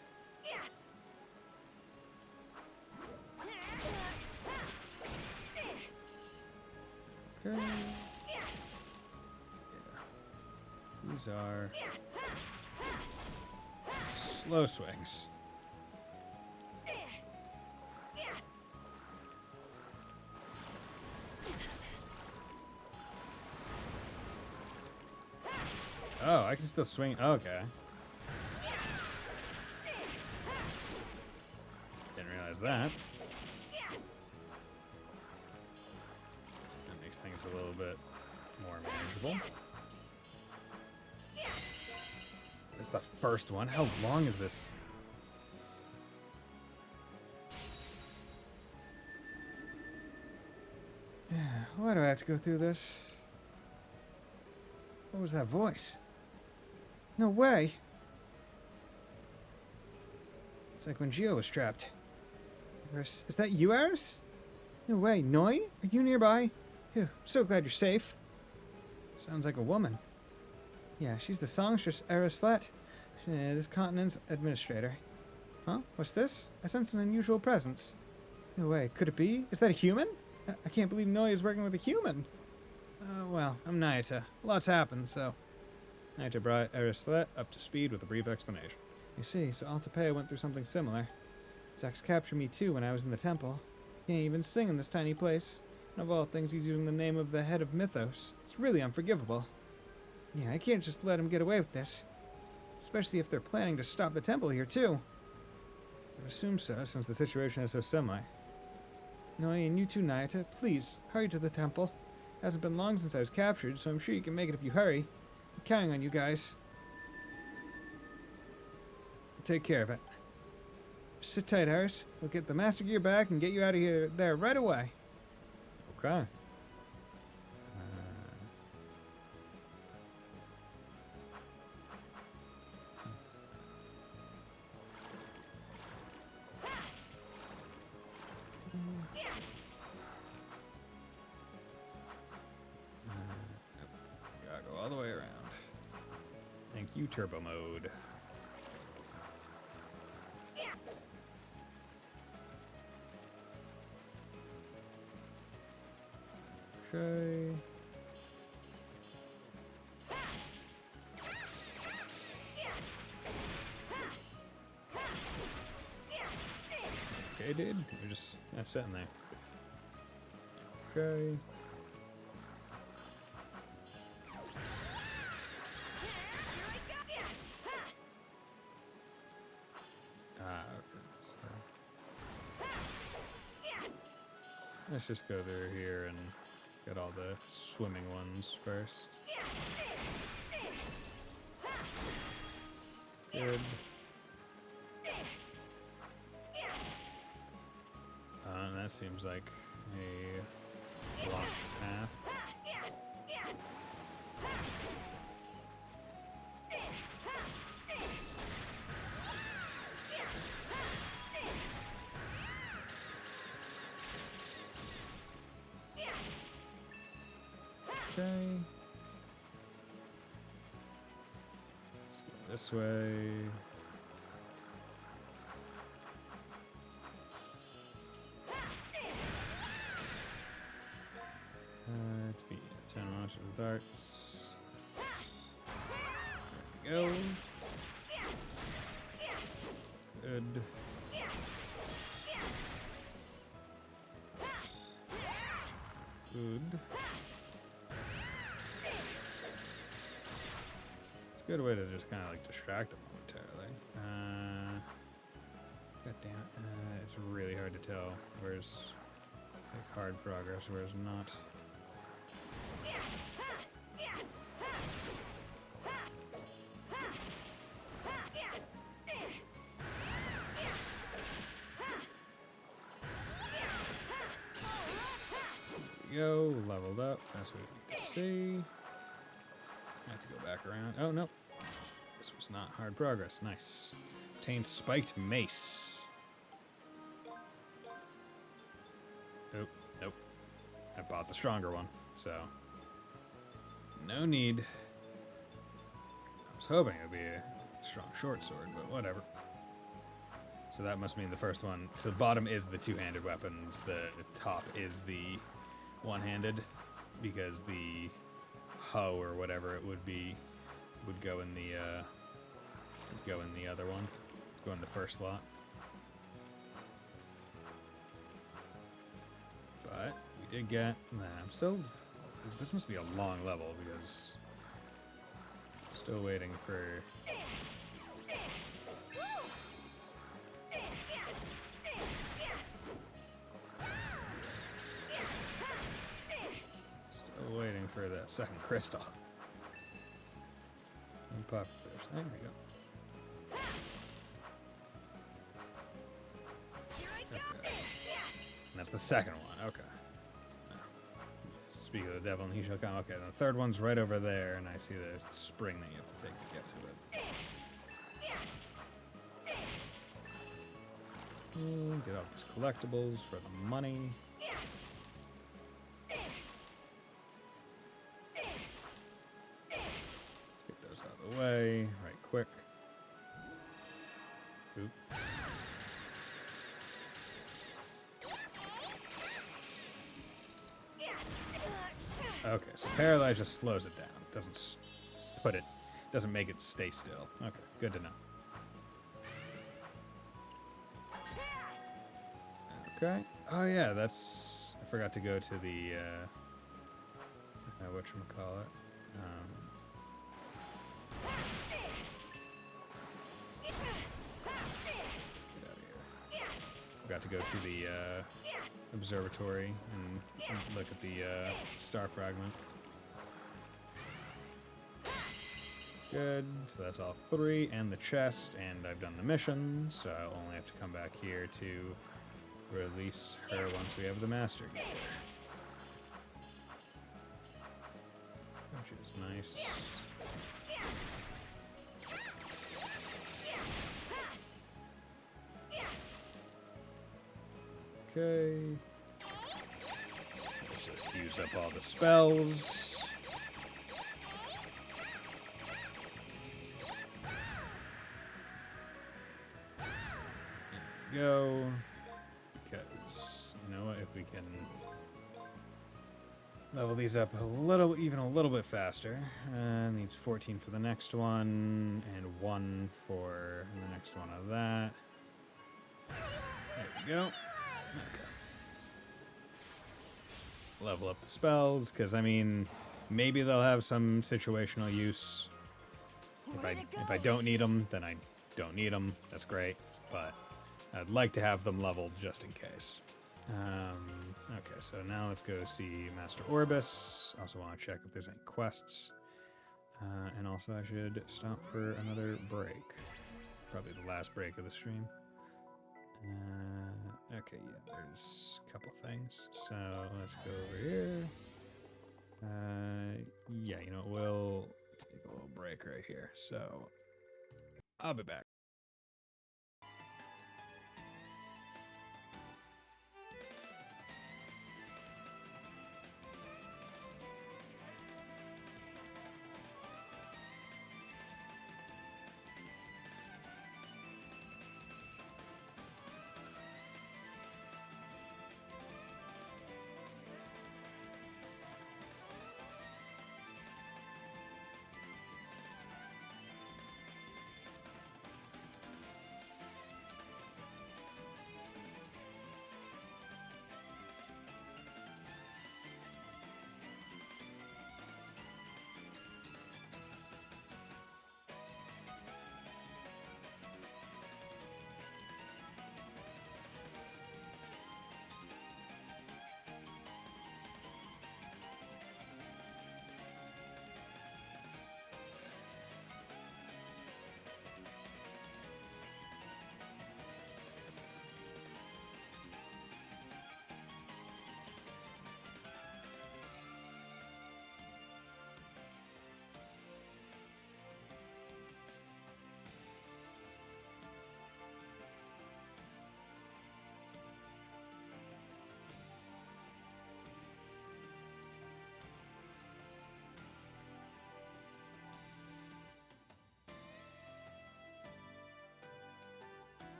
Okay. Yeah. These are slow swings. Oh, I can still swing. Okay. Didn't realize that. Things a little bit more manageable. This is the first one. How long is this? Why do I have to go through this? What was that voice? No way! It's like when Gio was trapped. Is that you, Aris? No way. Noi? Are you nearby? Phew, I'm so glad you're safe. Sounds like a woman. Yeah, she's the songstress Arislet, this continent's administrator. Huh? What's this? I sense an unusual presence. No way. Could it be? Is that a human? I can't believe Noi is working with a human. Well, I'm Nayuta. Lots happened, so... Nayuta brought Arislet up to speed with a brief explanation. You see, so Altepeia went through something similar. Zax captured me too when I was in the temple. Can't even sing in this tiny place. And of all things, he's using the name of the head of Mythos. It's really unforgivable. Yeah, I can't just let him get away with this. Especially if they're planning to stop the temple here, too. I assume so, since the situation is so similar. Noi, and you too, Nayuta, please, hurry to the temple. It hasn't been long since I was captured, so I'm sure you can make it if you hurry. I'm counting on you guys. Take care of it. Sit tight, Aris. We'll get the Master Gear back and get you out of here there right away. Okay. Gotta go all the way around. Thank you, Turbo Mode. Okay. Okay, dude. We're just sitting there. Okay. Okay. So let's just go through here and get all the swimming ones first. Good. That seems like a blocked path. Okay. Let's go this way. To be 10 launches of darts. There we go. Good. Good. It's a good way to just kind of like distract them momentarily. God damn it. It's really hard to tell where's like hard progress, where's not. Go, leveled up. That's what we need to see. I have to go back around. Oh, no. This was not hard progress. Nice. Obtain spiked mace. Nope, nope. I bought the stronger one, so no need. I was hoping it would be a strong short sword, but whatever. So that must mean the first one. So the bottom is the two-handed weapons. The top is the one-handed, because the hoe or whatever it would be would go in the other one, go in the first slot. But we did get. I'm still. This must be a long level because still waiting for. Waiting for that second crystal. And pop first. There we go. Okay. And that's the second one. Okay. Speak of the devil, and he shall come. Okay, the third one's right over there, and I see the spring that you have to take to get to it. Get all these collectibles for the money. Way right quick. Oop. Okay, so paralyze just slows it down. Doesn't doesn't make it stay still. Okay, good to know. I forgot to go to the whatchamacallit. Got to go to the observatory and look at the star fragment. Good, so that's all 3, and the chest, and I've done the mission, so I'll only have to come back here to release her once we have the Master Gear. Which is nice. Okay. Let's just use up all the spells. There we go. Because, you know what, if we can level these up even a little bit faster. Needs 14 for the next one, and 1 for the next one of that. There we go. Okay. Level up the spells, because I mean, maybe they'll have some situational use. If I don't need them, then I don't need them. That's great, but I'd like to have them leveled just in case. Okay, so now let's go see Master Orbis. Also want to check if there's any quests. And also I should stop for another break. Probably the last break of the stream. Okay, yeah, there's a couple things. So let's go over here. Yeah, you know, we'll take a little break right here. So I'll be back.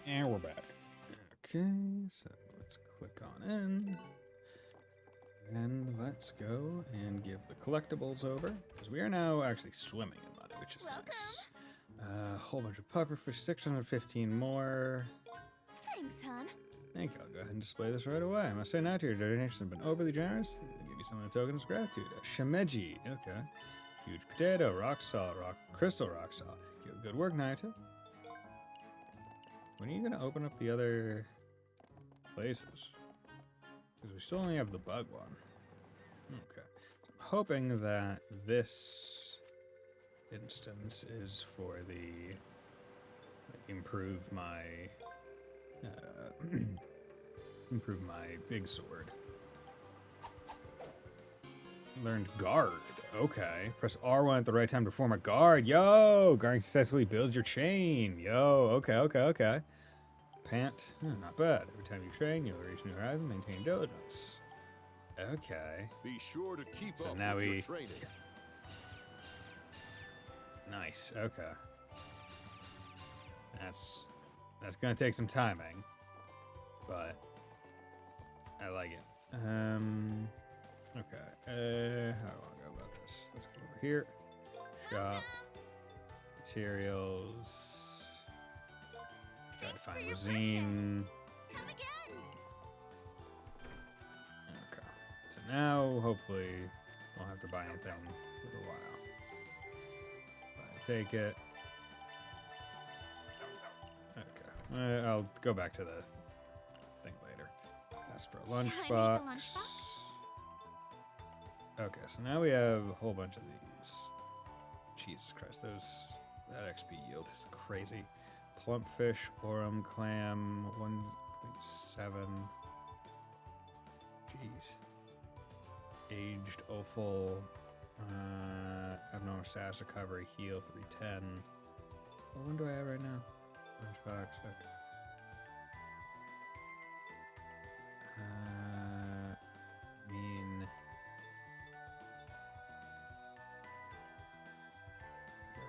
And we're back. Okay, so let's click on in. And let's go and give the collectibles over. Because we are now actually swimming in money, which is nice. A whole bunch of pufferfish, 615 more. Thanks, hon. Thank you. I'll go ahead and display this right away. I must say now to your donations have been overly generous. I'll give you some of the token of gratitude. A shimeji. Okay. Huge potato, rock salt, crystal rock salt. Good work, Nayuta. When are you going to open up the other places? Because we still only have the bug one. Okay. So I'm hoping that this instance is for the improve my improve my big sword. Learned guard. Okay. Press R1 at the right time to form a guard. Yo! Guarding successfully builds your chain. Yo. Okay. Pant. Not bad. Every time you train, you'll reach new horizons, maintain diligence. Okay. Be sure to keep So up now with we- your training. Nice. Okay. That's gonna take some timing, but I like it. Okay. How do I want to go about this? Let's go over here. Shop. Materials. Try to Thanks for find your Rosine. Come again. Okay. So now, hopefully, won't have to buy anything for a while. Take it. Okay. I'll go back to the thing later. Ask for a Shall I make a lunchbox. lunchbox? Okay, so now we have a whole bunch of these. Jesus Christ, that XP yield is crazy. Plumpfish, Aurum clam, 1.7. Jeez. Aged offal. Abnormal status recovery, heal 310. What one do I have right now? Lunchbox, okay.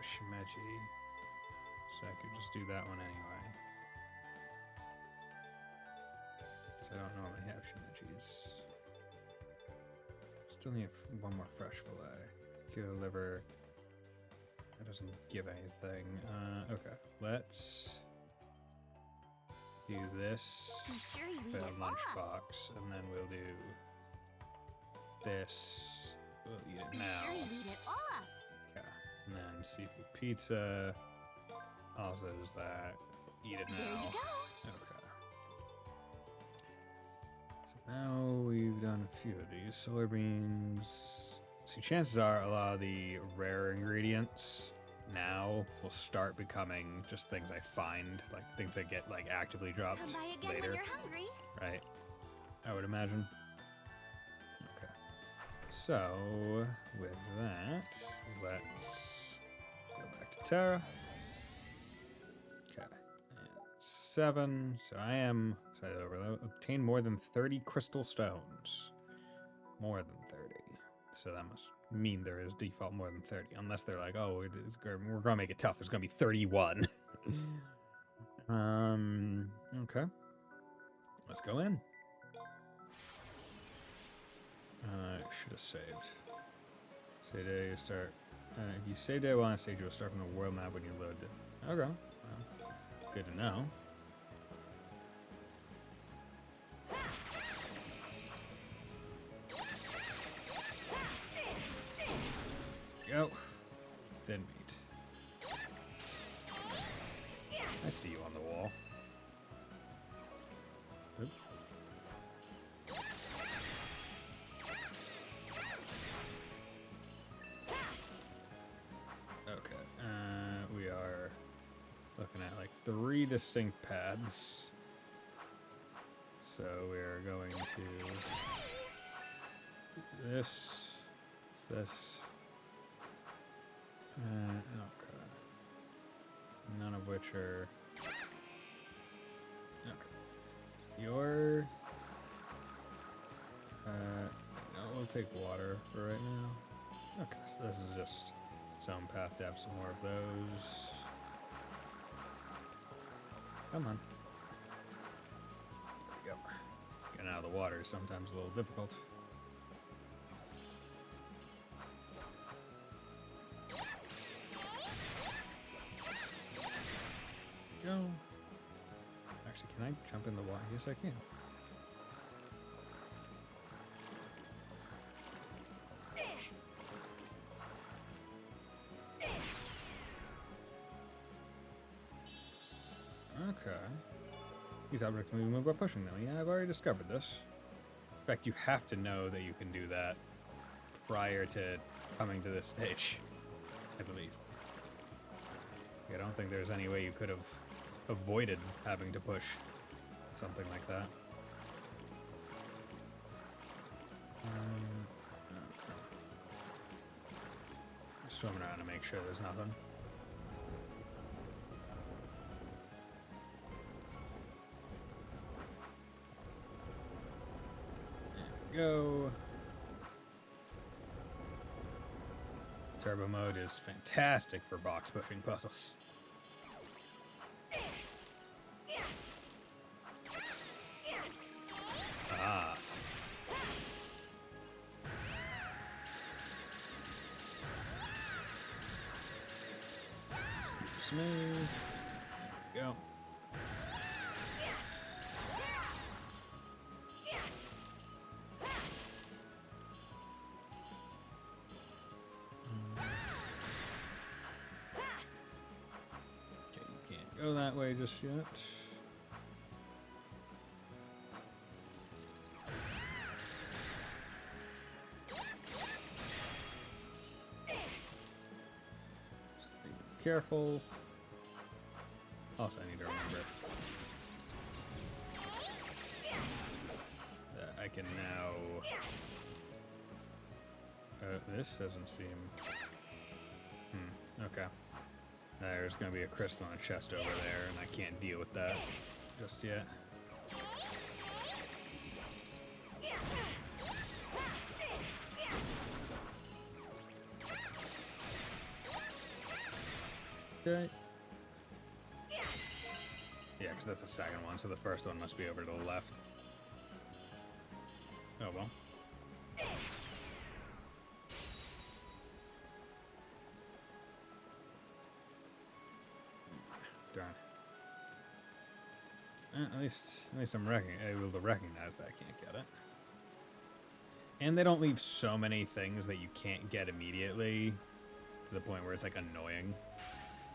Shimeji. So I could just do that one anyway. So I don't normally have Shimejis. Still need one more fresh fillet. Kilo liver. That doesn't give anything. Okay, let's do this. Be sure you eat Put it a all up. lunchbox, and then we'll do this. We'll eat it Be now. sure you eat it all up. Okay, and then seafood pizza. Also is that. Eat it There you now. go. Okay. So now we've done a few of these. Solar beans. See, chances are a lot of the rare ingredients now will start becoming just things I find, like things that get like actively dropped Come by again later, when you're hungry. right? I would imagine. Okay. So with that, let's go back to Terra. Okay. And 7. So I am obtain more than 30 crystal stones. More than 30. So that must mean there is default more than 30. Unless they're like, oh, we're going to make it tough. There's going to be 31. Okay. Let's go in. Should have saved. Say day, you start. If you save day while on stage, you'll start from the world map when you load it. Okay. Well, good to know. Go. Thin meat. I see you on the wall. Oop. Okay. We are looking at like 3 distinct paths. So we are going to this. Okay. None of which are. Okay. So your. No, we'll take water for right now. Okay, so this is just zone path to have some more of those. Come on. There we go. Getting out of the water is sometimes a little difficult. Go. Actually, can I jump in the water? Yes, I can. Okay. These objects can be moved by pushing them. Yeah, I've already discovered this. In fact, you have to know that you can do that prior to coming to this stage, I believe. I don't think there's any way you could have avoided having to push something like that. Just swimming around to make sure there's nothing. There we go. Turbo mode is fantastic for box pushing puzzles. Ah. Smooth. There we go. Okay, you can't go that way just yet. Careful. Also, I need to remember that I can now. This doesn't seem. Okay. There's gonna be a crystal in a chest over there, and I can't deal with that just yet. Okay. Yeah, because that's the second one, so the first one must be over to the left. Oh well. Darn. At least I'm able to recognize that I can't get it. And they don't leave so many things that you can't get immediately to the point where it's like annoying.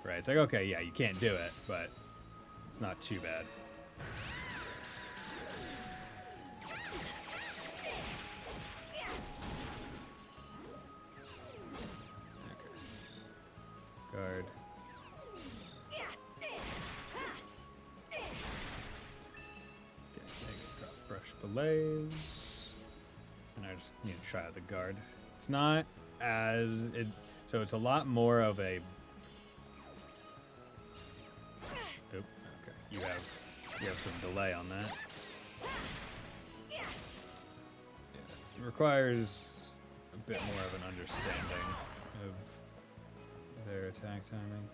Right, it's like, okay, yeah, you can't do it, but it's not too bad. Okay. Guard. Okay, drop fresh fillets. And I just need to try out the guard. It's not as... so it's a lot more of a... Oop, okay. You have some delay on that. Yeah. It requires a bit more of an understanding of their attack timing.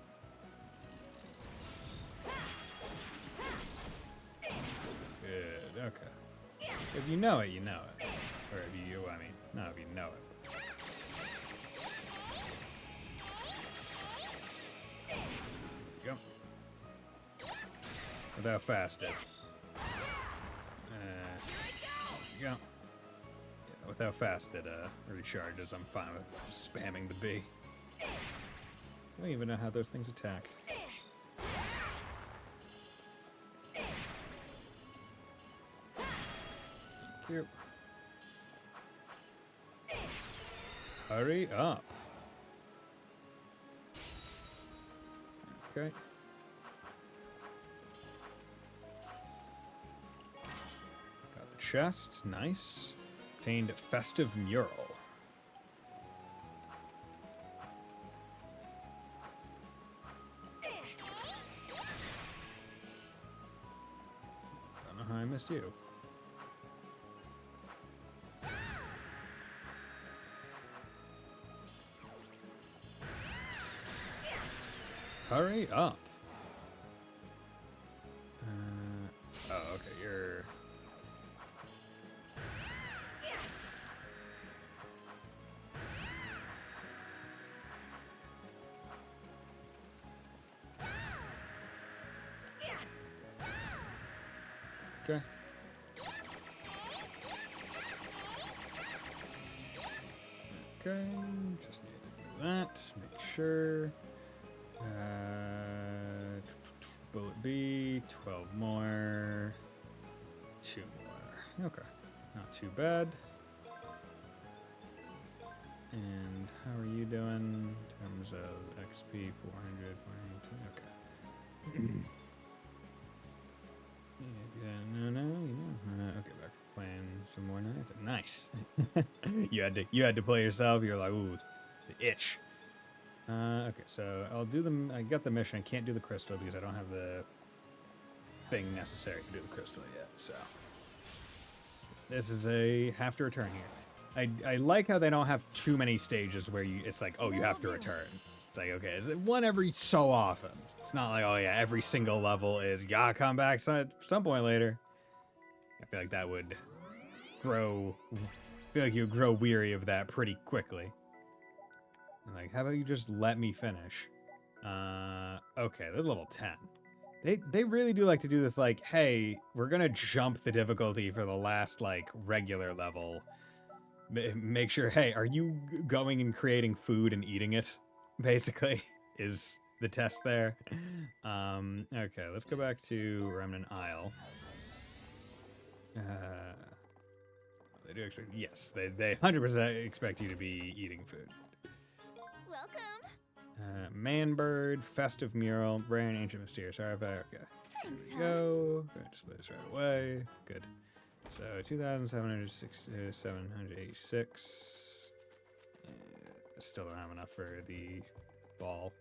Good, okay. If you know it, you know it. Or if you, I mean, not if you know it. There you go. Without fasted. There you go. Yeah, without fasted recharges, I'm fine with spamming the B. I don't even know how those things attack. Thank you. Hurry up. Okay. Got the chest. Nice. Obtained festive mural. Don't know how I missed you. Hurry up. Oh, okay, you're... Okay. Okay, just need to do that. Make sure. Bullet B, 12 more, 2 more. Okay, not too bad. And how are you doing in terms of XP? 400, 482. Okay. Okay, back playing some more Nayuta. Nice. you had to play yourself. You're like, ooh, the itch. Okay, so I'll do them. I got the mission. I can't do the crystal because I don't have the thing necessary to do the crystal yet. So This is a have to return here. I like how they don't have too many stages where it's like, oh, you have to return. It's like, okay, one every so often. It's not like, oh yeah, every single level is, you gotta come back some point later. I feel like that would grow, I feel like you would grow weary of that pretty quickly. And like, how about you just let me finish? Okay, this is level 10. They really do like to do this, like, hey, we're gonna jump the difficulty for the last, like, regular level. Make sure, hey, are you going and creating food and eating it? Basically, is the test there. Okay, let's go back to Remnant Isle. They do expect, yes, they 100% expect you to be eating food. Welcome. Manbird, Festive Mural, Rare and Ancient Mysterious Artifact. Okay. Thanks, There we go. Gonna display this right away. Good. So 2,786. Still don't have enough for the ball.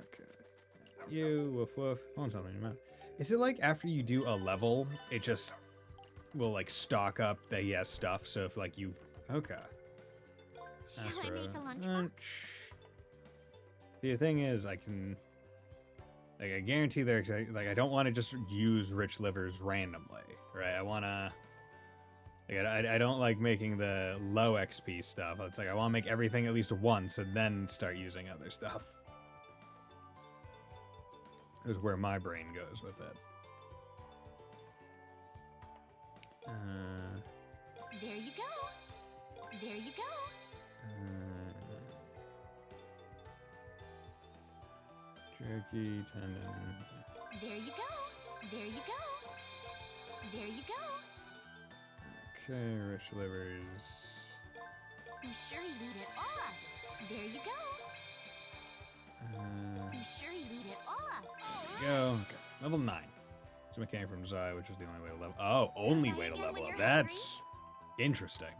Okay. You, woof woof. Hold something in your mouth. Is it like after you do a level, it just will like stock up that he has stuff? So if like you. Okay. Shall Ask I for make a a lunchbox? The thing is, I can, like, I guarantee there's, like, I don't want to just use rich livers randomly, right? I want to, like, I don't like making the low XP stuff. It's like, I want to make everything at least once and then start using other stuff. Is where my brain goes with it. There you go. There you go. Jerky, tendon. There you go. There you go. There you go. Okay, rich livers. Be sure you eat it all up. There you go. Be sure you eat it all up. Go. Okay. Level 9. So mechanic from Zai, which is the only way to level. Oh, only way to level up. That's interesting.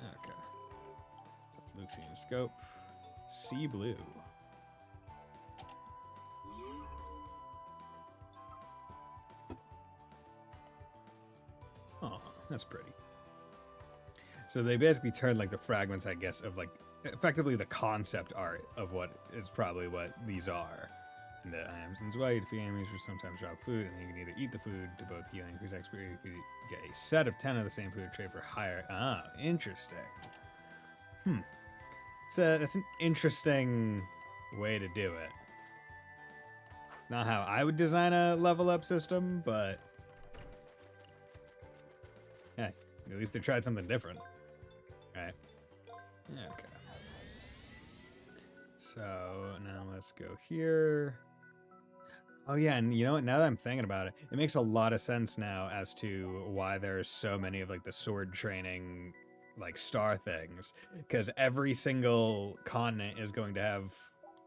Okay. So Luxian scope. Sea blue. Oh, that's pretty. So they basically turned like the fragments, I guess, of like effectively the concept art of what is probably what these are. And items and why you defeat enemies or sometimes drop food, and you can either eat the food to both heal and increase XP, or you could get a set of 10 of the same food to trade for higher. Ah, interesting. So that's an interesting way to do it. It's not how I would design a level up system, but hey, at least they tried something different, right? Okay. So now let's go here. Oh yeah, and you know what? Now that I'm thinking about it, it makes a lot of sense now as to why there's so many of like the sword training like star things, because every single continent is going to have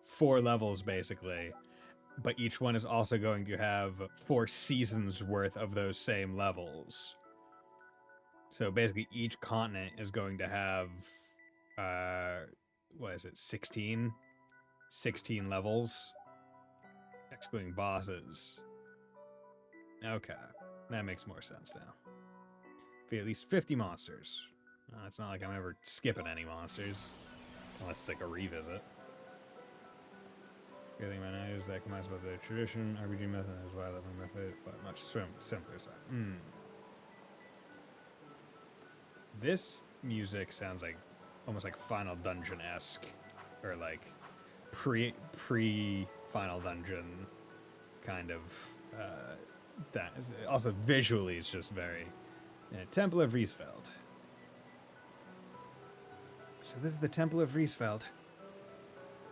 4 levels basically, but each one is also going to have 4 seasons worth of those same levels. So basically each continent is going to have what is it, 16 levels, excluding bosses. Okay, that makes more sense now. Be at least 50 monsters. It's not like I'm ever skipping any monsters, unless it's like a revisit. The thing about now is that combines both the tradition RPG method as well as the method, but much simpler side. This music sounds like almost like Final Dungeon-esque, or like pre Final Dungeon kind of. That is also visually, it's just very Temple of Riesfeld. So this is the Temple of Riesfeld.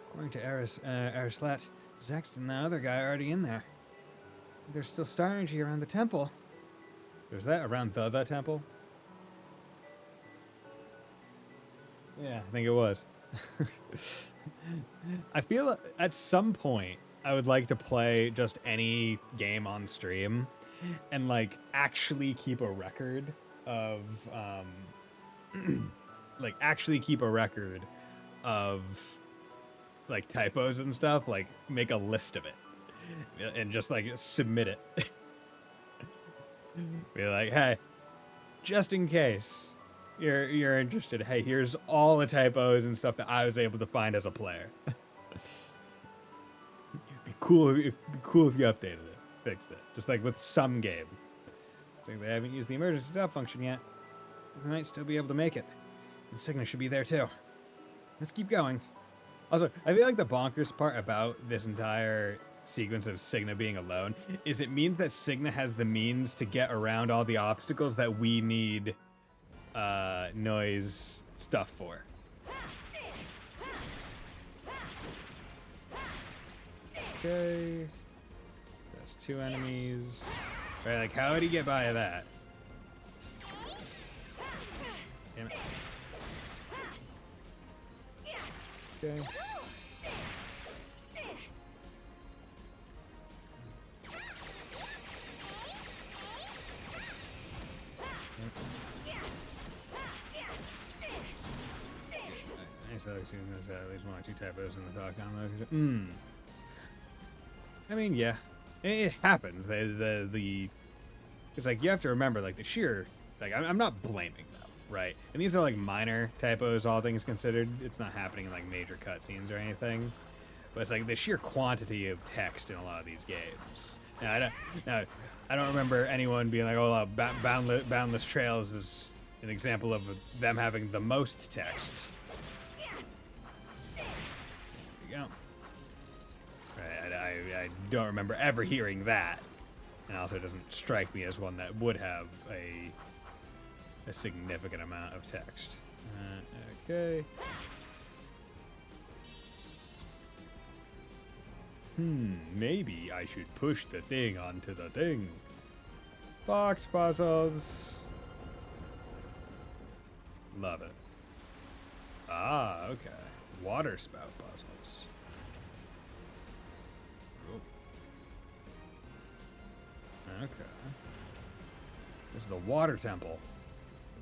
According to Arislat, Zext and the other guy are already in there. There's still star energy around the temple. There's that around the temple? Yeah, I think it was. I feel at some point I would like to play just any game on stream and like actually keep a record of like actually keep a record of like typos and stuff, like make a list of it and just like submit it. Be like, hey, just in case you're interested, hey, here's all the typos and stuff that I was able to find as a player. Be cool if you updated it, fixed it, just like with some game. Like they haven't used the emergency stop function yet. We might still be able to make it. And Signa should be there too. Let's keep going. Also, I feel like the bonkers part about this entire sequence of Signa being alone is it means that Signa has the means to get around all the obstacles that we need noise stuff for. Okay. There's 2 enemies. Right, like how would he get by that? Damn it. Okay. So I've seen this at least 1 or 2 typos in the talk on. I mean, yeah, it happens. It's like you have to remember, like the sheer, like I'm not blaming them, right? And these are like minor typos, all things considered. It's not happening in like major cutscenes or anything, but it's like the sheer quantity of text in a lot of these games. Now I don't remember anyone being like, oh, Boundless Trails is an example of them having the most text. Go. I don't remember ever hearing that, and also doesn't strike me as one that would have a significant amount of text. Okay. Maybe I should push the thing onto the thing. Box puzzles. Love it. Ah, okay. Water spout puzzles. Okay. This is the water temple.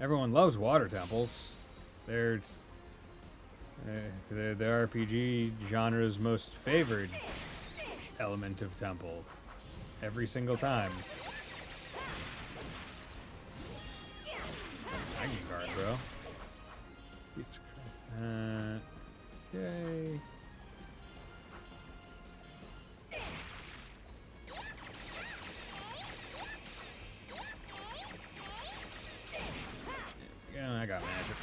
Everyone loves water temples. They're the RPG genre's most favored element of temple. Every single time. I can guard, bro. Okay. Yeah, I got magic.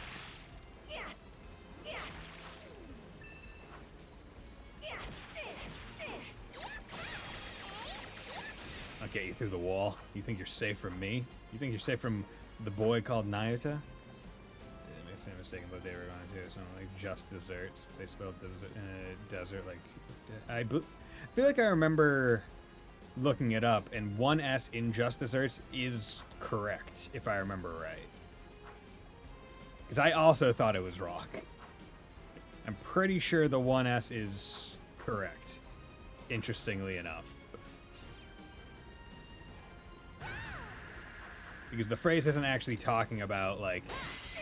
I'll get you through the wall. You think you're safe from me? You think you're safe from the boy called Nayuta? Yeah, I made a mistake about what they were going to. Something like just desserts. They spelled desert like. I feel like I remember looking it up, and 1S in just desserts is correct, if I remember right. Because I also thought it was wrong. I'm pretty sure the 1S is correct, interestingly enough. Because the phrase isn't actually talking about, like,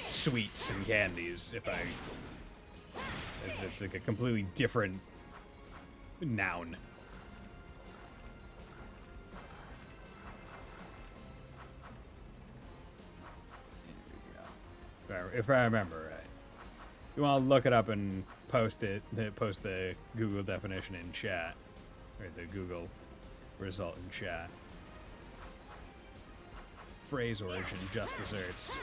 sweets and candies, it's like a completely different noun. If I remember right. You want to look it up and post the Google definition in chat. Or the Google result in chat. Phrase origin, just desserts.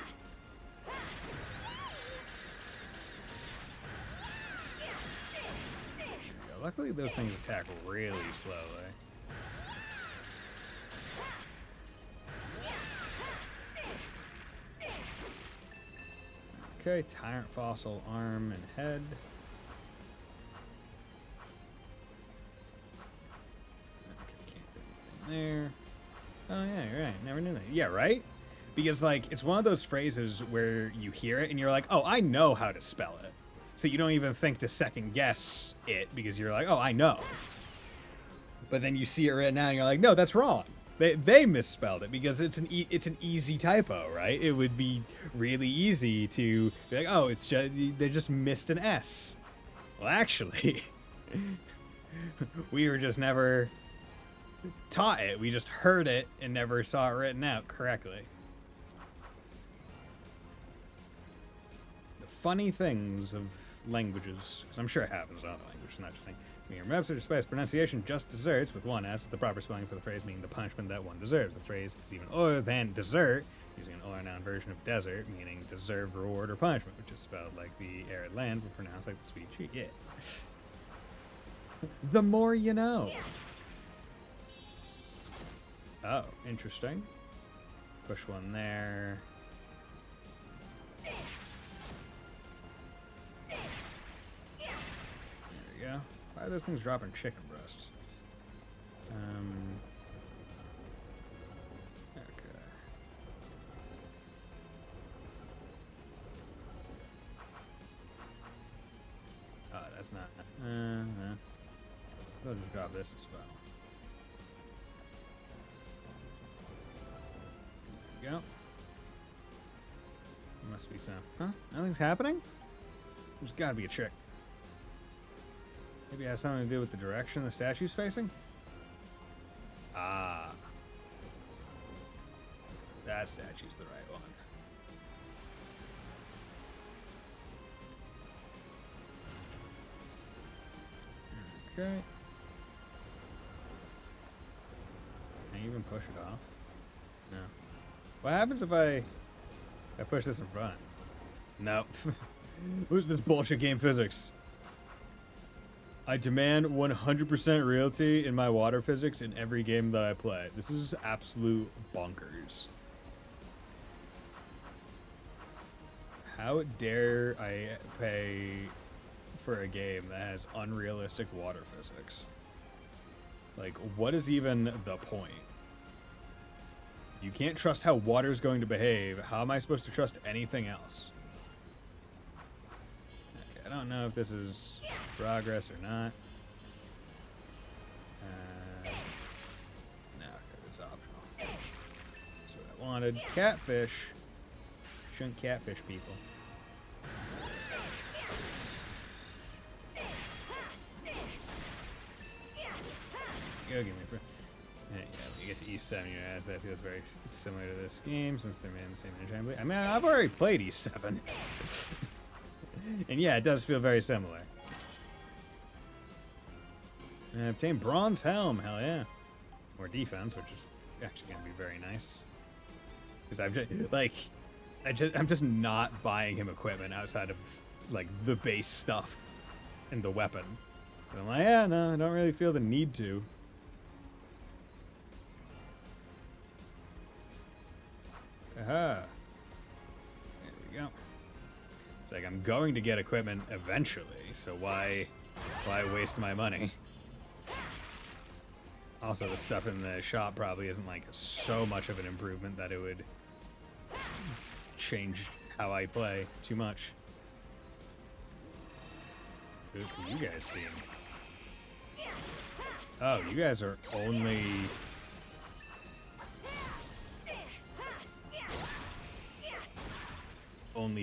Luckily those things attack really slowly. Okay, Tyrant Fossil, arm and head. Okay, can't do anything there. Oh yeah, you're right. Never knew that. Yeah, right? Because like it's one of those phrases where you hear it and you're like, oh, I know how to spell it. So you don't even think to second guess it because you're like, oh, I know. But then you see it written out and you're like, no, that's wrong. They misspelled it because it's an easy typo, right? It would be really easy to be like, oh, it's just they just missed an S. Well, actually, we were just never taught it. We just heard it and never saw it written out correctly. The funny things of languages, because I'm sure it happens in other languages, not just saying. When your maps are despite pronunciation, just desserts with one S, the proper spelling for the phrase meaning the punishment that one deserves. The phrase is even other than dessert, using an or noun version of desert, meaning deserved reward or punishment, which is spelled like the arid land, but pronounced like the sweet tree. Yeah. The more you know. Oh, interesting. Push one there. There we go. Why are those things dropping chicken breasts? Okay. Oh, that's not. So I'll just drop this as well. There we go. Must be some. Huh? Nothing's happening? There's gotta be a trick. Maybe it has something to do with the direction the statue's facing? Ah. That statue's the right one. Okay. Can you even push it off? No. What happens if I push this in front? Nope. Who's this bullshit game physics? I demand 100% reality in my water physics in every game that I play. This is absolute bonkers. How dare I pay for a game that has unrealistic water physics? Like, what is even the point? You can't trust how water's going to behave. How am I supposed to trust anything else? Okay, I don't know if this is progress or not. No, okay, it's optional. That's what I wanted. Catfish. Shouldn't catfish people. Go give me a friend. Yeah, when you get to E7, you realize that feels very similar to this game since they're made in the same engine. I mean, I've already played E7. And yeah, it does feel very similar. And obtain bronze helm, hell yeah. More defense, which is actually going to be very nice. Because I'm just not buying him equipment outside of, like, the base stuff and the weapon. But I'm like, yeah, no, I don't really feel the need to. Aha. There we go. It's like I'm going to get equipment eventually, so why waste my money? Also, the stuff in the shop probably isn't like so much of an improvement that it would change how I play too much. Who can you guys see? Oh, you guys are only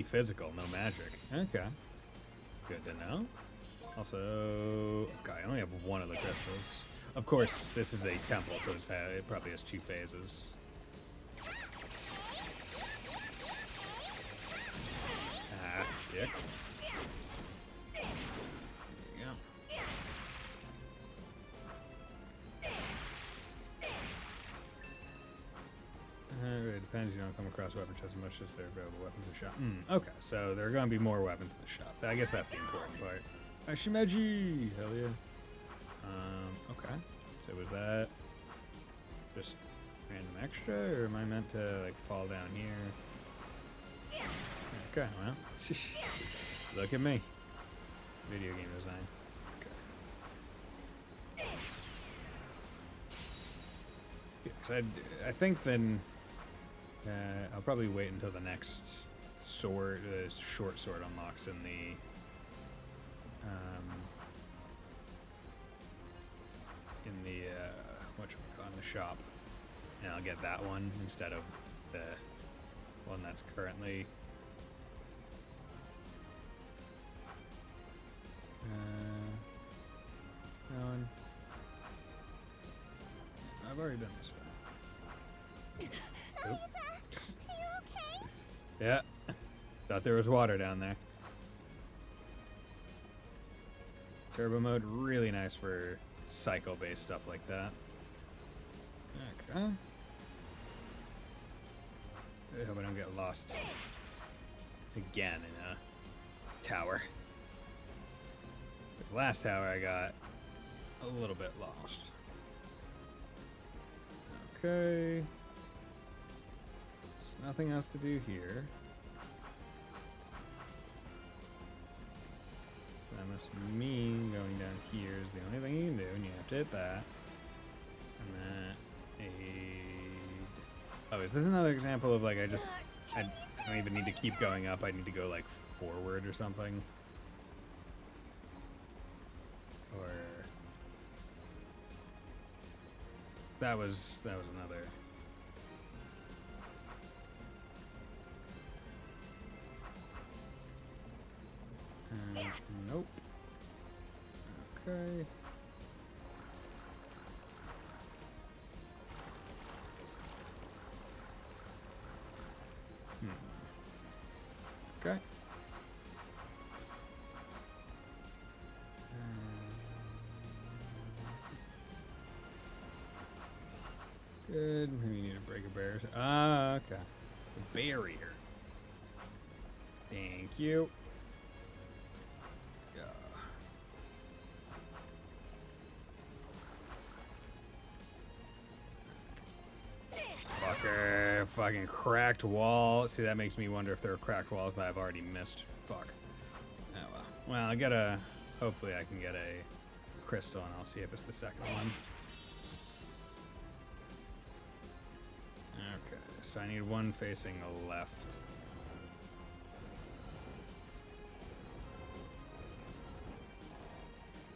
physical, no magic. Okay. Good to know. Also, okay, I only have one of the crystals. Of course, this is a temple, so it probably has 2 phases. Ah, dick. There you go. It depends. You don't come across weapons as much as their available weapons in the shop. Okay, so there are going to be more weapons in the shop. I guess that's the important part. Ashimeji! Hell yeah. Okay. So was that just random extra, or am I meant to, like, fall down here? Okay, well. Look at me. Video game design. Okay. Yeah, 'cause I think then I'll probably wait until the next sword, short sword unlocks in the whatchamacallit, in the shop, and I'll get that one instead of the one that's currently going. already been this way. Oop. Nayuta, are you okay? Yeah. Thought there was water down there. Turbo mode, really nice for cycle-based stuff like that. Okay. I hope I don't get lost again in a tower. This last tower I got a little bit lost. Okay. So nothing else to do here. So that must mean going down here is the only thing you can do, and you have to hit that. And that aid. Oh, is this another example of like I don't even need to keep going up, I need to go like forward or something? Or that was another. Nope. Okay. Okay. Good. Maybe you need to break a barrier. Ah, okay. A barrier. Thank you. Yeah. Fucker. Fucking cracked wall. See, that makes me wonder if there are cracked walls that I've already missed. Fuck. Oh well. Well, I gotta. Hopefully, I can get a crystal, and I'll see if it's the second one. Okay, so I need one facing the left.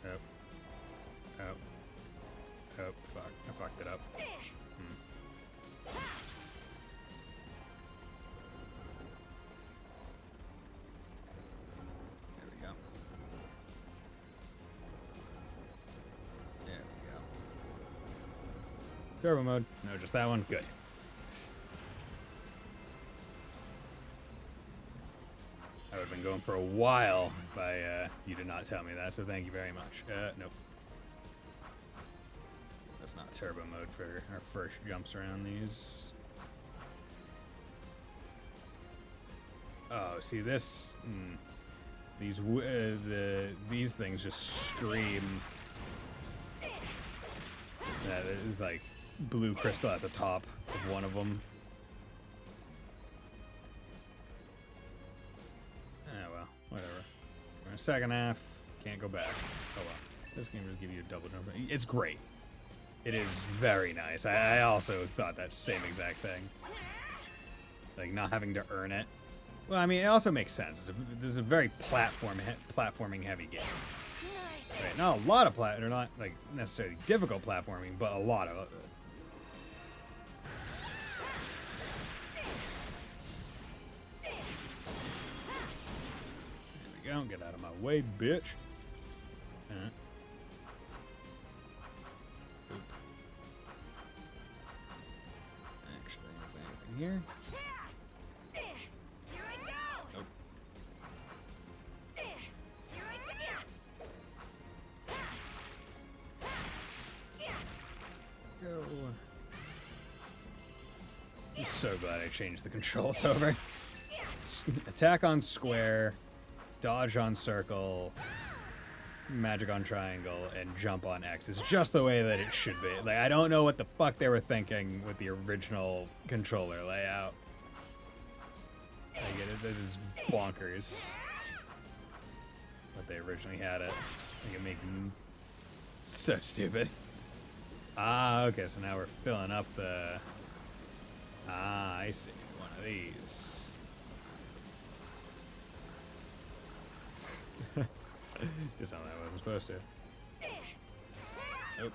Oh. Oh. Oh, fuck. I fucked it up. There we go. There we go. Turbo mode. No, just that one. Good. I would have been going for a while by you did not tell me that, so thank you very much. Nope. That's not turbo mode for our first jumps around these. Oh, see this? These things just scream. That is like blue crystal at the top of one of them. Whatever. We're in second half. Can't go back. Oh well. This game will give you a double jump. It's great. It is very nice. I also thought that same exact thing. Like not having to earn it. Well, I mean, it also makes sense. This is a very platforming heavy game. Right? Not a lot of or not like necessarily difficult platforming, but a lot of it. Don't get out of my way, bitch. Actually, is there anything here? Here I go. Nope. Here I Go. I'm so glad I changed the controls over. Attack on square. Dodge on circle, magic on triangle, and jump on X. It's just the way that it should be. Like, I don't know what the fuck they were thinking with the original controller layout. Like, it is bonkers what they originally had it. Like, it makes so stupid. Ah, okay, so now we're filling up the... Ah, I see. One of these. Just sound like I wasn't supposed to. Nope.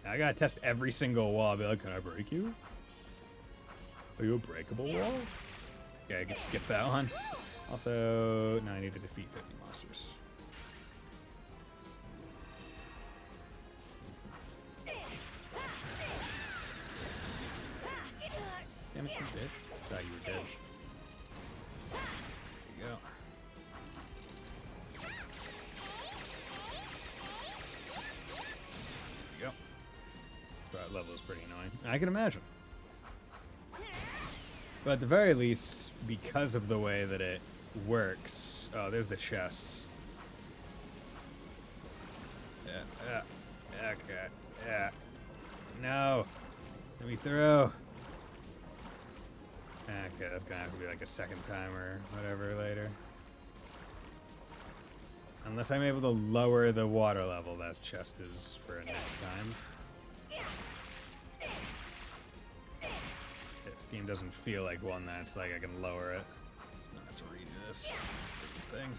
I gotta test every single wall. I'll be like, can I break you? Are you a breakable wall? Okay, I can skip that one. Also, now I need to defeat 50 monsters. pretty annoying. I can imagine. But at the very least, because of the way that it works... Oh, there's the chest. Yeah, okay, yeah. No. Let me through. Okay, that's gonna have to be like a second time or whatever later. Unless I'm able to lower the water level, that chest is for next time. This game doesn't feel like one that's like I can lower it. I have to redo this thing.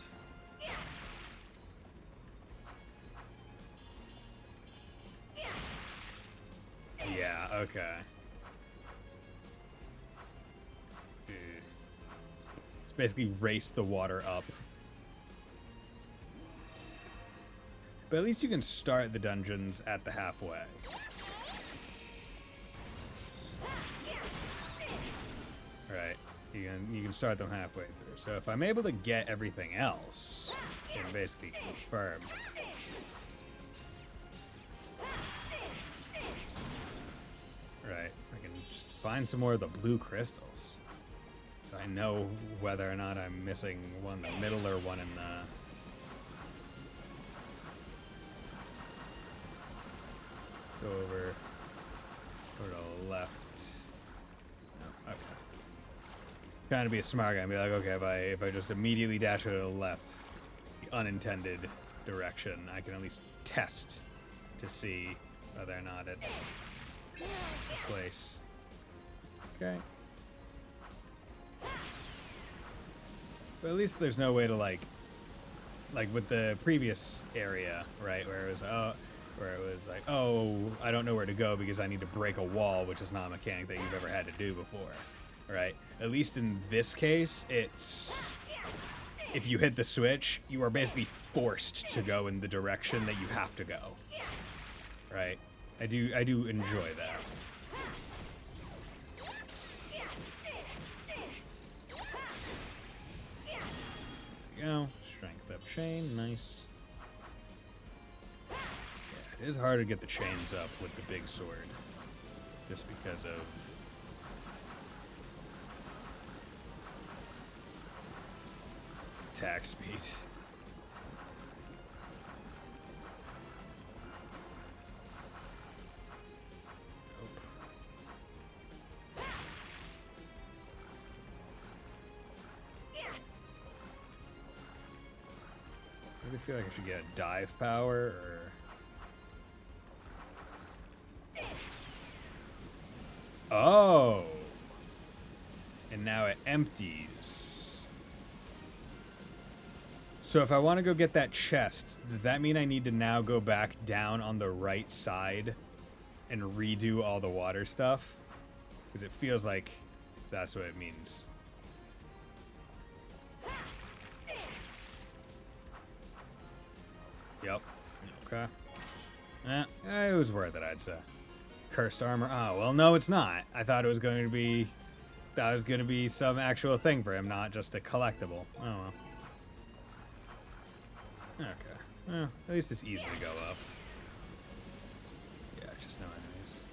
Yeah, okay. It's basically race the water up. But at least you can start the dungeons at the halfway. Right. You can start them halfway through. So if I'm able to get everything else, and basically confirm. Right. I can just find some more of the blue crystals. So I know whether or not I'm missing one in the middle or one in the... Let's go over to the left. No, okay. Trying to be a smart guy and be like, okay, if I just immediately dash to the left, the unintended direction, I can at least test to see whether or not it's a place. Okay. But at least there's no way to like with the previous area, right, where it was like, oh, I don't know where to go because I need to break a wall, which is not a mechanic that you've ever had to do before, right? At least in this case, it's if you hit the switch, you are basically forced to go in the direction that you have to go, right? I do enjoy that. There you go. Strength up chain, nice. Yeah, it is hard to get the chains up with the big sword, just because of attack speed. I really feel like I should get a dive power, or... Oh! And now it empties. So if I want to go get that chest, does that mean I need to now go back down on the right side and redo all the water stuff? Because it feels like that's what it means. Yep. Okay. It was worth it, I'd say. Cursed armor. Oh, well, no, it's not. I thought it was going to be... That was going to be some actual thing for him, not just a collectible. Oh, well. Okay. Well, at least it's easy to go up. Yeah, just no enemies.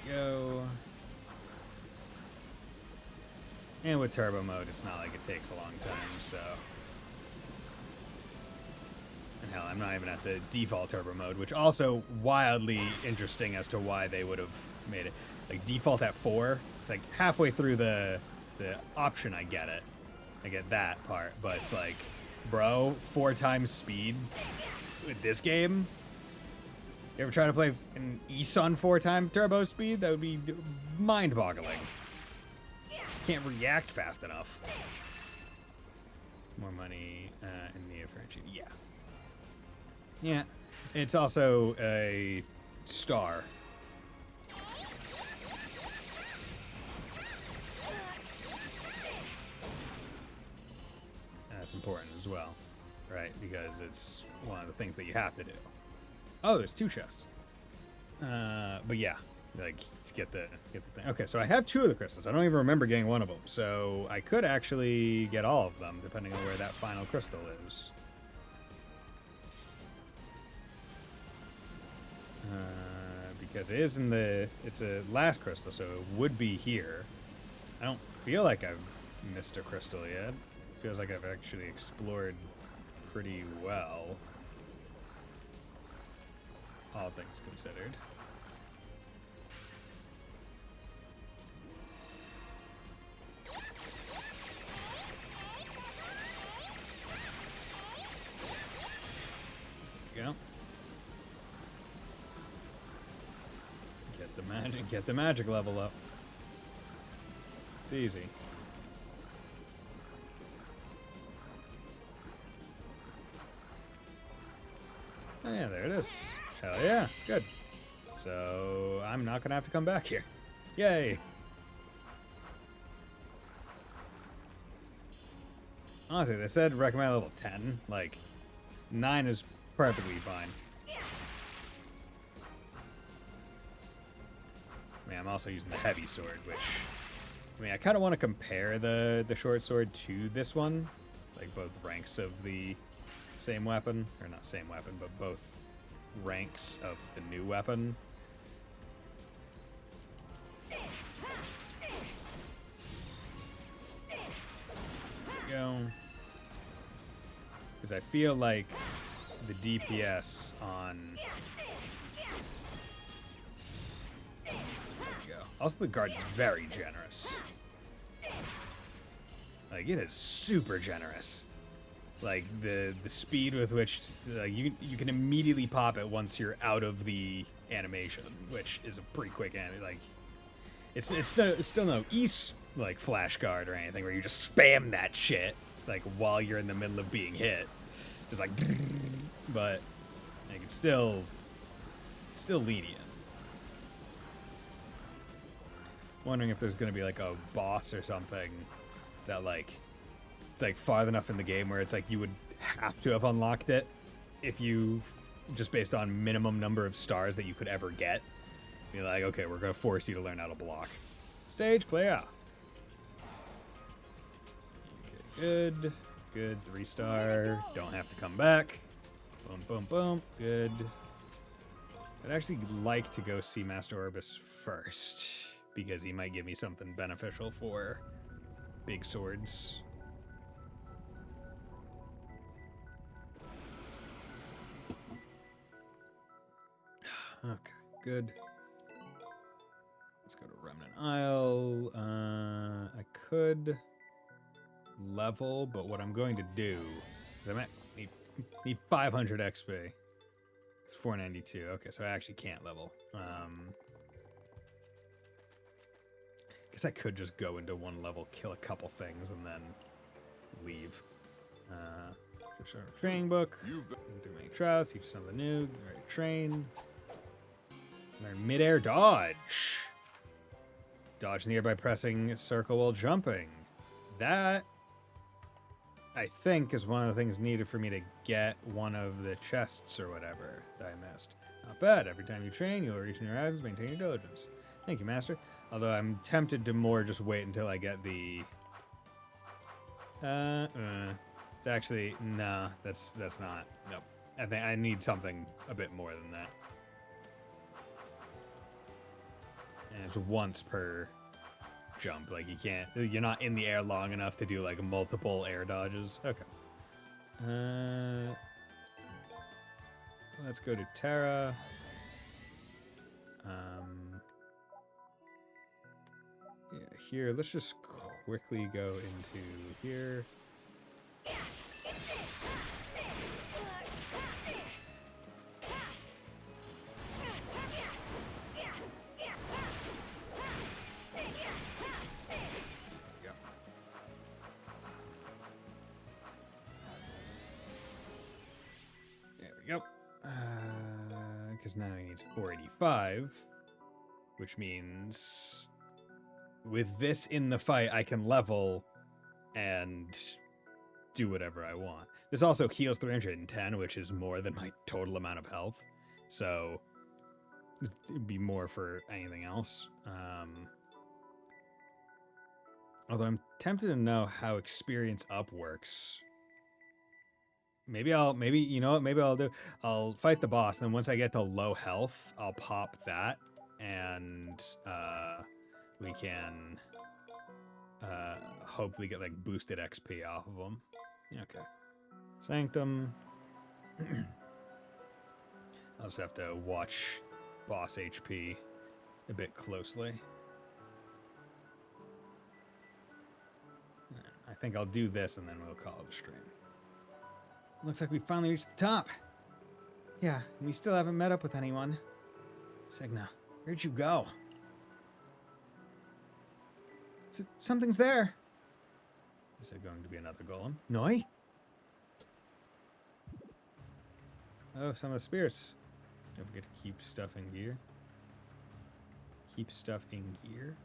Go. And with turbo mode, it's not like it takes a long time, so... And hell, I'm not even at the default turbo mode, which also wildly interesting as to why they would have made it. Like, default at 4, it's like halfway through the option, I get it. I get that part, but it's like, bro, 4 times speed with this game? You ever try to play an ESUN 4-time turbo speed? That would be mind-boggling. Can't react fast enough. More money in the differentiate. Yeah. Yeah. It's also a star. That's important as well, right? Because it's one of the things that you have to do. Oh, there's 2 chests. But yeah. Like, to get the thing. Okay, so I have 2 of the crystals. I don't even remember getting one of them. So I could actually get all of them, depending on where that final crystal is. Because it is in the... It's a last crystal, so it would be here. I don't feel like I've missed a crystal yet. It feels like I've actually explored pretty well. All things considered. Go. Get the magic level up. It's easy. Oh yeah, there it is. Hell yeah, good. So I'm not gonna have to come back here. Yay! Honestly, they said recommend level 10. Like, 9 is perfectly fine. I mean, I'm also using the heavy sword, which... I mean, I kind of want to compare the short sword to this one. Like, both ranks of the same weapon. Or not same weapon, but both ranks of the new weapon. Go. Because I feel like the DPS on... Also, the guard's very generous. Like, it is super generous. Like, the speed with which you can immediately pop it once you're out of the animation, which is a pretty quick animation. Like, it's still no like flash guard or anything where you just spam that shit like while you're in the middle of being hit, just like. But like it's still lenient. Wondering if there's gonna be like a boss or something that like it's like far enough in the game where it's like you would have to have unlocked it if you just based on minimum number of stars that you could ever get. Be like, okay, we're gonna force you to learn how to block. Stage clear. Okay, good. 3-star. Don't have to come back. Boom, boom, boom. Good. I'd actually like to go see Master Orbis first, because he might give me something beneficial for big swords. Okay, good. Let's go to Remnant Isle. I could level, but what I'm going to do is I might need 500 XP. It's 492. Okay, so I actually can't level. Guess I could just go into one level, kill a couple things, and then leave. Training book. Do many trials, teach you something new. Ready to train. Learn mid-air dodge. Dodge near by pressing circle while jumping. That, I think, is one of the things needed for me to get one of the chests or whatever that I missed. Not bad. Every time you train, you'll reach new horizons, maintain your diligence. Thank you, Master. Although I'm tempted to more just wait until I get the... It's actually... Nah, that's not... Nope. I think I need something a bit more than that. And it's once per jump. Like, you can't... You're not in the air long enough to do, like, multiple air dodges. Okay. Let's go to Terra. Yeah, here, let's just quickly go into here. There we go. Because now he needs 485, which means with this in the fight, I can level and do whatever I want. This also heals 310, which is more than my total amount of health. So it'd be more for anything else. Although I'm tempted to know how experience up works. maybe you know what? Maybe I'll fight the boss, and then once I get to low health, I'll pop that, and we can hopefully get like boosted XP off of them. Okay. Sanctum. I'll just have to watch boss HP a bit closely. I think I'll do this and then we'll call it a stream. Looks like we finally reached the top. Yeah, we still haven't met up with anyone. Signa, where'd you go? Something's there. Is it going to be another golem? Noi? Oh, some of the spirits. Don't forget to keep stuff in gear. Keep stuff in gear.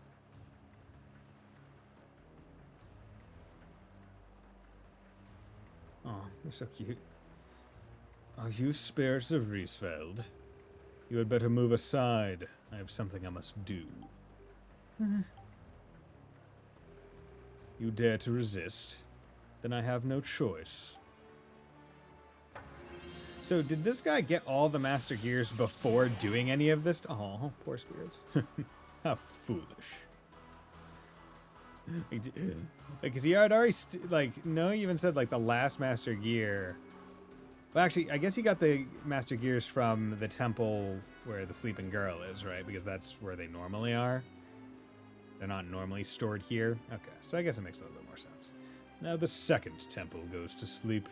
Oh, you're so cute. Are you spirits of Riesfeld? You had better move aside. I have something I must do. You dare to resist? Then I have no choice. So did this guy get all the Master Gears before doing any of this? Oh, poor spirits. How foolish. Because he had already, no, he even said, like, the last Master Gear. Well, actually, I guess he got the Master Gears from the temple where the sleeping girl is, right? Because that's where they normally are. They're not normally stored here. Okay, so I guess it makes a little bit more sense. Now the second temple goes to sleep.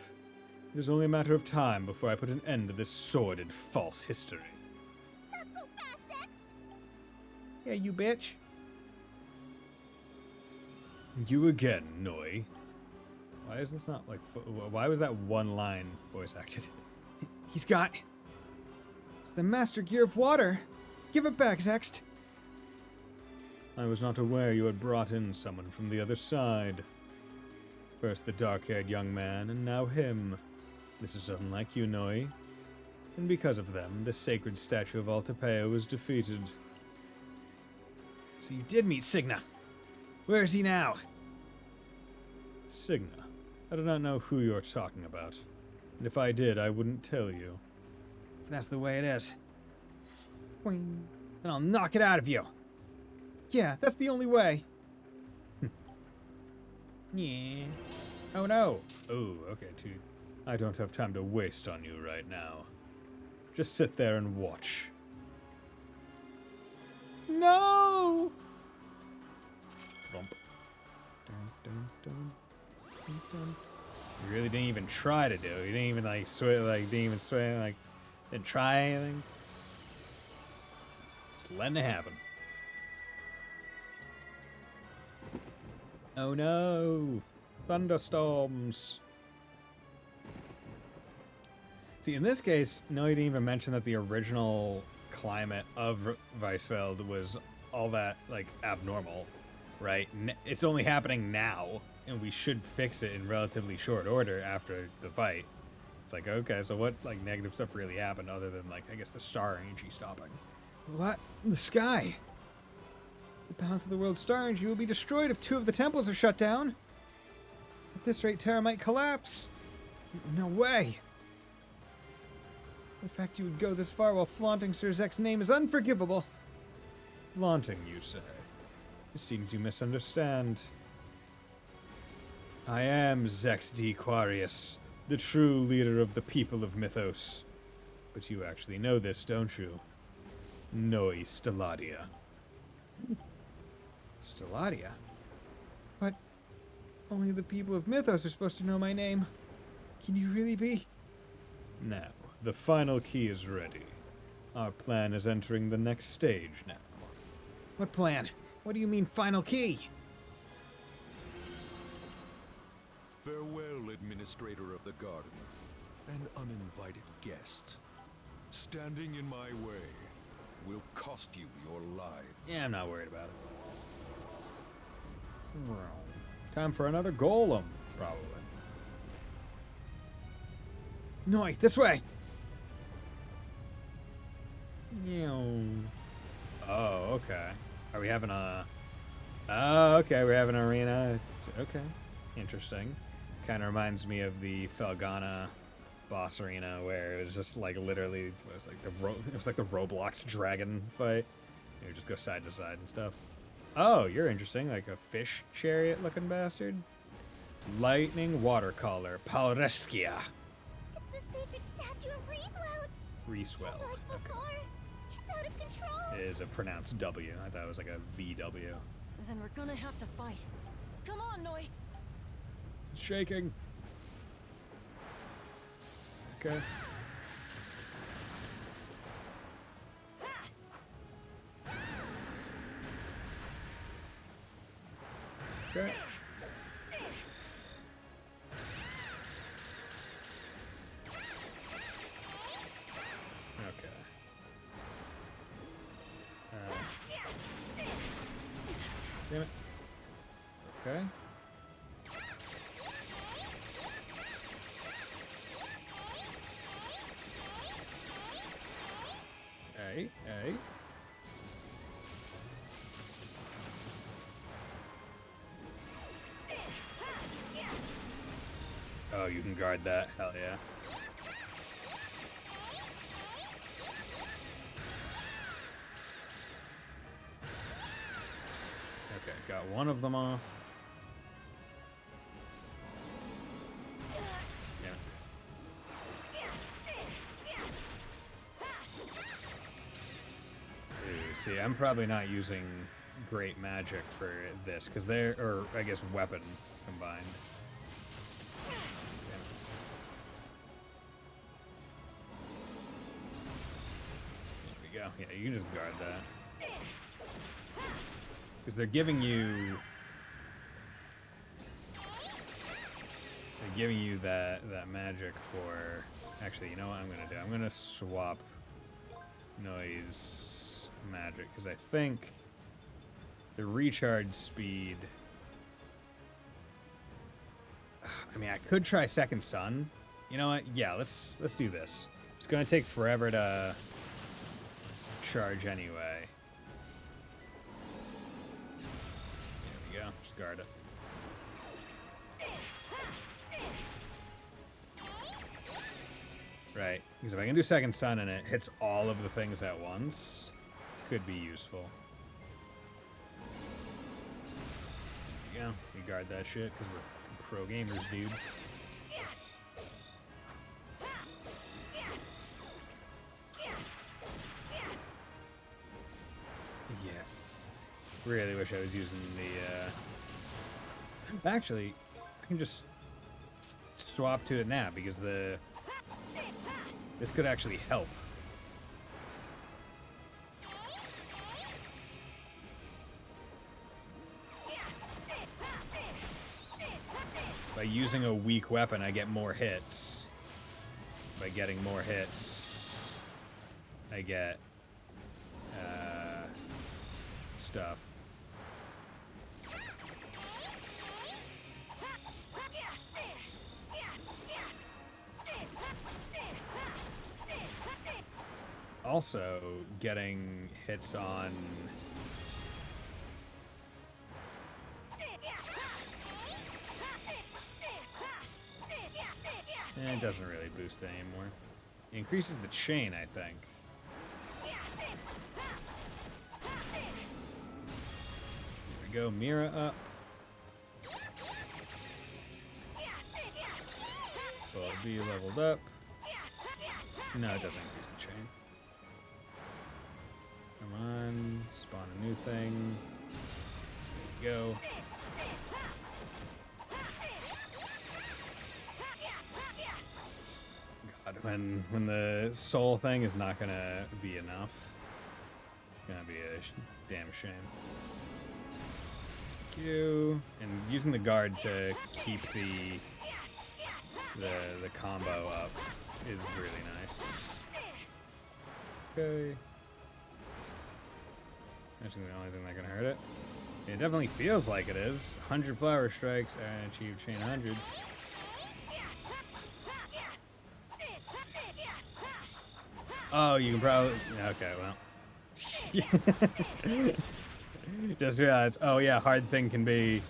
It is only a matter of time before I put an end to this sordid false history. Not so fast, Sext! Yeah, you bitch. You again, Noi. Why is this not like... Why was that one line voice acted? He's got... It's the Master Gear of Water. Give it back, Sext. I was not aware you had brought in someone from the other side. First the dark-haired young man, and now him. This is unlike you, Noi. And because of them, the sacred statue of Altapeo was defeated. So you did meet Signa. Where is he now? Signa. I do not know who you're talking about. And if I did, I wouldn't tell you. If that's the way it is. Then I'll knock it out of you. Yeah, that's the only way. Yeah. Oh no. Oh, okay, too. I don't have time to waste on you right now. Just sit there and watch. No! Thump. Dun, dun, dun, dun, dun. You really didn't even try to do it. You didn't even like swear, didn't try anything. Just letting it happen. Oh no! Thunderstorms! See, in this case, no, he didn't even mention that the original climate of Weisfeld was all that, like, abnormal, right? It's only happening now, and we should fix it in relatively short order after the fight. It's like, okay, so what, like, negative stuff really happened other than, like, I guess the star energy stopping? What? The sky? The balance of the world's star energy will be destroyed if 2 of the temples are shut down. At this rate, Terra might collapse. No way. The fact you would go this far while flaunting Sir Zek's name is unforgivable. Flaunting, you say? It seems you misunderstand. I am Zex D. Quarius, the true leader of the people of Mythos. But you actually know this, don't you? Noi Stelladia. Stelladia? But only the people of Mythos are supposed to know my name. Can you really be? Now, the final key is ready. Our plan is entering the next stage now. What plan? What do you mean, final key? Farewell, Administrator of the Garden. An uninvited guest. Standing in my way will cost you your lives. Yeah, I'm not worried about it. Time for another golem, probably. Noi, this way! Oh, okay. Are we having a... Oh, okay, we're having an arena. Okay, interesting. Kind of reminds me of the Felghana boss arena where it was just like literally it was like the Roblox dragon fight. You would just go side to side and stuff. Oh, you're interesting, like a fish chariot looking bastard. Lightning watercolor, Paureskia. It's the sacred statue of Reesweld. Just Reesweld. like before. It's out of control. It is a pronounced W. I thought it was like a VW. Then we're gonna have to fight. Come on, Noi. It's shaking. Okay. Okay. Okay. Damn it. Okay. Hey. Oh, you can guard that. Hell yeah. Okay, got one of them off. Yeah. Ooh, see, I'm probably not using great magic for this, because they're, or I guess weapon combined. There we go. Yeah, you can just guard that. Because they're giving you that magic for, actually, you know what I'm gonna do? I'm gonna swap Noise magic, because I think the recharge speed, I mean, I could try Second Sun. You know what? Yeah, let's do this. It's gonna take forever to charge anyway. There we go. Just guard it. Right, because if I can do Second Sun and it hits all of the things at once, could be useful. There you go. We guard that shit because we're pro gamers, dude. Yeah. Really wish I was using the, Actually, I can just swap to it now because this could actually help. By using a weak weapon, I get more hits. By getting more hits, I get stuff. Also, getting hits on it doesn't really boost it anymore. It increases the chain, I think. There we go, Mira up. Well, be leveled up. No, it doesn't increase the chain. Come on, spawn a new thing. There we go. God, when the soul thing is not gonna be enough, it's gonna be a damn shame. Thank you. And using the guard to keep the combo up is really nice. Okay. That's the only thing that can hurt it. It definitely feels like it is. 100 flower strikes and achieve chain 100. Oh, you can probably... Okay, well. Just realized, oh yeah, hard thing can be...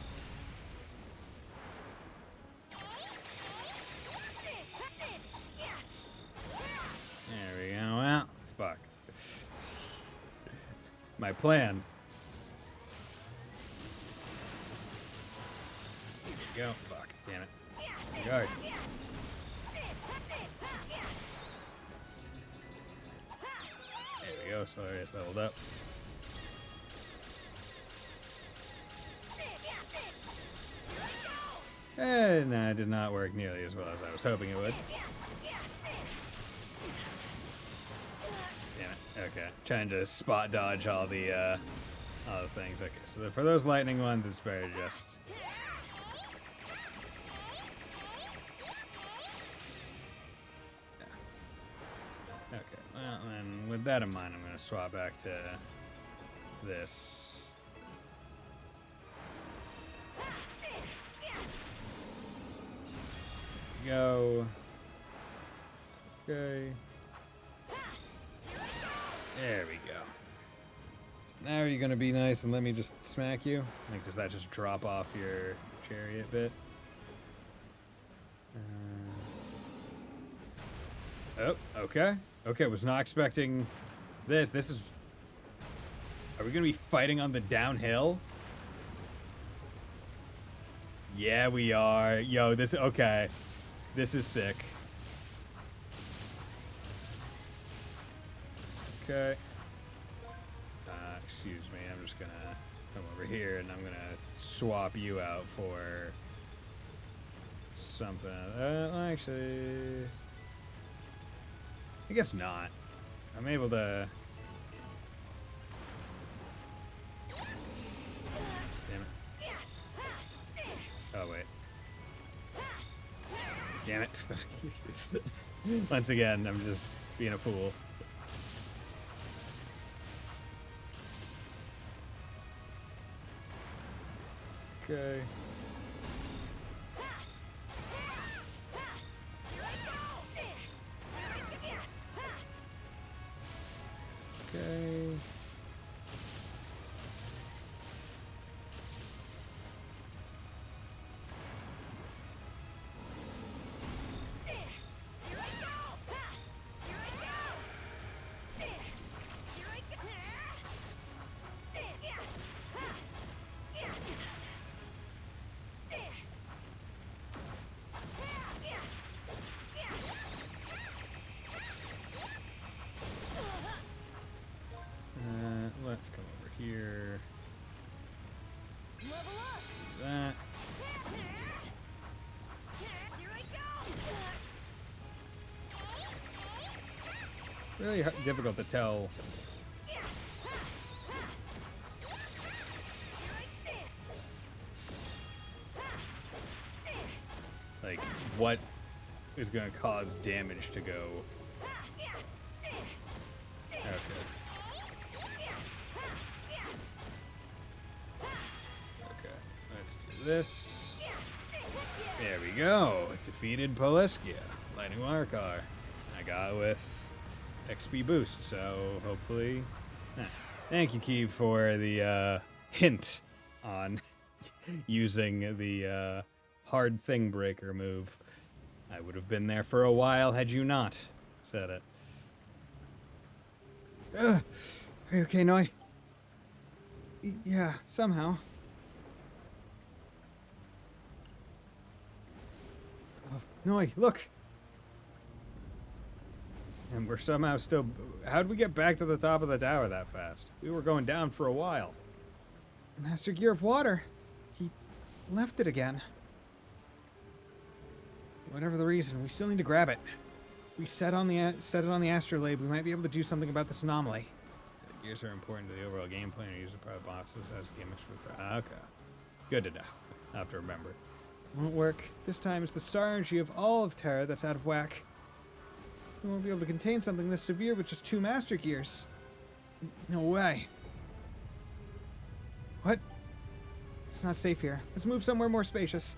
my plan. There we go. Fuck. Damn it. Guard. There we go. Solarius leveled up. And it did not work nearly as well as I was hoping it would. Damn it. Okay. Trying to spot dodge all the things. Okay, so for those lightning ones, it's better just... Yeah. Okay, well, and with that in mind, I'm going to swap back to this. Go. Okay. There we go. So now you're gonna be nice and let me just smack you? Like, does that just drop off your chariot bit? Oh, okay. Okay, was not expecting this. This is... Are we gonna be fighting on the downhill? Yeah, we are. Yo, this... Okay. This is sick. Okay. Excuse me, I'm just gonna come over here and I'm gonna swap you out for something. Actually, I guess not. I'm able to... Damn it. Oh, wait. Damn it. Once again, I'm just being a fool. Okay. Okay. Let's come over here. That. Really difficult to tell. Like, what is going to cause damage to go. Okay. Let's do this. There we go. Defeated Poleskia. Lightning Watercar. I got it with XP boost, so hopefully... Thank you, Keeve, for the hint on using the hard thing breaker move. I would have been there for a while had you not said it. Are you okay, Noi? Yeah, somehow. Oh, Noi, look! And we're somehow still... How'd we get back to the top of the tower that fast? We were going down for a while. The Master Gear of Water. He left it again. Whatever the reason, we still need to grab it. If we set it on the astrolabe, we might be able to do something about this anomaly. The gears are important to the overall game plan. Use the private boxes as gimmicks for... Okay. Good to know. I'll have to remember. Won't work. This time it's the star energy of all of Terra that's out of whack. We won't be able to contain something this severe with just 2 Master Gears. No way. What? It's not safe here. Let's move somewhere more spacious.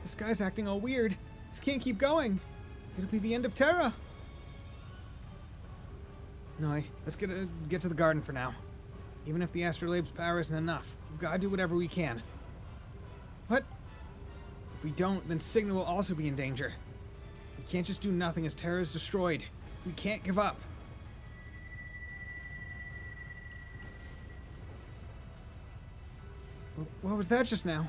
This guy's acting all weird. This can't keep going. It'll be the end of Terra. No, let's get to the garden for now. Even if the astrolabe's power isn't enough, we've got to do whatever we can. What? If we don't, then Signa will also be in danger. We can't just do nothing as Terra is destroyed. We can't give up. What was that just now?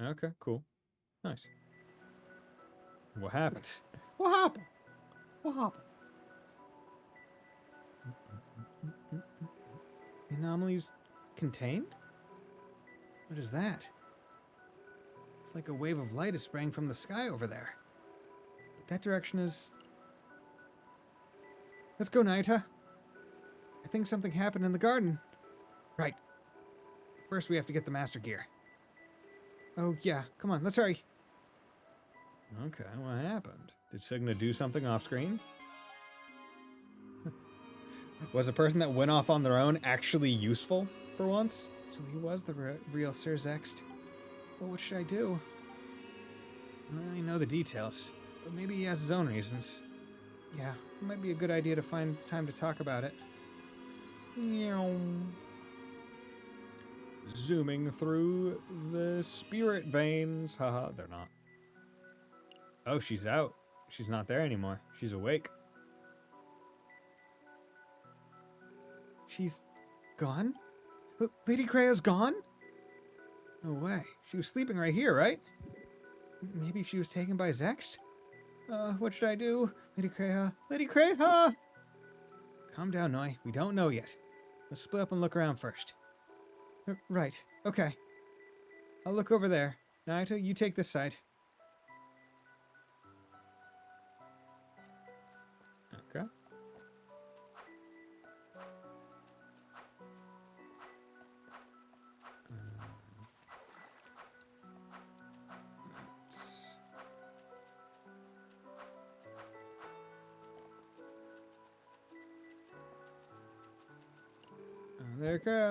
Okay, cool. Nice. What happened? What happened? What happened? The anomaly's contained? What is that? It's like a wave of light is spraying from the sky over there. But that direction is... Let's go, Nayuta. I think something happened in the garden. Right. First we have to get the master gear. Oh yeah, come on, let's hurry. Okay, what happened? Did Signa do something off screen? Was a person that went off on their own actually useful for once? So he was the real Sir Zext. But what should I do? I don't really know the details, but maybe he has his own reasons. Yeah, it might be a good idea to find time to talk about it. Meow. Zooming through the spirit veins. Haha, they're not. Oh, she's out. She's not there anymore. She's awake. She's gone? Lady Krea's gone? No way. She was sleeping right here, right? Maybe she was taken by Zext? What should I do? Lady Krea? Lady Krea! Calm down, Noi. We don't know yet. Let's split up and look around first. Right. Okay. I'll look over there. Nayuta, you take this side. Okay.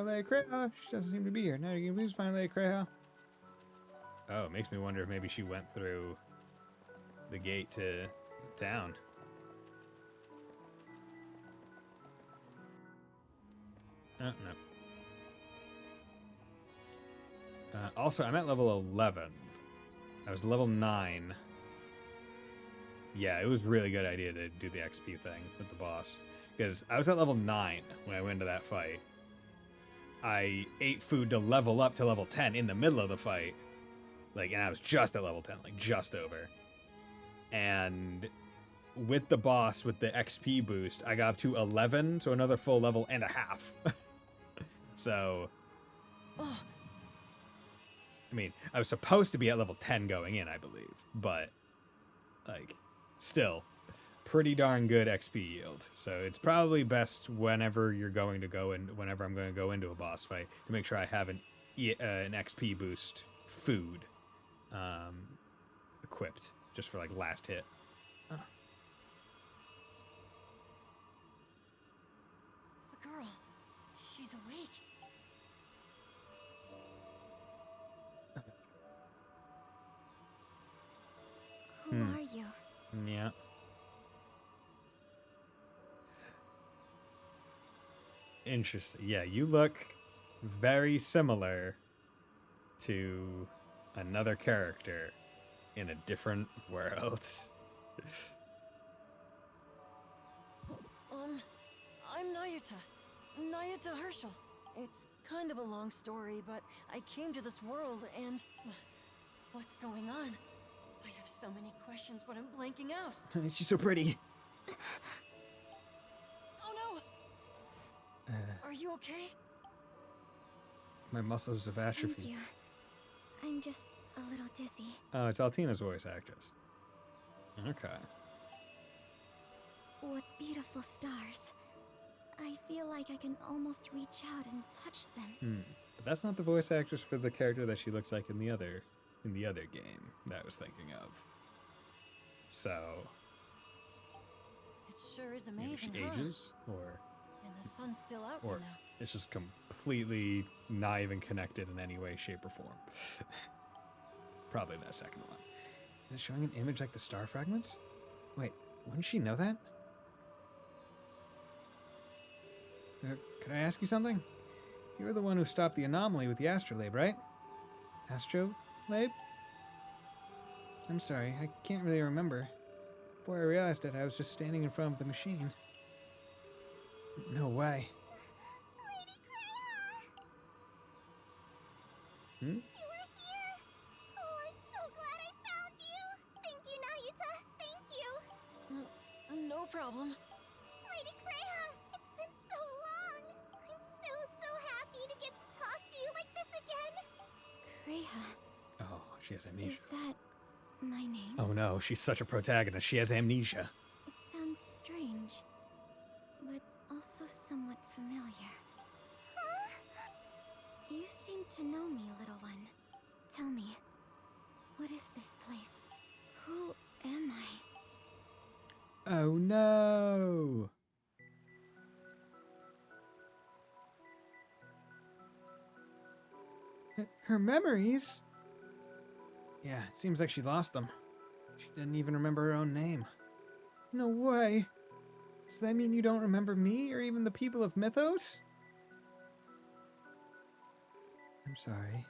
Lady Krea. She doesn't seem to be here. Now you can please find Lady Krea. Oh, it makes me wonder if maybe she went through the gate to town. No. Also, I'm at level 11. I was level 9. Yeah, it was a really good idea to do the XP thing with the boss. Because I was at level 9 when I went into that fight. I ate food to level up to level 10 in the middle of the fight. Like, and I was just at level 10, like just over. And with the boss, with the XP boost, I got up to 11, so another full level and a half. So, I mean, I was supposed to be at level 10 going in, I believe. But, like, still, pretty darn good XP yield. So it's probably best whenever you're going to go in, whenever I'm going to go into a boss fight, to make sure I have an XP boost food equipped, just for like last hit. The girl, she's awake. Who are you? Yeah. Interesting. Yeah, you look very similar to another character in a different world. I'm Nayuta. Nayuta Herschel. It's kind of a long story, but I came to this world and... What's going on? I have so many questions, but I'm blanking out. She's so pretty. Oh no! Are you okay? My muscles have atrophied. Thank you. I'm just a little dizzy. Oh, it's Altina's voice actress. Okay. What beautiful stars. I feel like I can almost reach out and touch them. But that's not the voice actress for the character that she looks like in the other game that I was thinking of. So It sure is maybe amazing, she huh? ages, or And the sun's still out, Or you know. it's just completely not even connected in any way, shape, or form. Probably that second one. Is it showing an image like the star fragments? Wait, wouldn't she know that? Could I ask you something? You're the one who stopped the anomaly with the astrolabe, right? Astrolabe? I'm sorry, I can't really remember. Before I realized it, I was just standing in front of the machine. No way. Lady Kreia! Hmm? You were here! Oh, I'm so glad I found you! Thank you, Nayuta! Thank you! No problem. Lady Kreia! It's been so long! I'm so happy to get to talk to you like this again! Kreia, Oh, she has amnesia. is that my name? Oh no, she's such a protagonist. She has amnesia. It sounds strange, but also somewhat familiar. Huh? You seem to know me, little one. Tell me, what is this place? Who am I? Oh no! Her memories? Yeah, it seems like she lost them. She didn't even remember her own name. No way! Does that mean you don't remember me or even the people of Mythos? I'm sorry.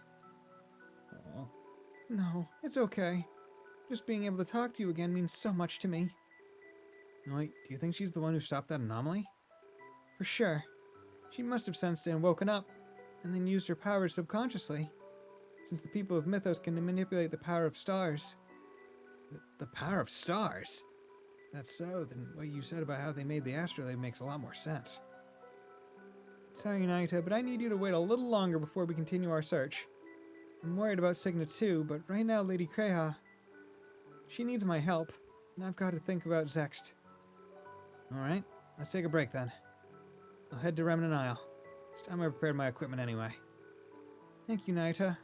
Aw. No, it's okay. Just being able to talk to you again means so much to me. No, wait, do you think she's the one who stopped that anomaly? For sure. She must have sensed it and woken up, and then used her powers subconsciously. Since the people of Mythos can manipulate the power of stars. The power of stars? That's so, then what you said about how they made the astrolabe makes a lot more sense. Sorry, Nayuta, but I need you to wait a little longer before we continue our search. I'm worried about Signa too, but right now Lady Kreia, she needs my help, and I've got to think about Zext. Alright, let's take a break then. I'll head to Remnant Isle. It's time I prepared my equipment anyway. Thank you, Nayuta.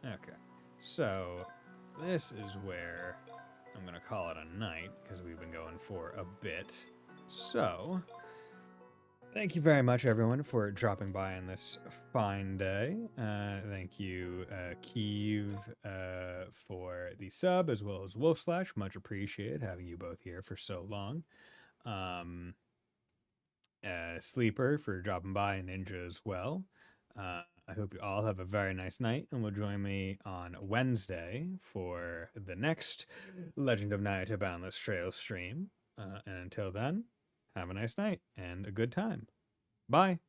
Okay, so this is where I'm going to call it a night because we've been going for a bit. So, thank you very much, everyone, for dropping by on this fine day. Thank you, Keeve, for the sub, as well as Wolf Slash. Much appreciated having you both here for so long. Sleeper for dropping by, and Ninja as well. I hope you all have a very nice night, and will join me on Wednesday for the next Legend of Nayuta Boundless Trail stream. And until then, have a nice night and a good time. Bye.